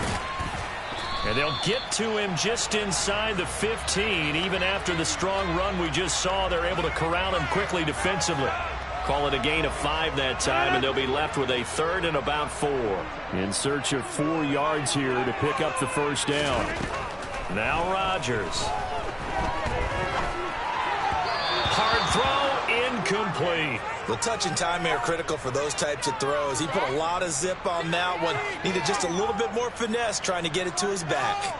And they'll get to him just inside the 15. Even after the strong run we just saw, they're able to corral him quickly defensively. Call it a gain of 5 that time, and they'll be left with a 3rd and about 4. In search of 4 yards here to pick up the first down. Now Rodgers. Hard throw, incomplete. The touch and time are critical for those types of throws. He put a lot of zip on that one. Needed just a little bit more finesse trying to get it to his back.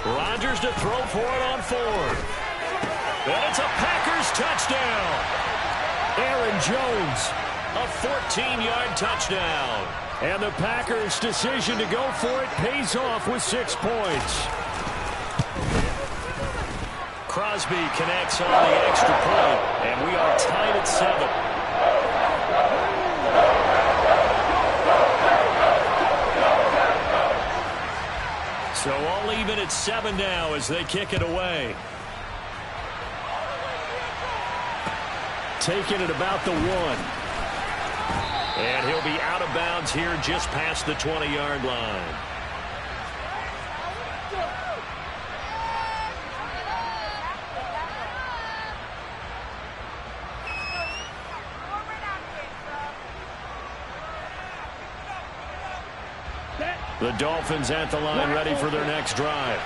Rodgers to throw for it on 4th. And it's a Packers touchdown. Aaron Jones, a 14-yard touchdown. And the Packers' decision to go for it pays off with 6 points. Crosby connects on the extra point, and we are tied at 7. So all even at 7 now as they kick it away. Taking it about the 1. And he'll be out of bounds here just past the 20-yard line. The Dolphins at the line, ready for their next drive.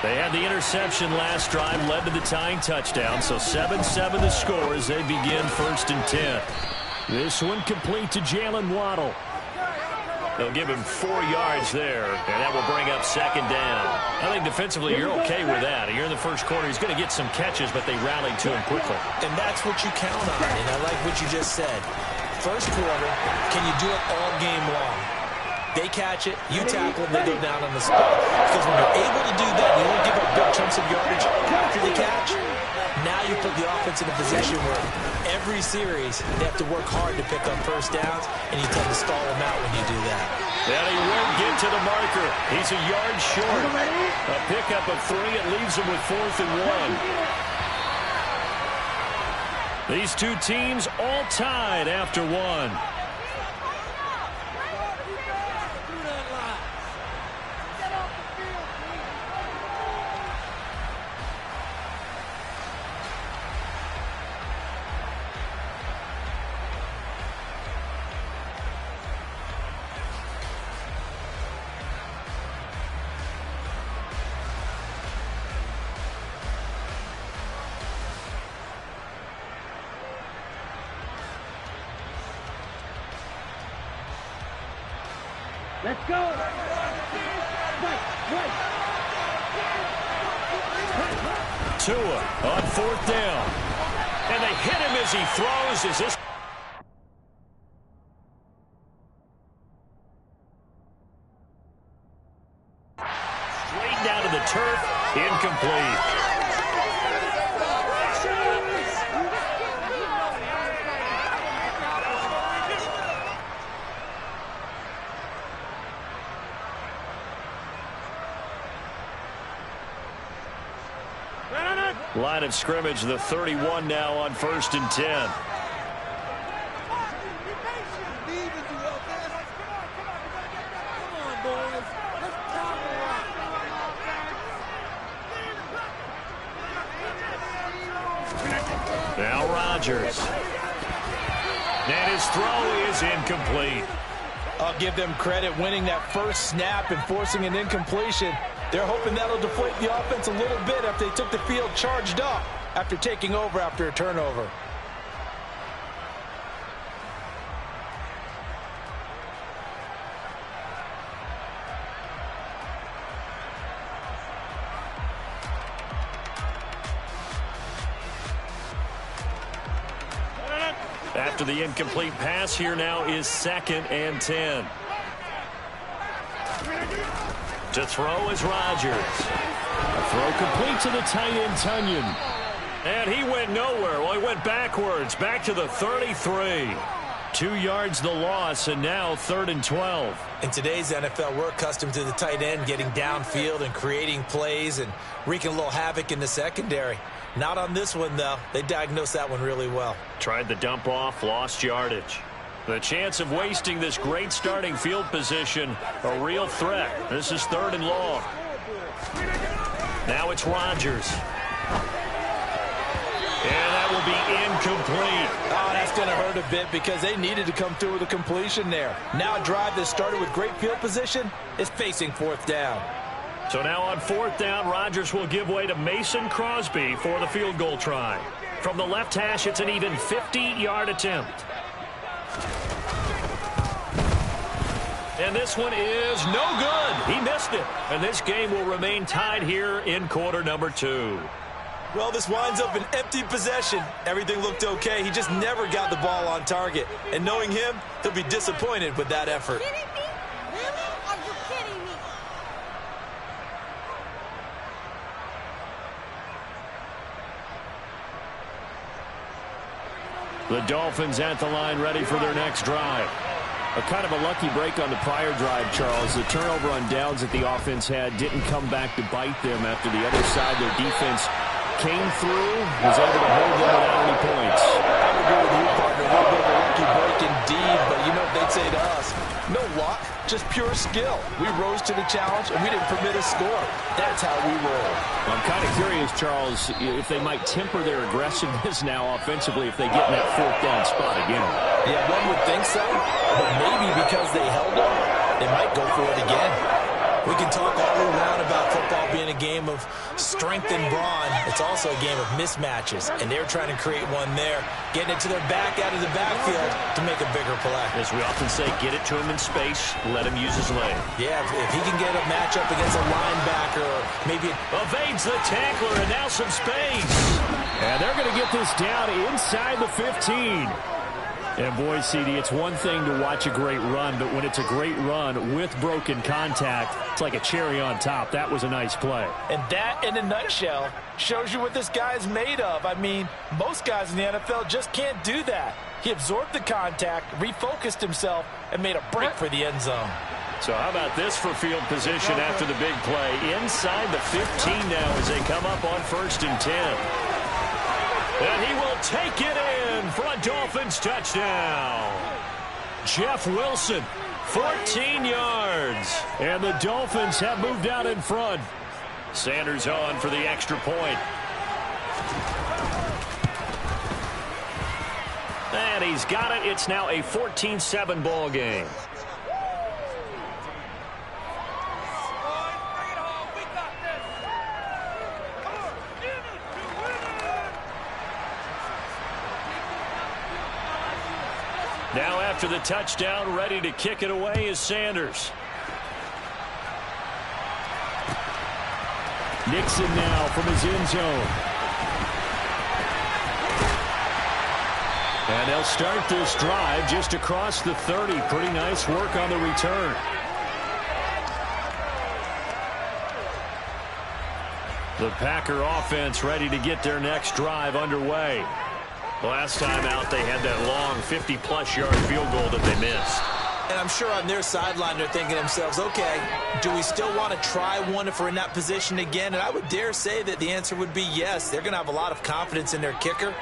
They had the interception last drive, led to the tying touchdown, so 7-7 the score as they begin 1st and 10. This one complete to Jalen Waddle. They'll give him 4 yards there, and that will bring up 2nd down. I think defensively you're okay with that. You're in the first quarter. He's going to get some catches, but they rallied to him quickly. And that's what you count on, and I like what you just said. First quarter, can you do it all game long? They catch it, you tackle them, they go down on the spot. Because when you're able to do that, you don't give up big chunks of yardage after the catch. Now you put the offense in a position where every series they have to work hard to pick up first downs, and you tend to stall them out when you do that. And he won't get to the marker. He's a yard short. A pickup of 3. It leaves him with 4th and 1. These two teams all tied after 1. Let's go. Right. Tua on 4th down. And they hit him as he throws. Is this... Straight down to the turf. Incomplete. Line of scrimmage, the 31 now on 1st and 10. Now Rodgers. And his throw is incomplete. I'll give them credit winning that first snap and forcing an incompletion. They're hoping that'll deflate the offense a little bit after they took the field charged up after taking over after a turnover. After the incomplete pass, here now is 2nd and 10. To throw is Rodgers. A throw complete to the tight end, Tunyon. And he went nowhere. Well, he went backwards, back to the 33. 2 yards the loss, and now 3rd and 12. In today's NFL, we're accustomed to the tight end getting downfield and creating plays and wreaking a little havoc in the secondary. Not on this one, though. They diagnosed that one really well. Tried the dump off, lost yardage. The chance of wasting this great starting field position, a real threat. This is 3rd and long. Now it's Rodgers. And that will be incomplete. Oh, that's going to hurt a bit because they needed to come through with a completion there. Now a drive that started with great field position is facing 4th down. So now on 4th down, Rodgers will give way to Mason Crosby for the field goal try. From the left hash, it's an even 50-yard attempt. And this one is no good. He missed it. And this game will remain tied here in quarter number 2. Well, this winds up an empty possession. Everything looked okay. He just never got the ball on target. And knowing him, he'll be disappointed with that effort. The Dolphins at the line, ready for their next drive. A kind of a lucky break on the prior drive, Charles. The turnover on downs that the offense had didn't come back to bite them after the other side. Their defense came through, was able to hold them without any points. I would agree with you, partner. A little bit of a lucky break indeed, but you know what they'd say to us? No luck, just pure skill. We rose to the challenge, and we didn't permit a score. That's how we roll. I'm kind of curious, Charles, if they might temper their aggressiveness now offensively if they get in that 4th down spot again. Yeah, one would think so, but maybe because they held them, they might go for it again. We can talk all we want about football being a game of strength and brawn. It's also a game of mismatches, and they're trying to create one there, getting it to their back out of the backfield to make a bigger play. As we often say, get it to him in space, let him use his leg. Yeah, if he can get a matchup against a linebacker or maybe evades the tackler, and now some space. And they're going to get this down inside the 15. And boy, CD, it's one thing to watch a great run, but when it's a great run with broken contact, it's like a cherry on top. That was a nice play. And that, in a nutshell, shows you what this guy is made of. I mean, most guys in the NFL just can't do that. He absorbed the contact, refocused himself, and made a break for the end zone. So how about this for field position after the big play? Inside the 15 now as they come up on 1st and 10. And he will take it in for a Dolphins touchdown. Jeff Wilson, 14 yards. And the Dolphins have moved out in front. Sanders on for the extra point. And he's got it. It's now a 14-7 ball game. Now after the touchdown, ready to kick it away is Sanders. Nixon now from his end zone. And they'll start this drive just across the 30. Pretty nice work on the return. The Packer offense ready to get their next drive underway. Last time out, they had that long 50-plus yard field goal that they missed. And I'm sure on their sideline they're thinking to themselves, okay, do we still want to try one if we're in that position again? And I would dare say that the answer would be yes. They're going to have a lot of confidence in their kicker.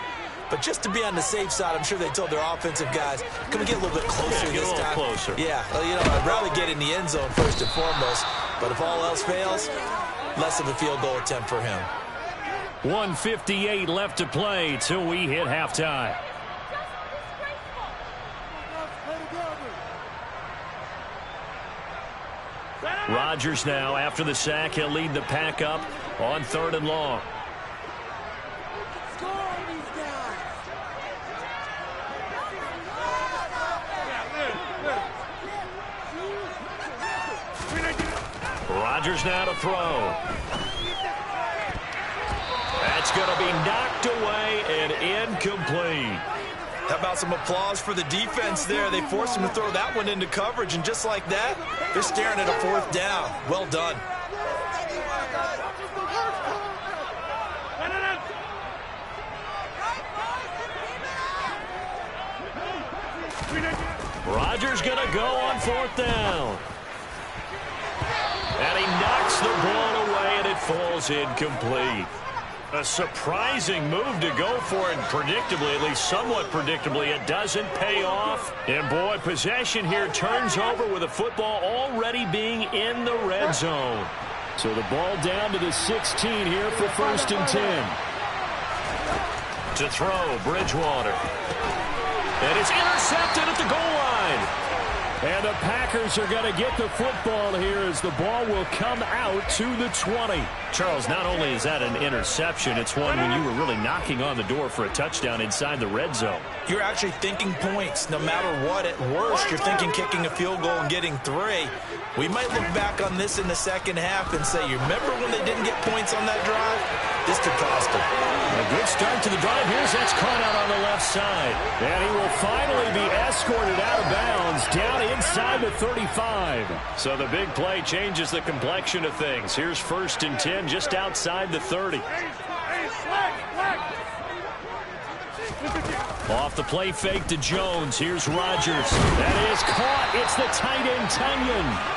But just to be on the safe side, I'm sure they told their offensive guys, can we get a little bit closer this time? Closer. Yeah, well, you know, I'd rather get in the end zone first and foremost. But if all else fails, less of a field goal attempt for him. 1:58 left to play till we hit halftime. Rodgers now, after the sack, he'll lead the pack up on 3rd and long. Rodgers now to throw. That's going to be knocked away and incomplete. How about some applause for the defense there? They forced him to throw that one into coverage, and just like that, they're staring at a 4th down. Well done. Rodgers going to go on 4th down. And he knocks the ball away, and it falls incomplete. A surprising move to go for it, predictably, at least somewhat predictably. It doesn't pay off. And, boy, possession here turns over with the football already being in the red zone. So the ball down to the 16 here for 1st and 10. To throw, Bridgewater. And it's intercepted at the goal line. And the Packers are going to get the football here as the ball will come out to the 20. Charles, not only is that an interception, it's one when you were really knocking on the door for a touchdown inside the red zone. You're actually thinking points no matter what. At worst, you're thinking kicking a field goal and getting 3. We might look back on this in the second half and say, you remember when they didn't get points on that drive? This could cost them. A good start to the drive. Here's that's caught out on the left side. And he will finally be escorted out of bounds down inside the 35. So the big play changes the complexion of things. Here's 1st and 10 just outside the 30. Off the play fake to Jones. Here's Rodgers. That is caught. It's the tight end, Tunyon.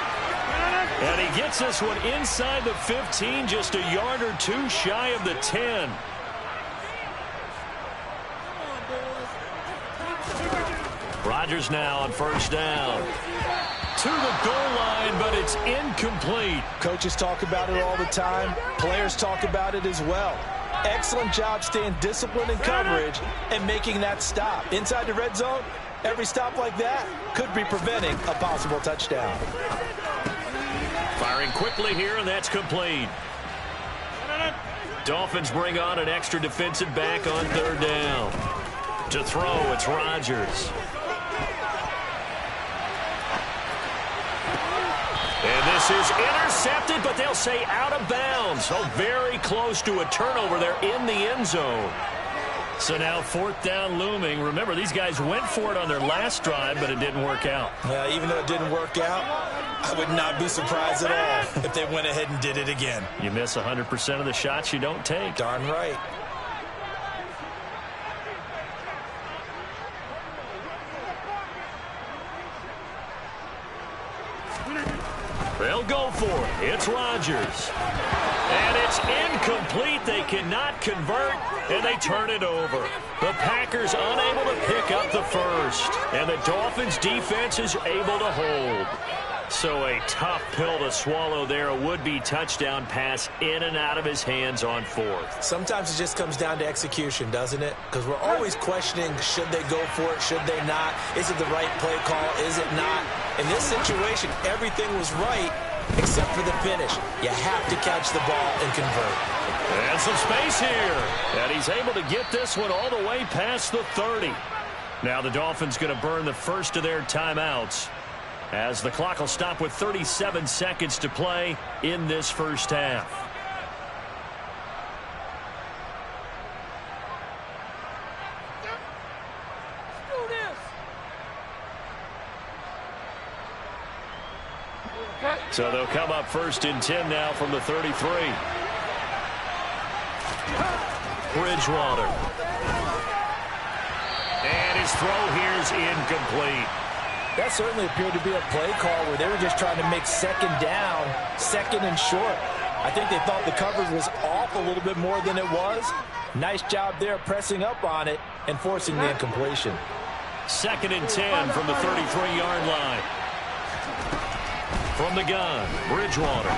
And he gets this one inside the 15, just a yard or 2 shy of the 10. Rodgers now on 1st down. To the goal line, but it's incomplete. Coaches talk about it all the time. Players talk about it as well. Excellent job staying disciplined in coverage and making that stop. Inside the red zone, every stop like that could be preventing a possible touchdown. Firing quickly here, and that's complete. Dolphins bring on an extra defensive back on third down. To throw, it's Rodgers. And this is intercepted, but they'll say out of bounds. So very close to a turnover there in the end zone. So now fourth down looming. Remember, these guys went for it on their last drive, but it didn't work out. Even though it didn't work out, I would not be surprised at all if they went ahead and did it again. You miss 100% of the shots you don't take. Darn right. They'll go for it. It's Rodgers. And it's incomplete. They cannot convert, and they turn it over. The Packers unable to pick up the first, and the Dolphins defense is able to hold. So a tough pill to swallow there. A would-be touchdown pass in and out of his hands on fourth. Sometimes it just comes down to execution, doesn't it? Because we're always questioning, should they go for it, should they not? Is it the right play call, is it not? In this situation, everything was right except for the finish. You have to catch the ball and convert. And some space here. And he's able to get this one all the way past the 30. Now the Dolphins going to burn the first of their timeouts, as the clock will stop with 37 seconds to play in this first half. So they'll come up first and 10 now from the 33. Bridgewater. And his throw here is incomplete. That certainly appeared to be a play call where they were just trying to make second down, second and short. I think they thought the coverage was off a little bit more than it was. Nice job there pressing up on it and forcing the incompletion. Second and 10 from the 33-yard line. From the gun, Bridgewater.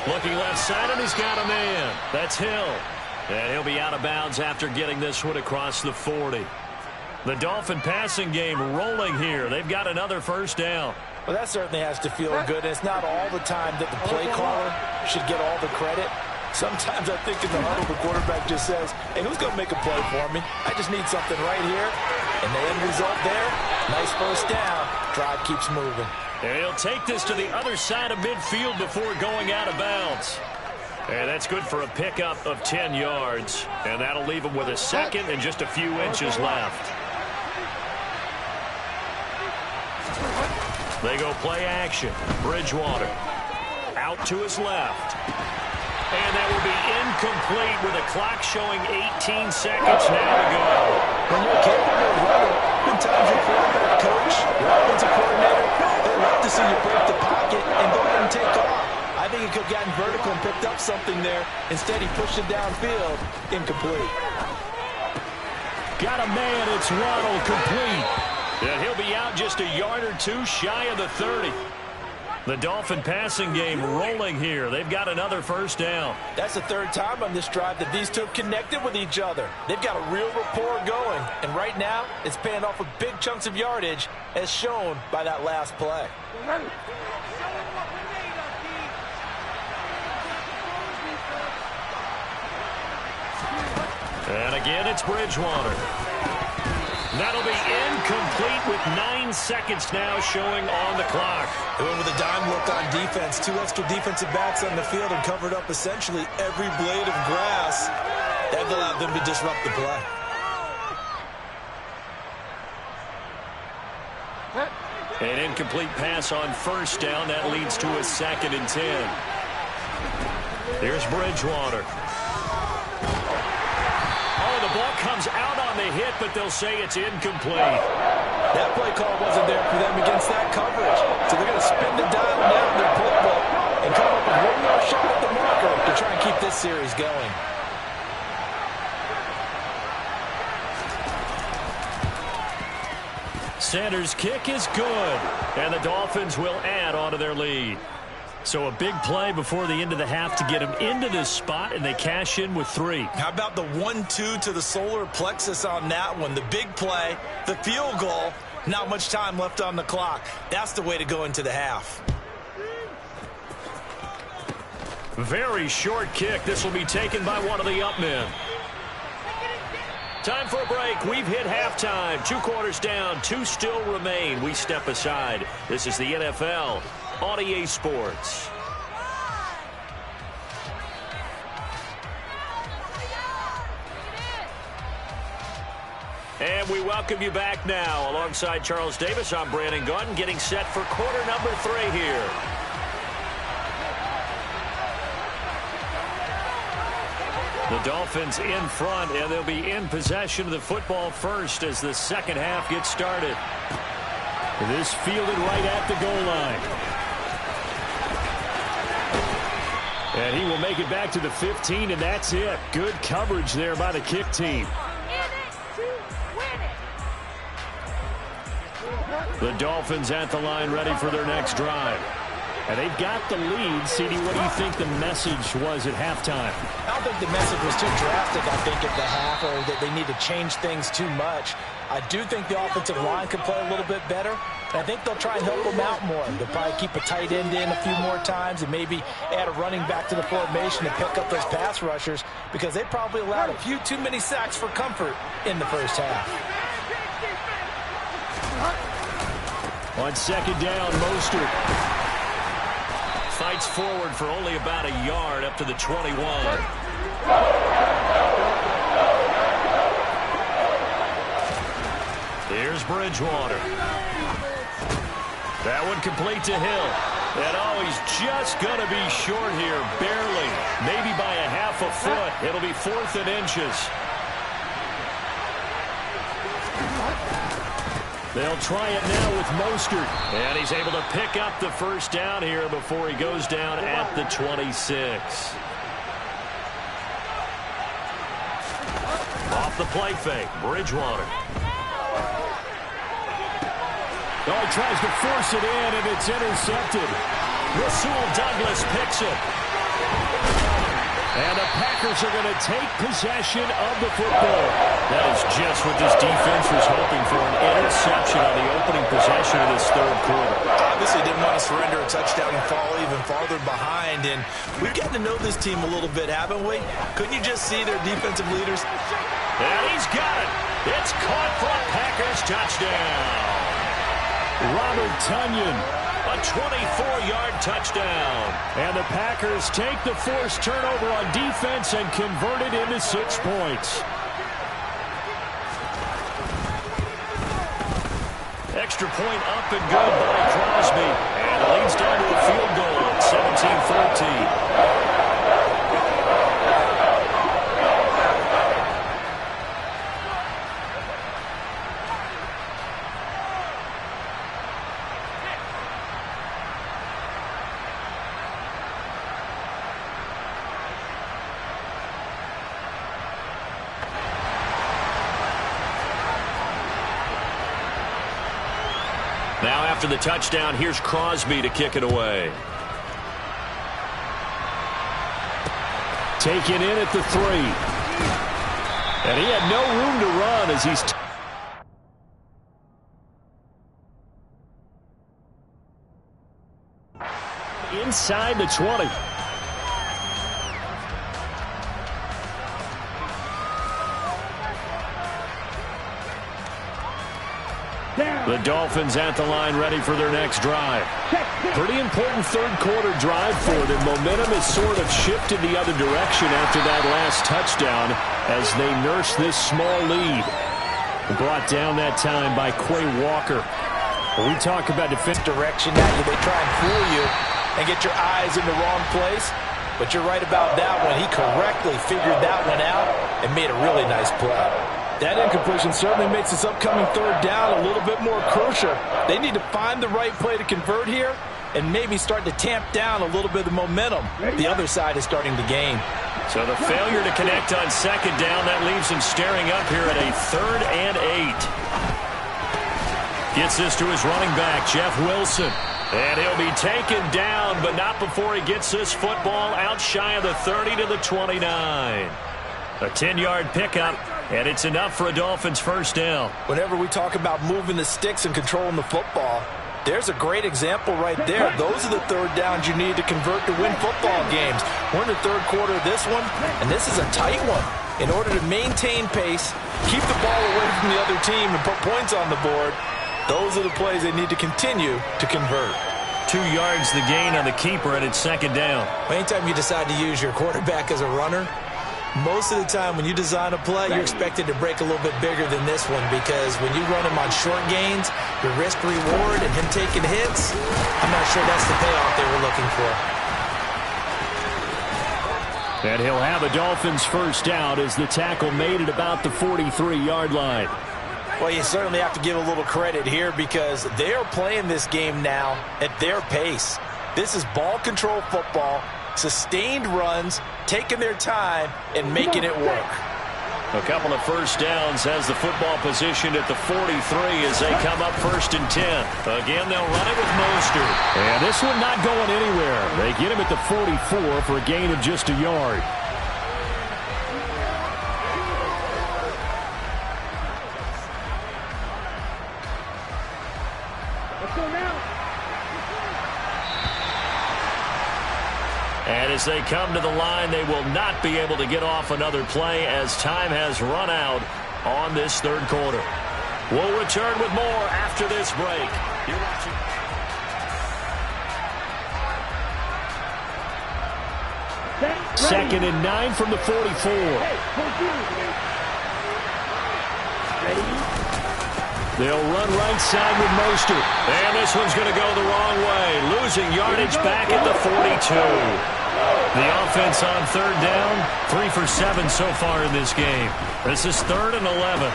Looking left side, and he's got a man. That's Hill. And he'll be out of bounds after getting this one across the 40. The Dolphin passing game rolling here. They've got another first down. Well, that certainly has to feel good. It's not all the time that the play caller should get all the credit. Sometimes I think in the huddle, the quarterback just says, hey, who's going to make a play for me? I just need something right here. And the end result there, nice first down. Drive keeps moving. And he'll take this to the other side of midfield before going out of bounds. And that's good for a pickup of 10 yards. And that'll leave him with a second and just a few inches left. They go play action. Bridgewater out to his left. And that will be incomplete with a clock showing 18 seconds now to go. When you're capable of running, sometimes your quarterback coach, your offensive coordinator, they love to see you break the pocket and go ahead and take off. I think he could have gotten vertical and picked up something there. Instead, he pushed it downfield. Incomplete. Got a man. It's Waddle, complete. And he'll be out just a yard or two shy of the 30. The Dolphin passing game rolling here. They've got another first down. That's the third time on this drive that these two have connected with each other. They've got a real rapport going. And right now, it's paying off with big chunks of yardage, as shown by that last play. And again, it's Bridgewater. That'll be incomplete with 9 seconds now showing on the clock. They went with a dime look on defense. 2 extra defensive backs on the field and covered up essentially every blade of grass. That allowed them to disrupt the play. An incomplete pass on first down. That leads to a second and 10. Here's Bridgewater. The ball comes out on the hit, but they'll say it's incomplete. That play call wasn't there for them against that coverage. So they're going to spin the dial now in their playbook and come up with one more shot at the marker to try and keep this series going. Sanders' kick is good, and the Dolphins will add on to their lead. So a big play before the end of the half to get them into this spot, and they cash in with 3. How about the 1-2 to the solar plexus on that one? The big play, the field goal, not much time left on the clock. That's the way to go into the half. Very short kick. This will be taken by one of the up men. Time for a break. We've hit halftime. 2 quarters down. 2 still remain. We step aside. This is the NFL on EA Sports. And we welcome you back now. Alongside Charles Davis, I'm Brandon Gunn, getting set for quarter number 3 here. The Dolphins in front, and they'll be in possession of the football first as the second half gets started. This fielded right at the goal line. And he will make it back to the 15, and that's it. Good coverage there by the kick team. The Dolphins at the line, ready for their next drive. And they've got the lead. CD, what do you think the message was at halftime? I don't think the message was too drastic, I think, at the half, or that they need to change things too much. I do think the offensive line could play a little bit better. And I think they'll try and help them out more. They'll probably keep a tight end in a few more times and maybe add a running back to the formation to pick up those pass rushers, because they probably allowed a few too many sacks for comfort in the first half. On second down, Mostert Fights forward for only about a yard up to the 21. Here's Bridgewater. That one complete to Hill. And oh, he's just going to be short here, barely. Maybe by a half a foot. It'll be 4th and inches. They'll try it now with Mostert. And he's able to pick up the first down here before he goes down at the 26. Off the play fake, Bridgewater. Oh, he tries to force it in, and it's intercepted. Rasul Douglas picks it. And the Packers are going to take possession of the football. That is just what this defense was hoping for, an interception on the opening possession of this third quarter. Obviously didn't want to surrender a touchdown and fall even farther behind. And we've gotten to know this team a little bit, haven't we? Couldn't you just see their defensive leaders? And he's got it. It's caught for a Packers touchdown. Robert Tonyan. A 24-yard touchdown. And the Packers take the forced turnover on defense and convert it into 6 points. Extra point up and good by Crosby. And it leads down to a field goal at 17-14. Now after the touchdown, here's Crosby to kick it away. Taken in at the 3. And he had no room to run as he's inside the 20. The Dolphins at the line, ready for their next drive. Pretty important third quarter drive for them. Momentum has sort of shifted the other direction after that last touchdown as they nurse this small lead. Brought down that time by Quay Walker. When we talk about defense direction at you, they try and fool you and get your eyes in the wrong place. But you're right about that one. He correctly figured that one out and made a really nice play. That incompletion certainly makes this upcoming third down a little bit more crucial. They need to find the right play to convert here and maybe start to tamp down a little bit of the momentum the other side is starting to gain. So the failure to connect on second down, that leaves him staring up here at a 3rd and 8. Gets this to his running back, Jeff Wilson. And he'll be taken down, but not before he gets this football out shy of the 30 to the 29. A 10-yard pickup, and it's enough for a Dolphins first down. Whenever we talk about moving the sticks and controlling the football, there's a great example right there. Those are the third downs you need to convert to win football games. We're in the third quarter of this one, and this is a tight one. In order to maintain pace, keep the ball away from the other team, and put points on the board, those are the plays they need to continue to convert. 2 yards the gain on the keeper, and it's second down. Anytime you decide to use your quarterback as a runner, most of the time when you design a play, you're expected to break a little bit bigger than this one, because when you run him on short gains, your risk-reward and him taking hits, I'm not sure that's the payoff they were looking for. And he'll have a Dolphins first down as the tackle made at about the 43-yard line. Well, you certainly have to give a little credit here, because they are playing this game now at their pace. This is ball control football, sustained runs, taking their time, and making it work. A couple of first downs has the football positioned at the 43 as they come up 1st and 10. Again, they'll run it with Mostert. And this one not going anywhere. They get him at the 44 for a gain of just a yard. And as they come to the line, they will not be able to get off another play as time has run out on this third quarter. We'll return with more after this break. You're watching. Second and 9 from the 44. They'll run right side with Mostert. And this one's going to go the wrong way, losing yardage back at the 42. The offense on third down, 3 for 7 so far in this game. This is 3rd and 11.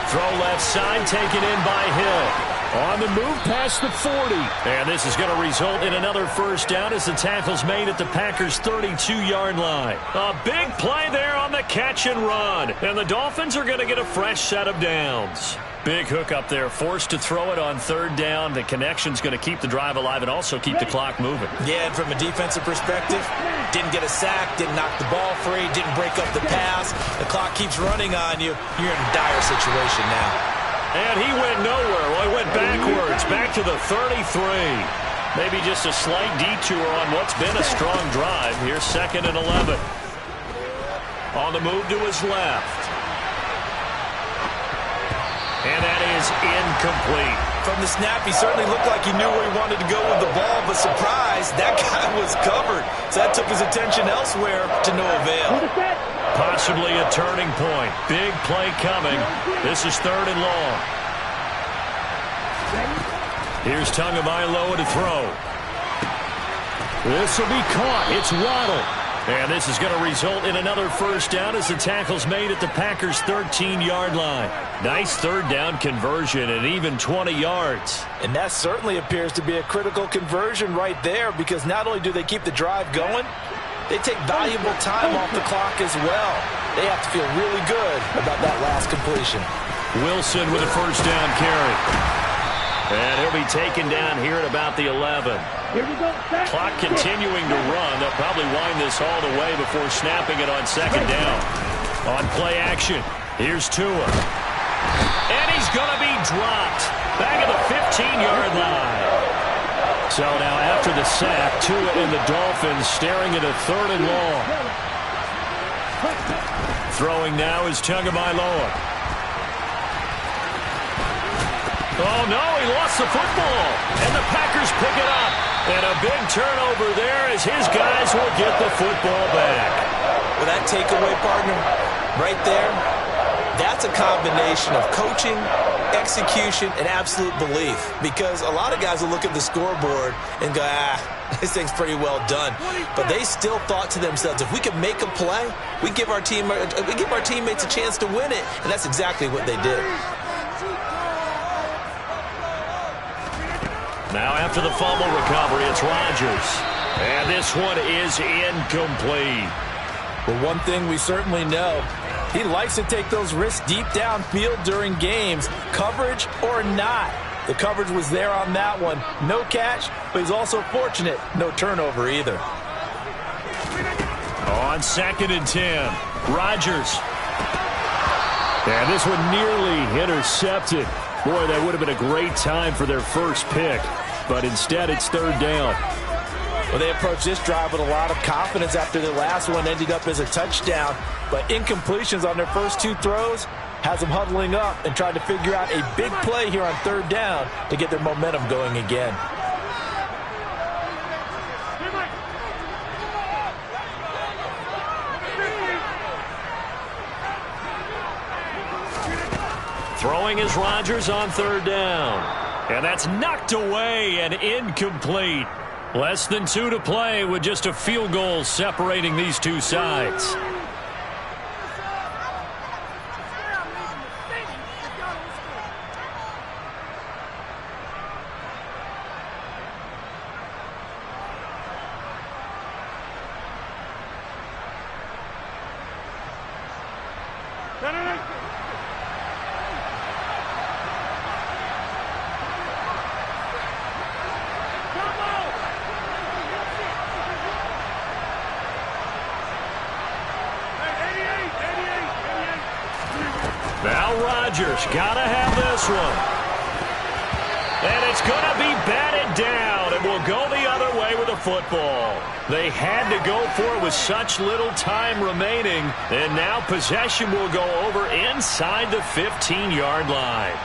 Throw left side, taken in by Hill. On the move past the 40. And this is going to result in another first down as the tackle's made at the Packers' 32-yard line. A big play there on the catch and run. And the Dolphins are going to get a fresh set of downs. Big hook up there, forced to throw it on third down. The connection's going to keep the drive alive and also keep the clock moving. Yeah, and from a defensive perspective, didn't get a sack, didn't knock the ball free, didn't break up the pass. The clock keeps running on you. You're in a dire situation now. And he went nowhere. Well, he went backwards, back to the 33. Maybe just a slight detour on what's been a strong drive. Here's 2nd and 11. On the move to his left. And that is incomplete. From the snap, he certainly looked like he knew where he wanted to go with the ball, but surprise, that guy was covered. So that took his attention elsewhere to no avail. Possibly a turning point. Big play coming. This is 3rd and long. Here's Tagovailoa to throw. This will be caught. It's Waddle. And this is going to result in another first down as the tackle's made at the Packers' 13-yard line. Nice third down conversion and even 20 yards. And that certainly appears to be a critical conversion right there, because not only do they keep the drive going, they take valuable time off the clock as well. They have to feel really good about that last completion. Wilson with a first down carry. And he'll be taken down here at about the 11. Clock continuing to run. They'll probably wind this all the way before snapping it on second down. On play action, here's Tua. And he's going to be dropped back at the 15-yard line. So now after the sack, Tua and the Dolphins staring at a 3rd and long. Throwing now is Tagovailoa. Oh, no, he lost the football. And the Packers pick it up. And a big turnover there as his guys will get the football back. Well, that takeaway, partner, right there, that's a combination of coaching, execution, and absolute belief. Because a lot of guys will look at the scoreboard and go, this thing's pretty well done. But they still thought to themselves, if we can make a play, we give our teammates a chance to win it. And that's exactly what they did. Now after the fumble recovery, it's Rodgers. And this one is incomplete. But one thing we certainly know, he likes to take those risks deep downfield during games, coverage or not. The coverage was there on that one. No catch, but he's also fortunate. No turnover either. On 2nd and 10, Rodgers. And this one nearly intercepted. Boy, that would have been a great time for their first pick. But instead, it's 3rd down. Well, they approached this drive with a lot of confidence after their last one ended up as a touchdown. But incompletions on their first 2 throws has them huddling up and trying to figure out a big play here on 3rd down to get their momentum going again. Throwing is Rodgers on 3rd down. And that's knocked away and incomplete. Less than 2 to play with just a field goal separating these two sides. Now Rodgers got to have this one. And it's going to be batted down, and will go the other way with the football. They had to go for it with such little time remaining, and now possession will go over inside the 15-yard line.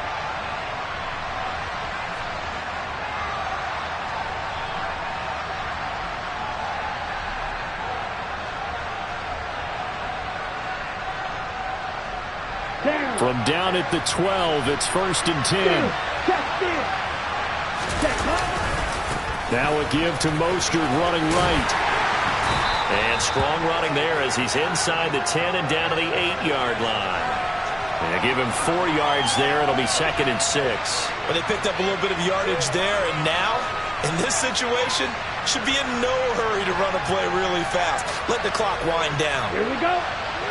From down at the 12, it's 1st and 10. Now a give to Mostert running right. And strong running there as he's inside the 10 and down to the 8-yard line. And give him 4 yards there. It'll be 2nd and 6. Well, they picked up a little bit of yardage there, and now, in this situation, should be in no hurry to run a play really fast. Let the clock wind down. Here we go.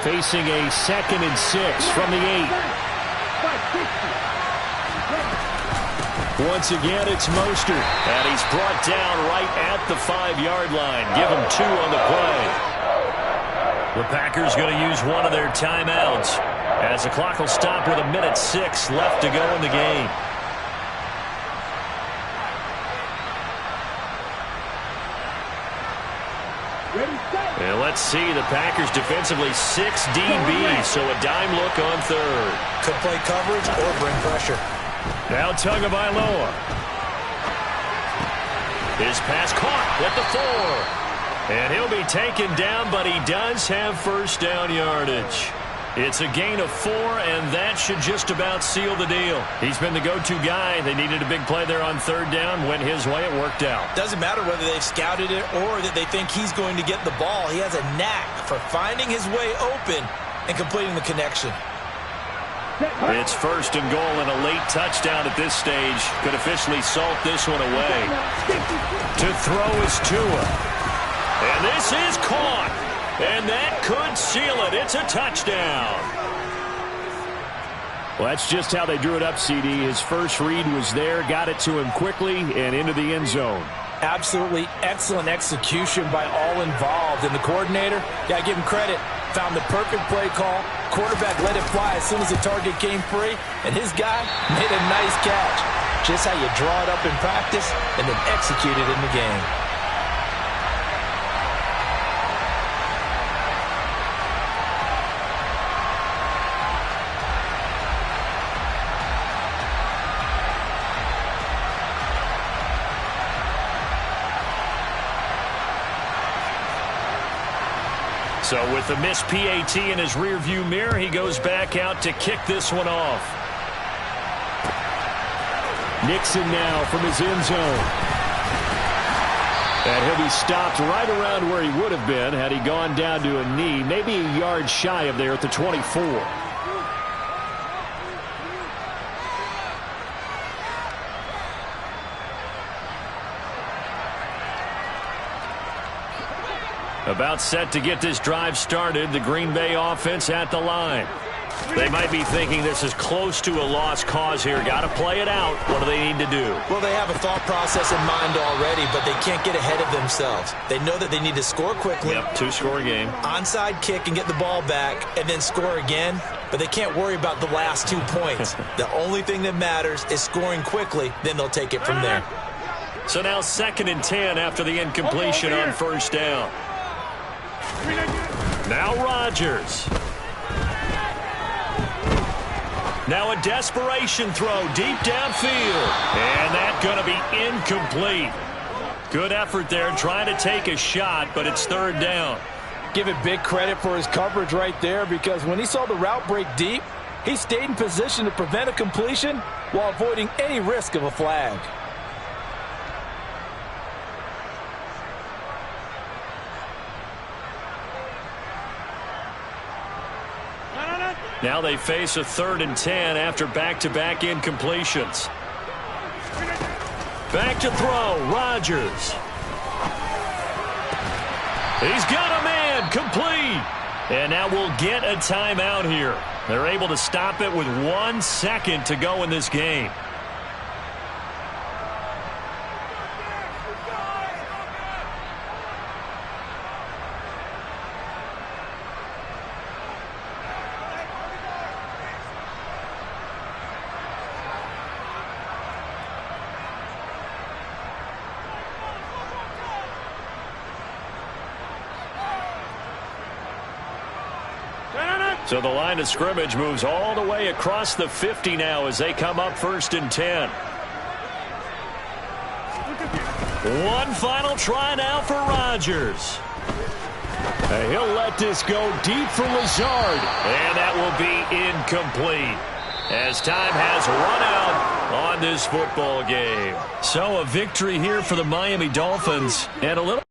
Facing a 2nd and 6 from the 8. Once again, it's Mostert. And he's brought down right at the 5-yard line. Give him 2 on the play. The Packers going to use one of their timeouts as the clock will stop with 1:06 left to go in the game. And let's see, the Packers defensively 6 DBs, so a dime look on 3rd. Could play coverage or bring pressure. Now Tagovailoa. His pass caught at the 4. And he'll be taken down, but he does have 1st down yardage. It's a gain of 4, and that should just about seal the deal. He's been the go-to guy. They needed a big play there on 3rd down. Went his way. It worked out. Doesn't matter whether they've scouted it or that they think he's going to get the ball. He has a knack for finding his way open and completing the connection. It's 1st and goal, and a late touchdown at this stage could officially salt this one away. To throw is Tua. And this is caught. And that could seal it. It's a touchdown. Well, that's just how they drew it up, CD. His first read was there, got it to him quickly, and into the end zone. Absolutely excellent execution by all involved. And the coordinator, got to give him credit, found the perfect play call. Quarterback let it fly as soon as the target came free, and his guy made a nice catch. Just how you draw it up in practice and then execute it in the game. So with the missed PAT in his rearview mirror, he goes back out to kick this one off. Nixon now from his end zone. And he'll be stopped right around where he would have been had he gone down to a knee, maybe a yard shy of there at the 24. About set to get this drive started. The Green Bay offense at the line. They might be thinking this is close to a lost cause here. Got to play it out. What do they need to do? Well, they have a thought process in mind already, but they can't get ahead of themselves. They know that they need to score quickly. Yep, 2-score game. Onside kick and get the ball back, and then score again. But they can't worry about the last 2 points. The only thing that matters is scoring quickly. Then they'll take it from there. So now 2nd and 10 after the incompletion on first down. Now Rodgers. Now a desperation throw deep downfield. And that's going to be incomplete. Good effort there trying to take a shot, but it's 3rd down. Give it big credit for his coverage right there, because when he saw the route break deep, he stayed in position to prevent a completion while avoiding any risk of a flag. Now they face a 3rd and 10 after back-to-back incompletions. Back to throw, Rodgers. He's got a man, complete. And now we'll get a timeout here. They're able to stop it with 1 second to go in this game. So the line of scrimmage moves all the way across the 50 now as they come up 1st and 10. One final try now for Rodgers. He'll let this go deep for Lazard. And that will be incomplete as time has run out on this football game. So a victory here for the Miami Dolphins, and a little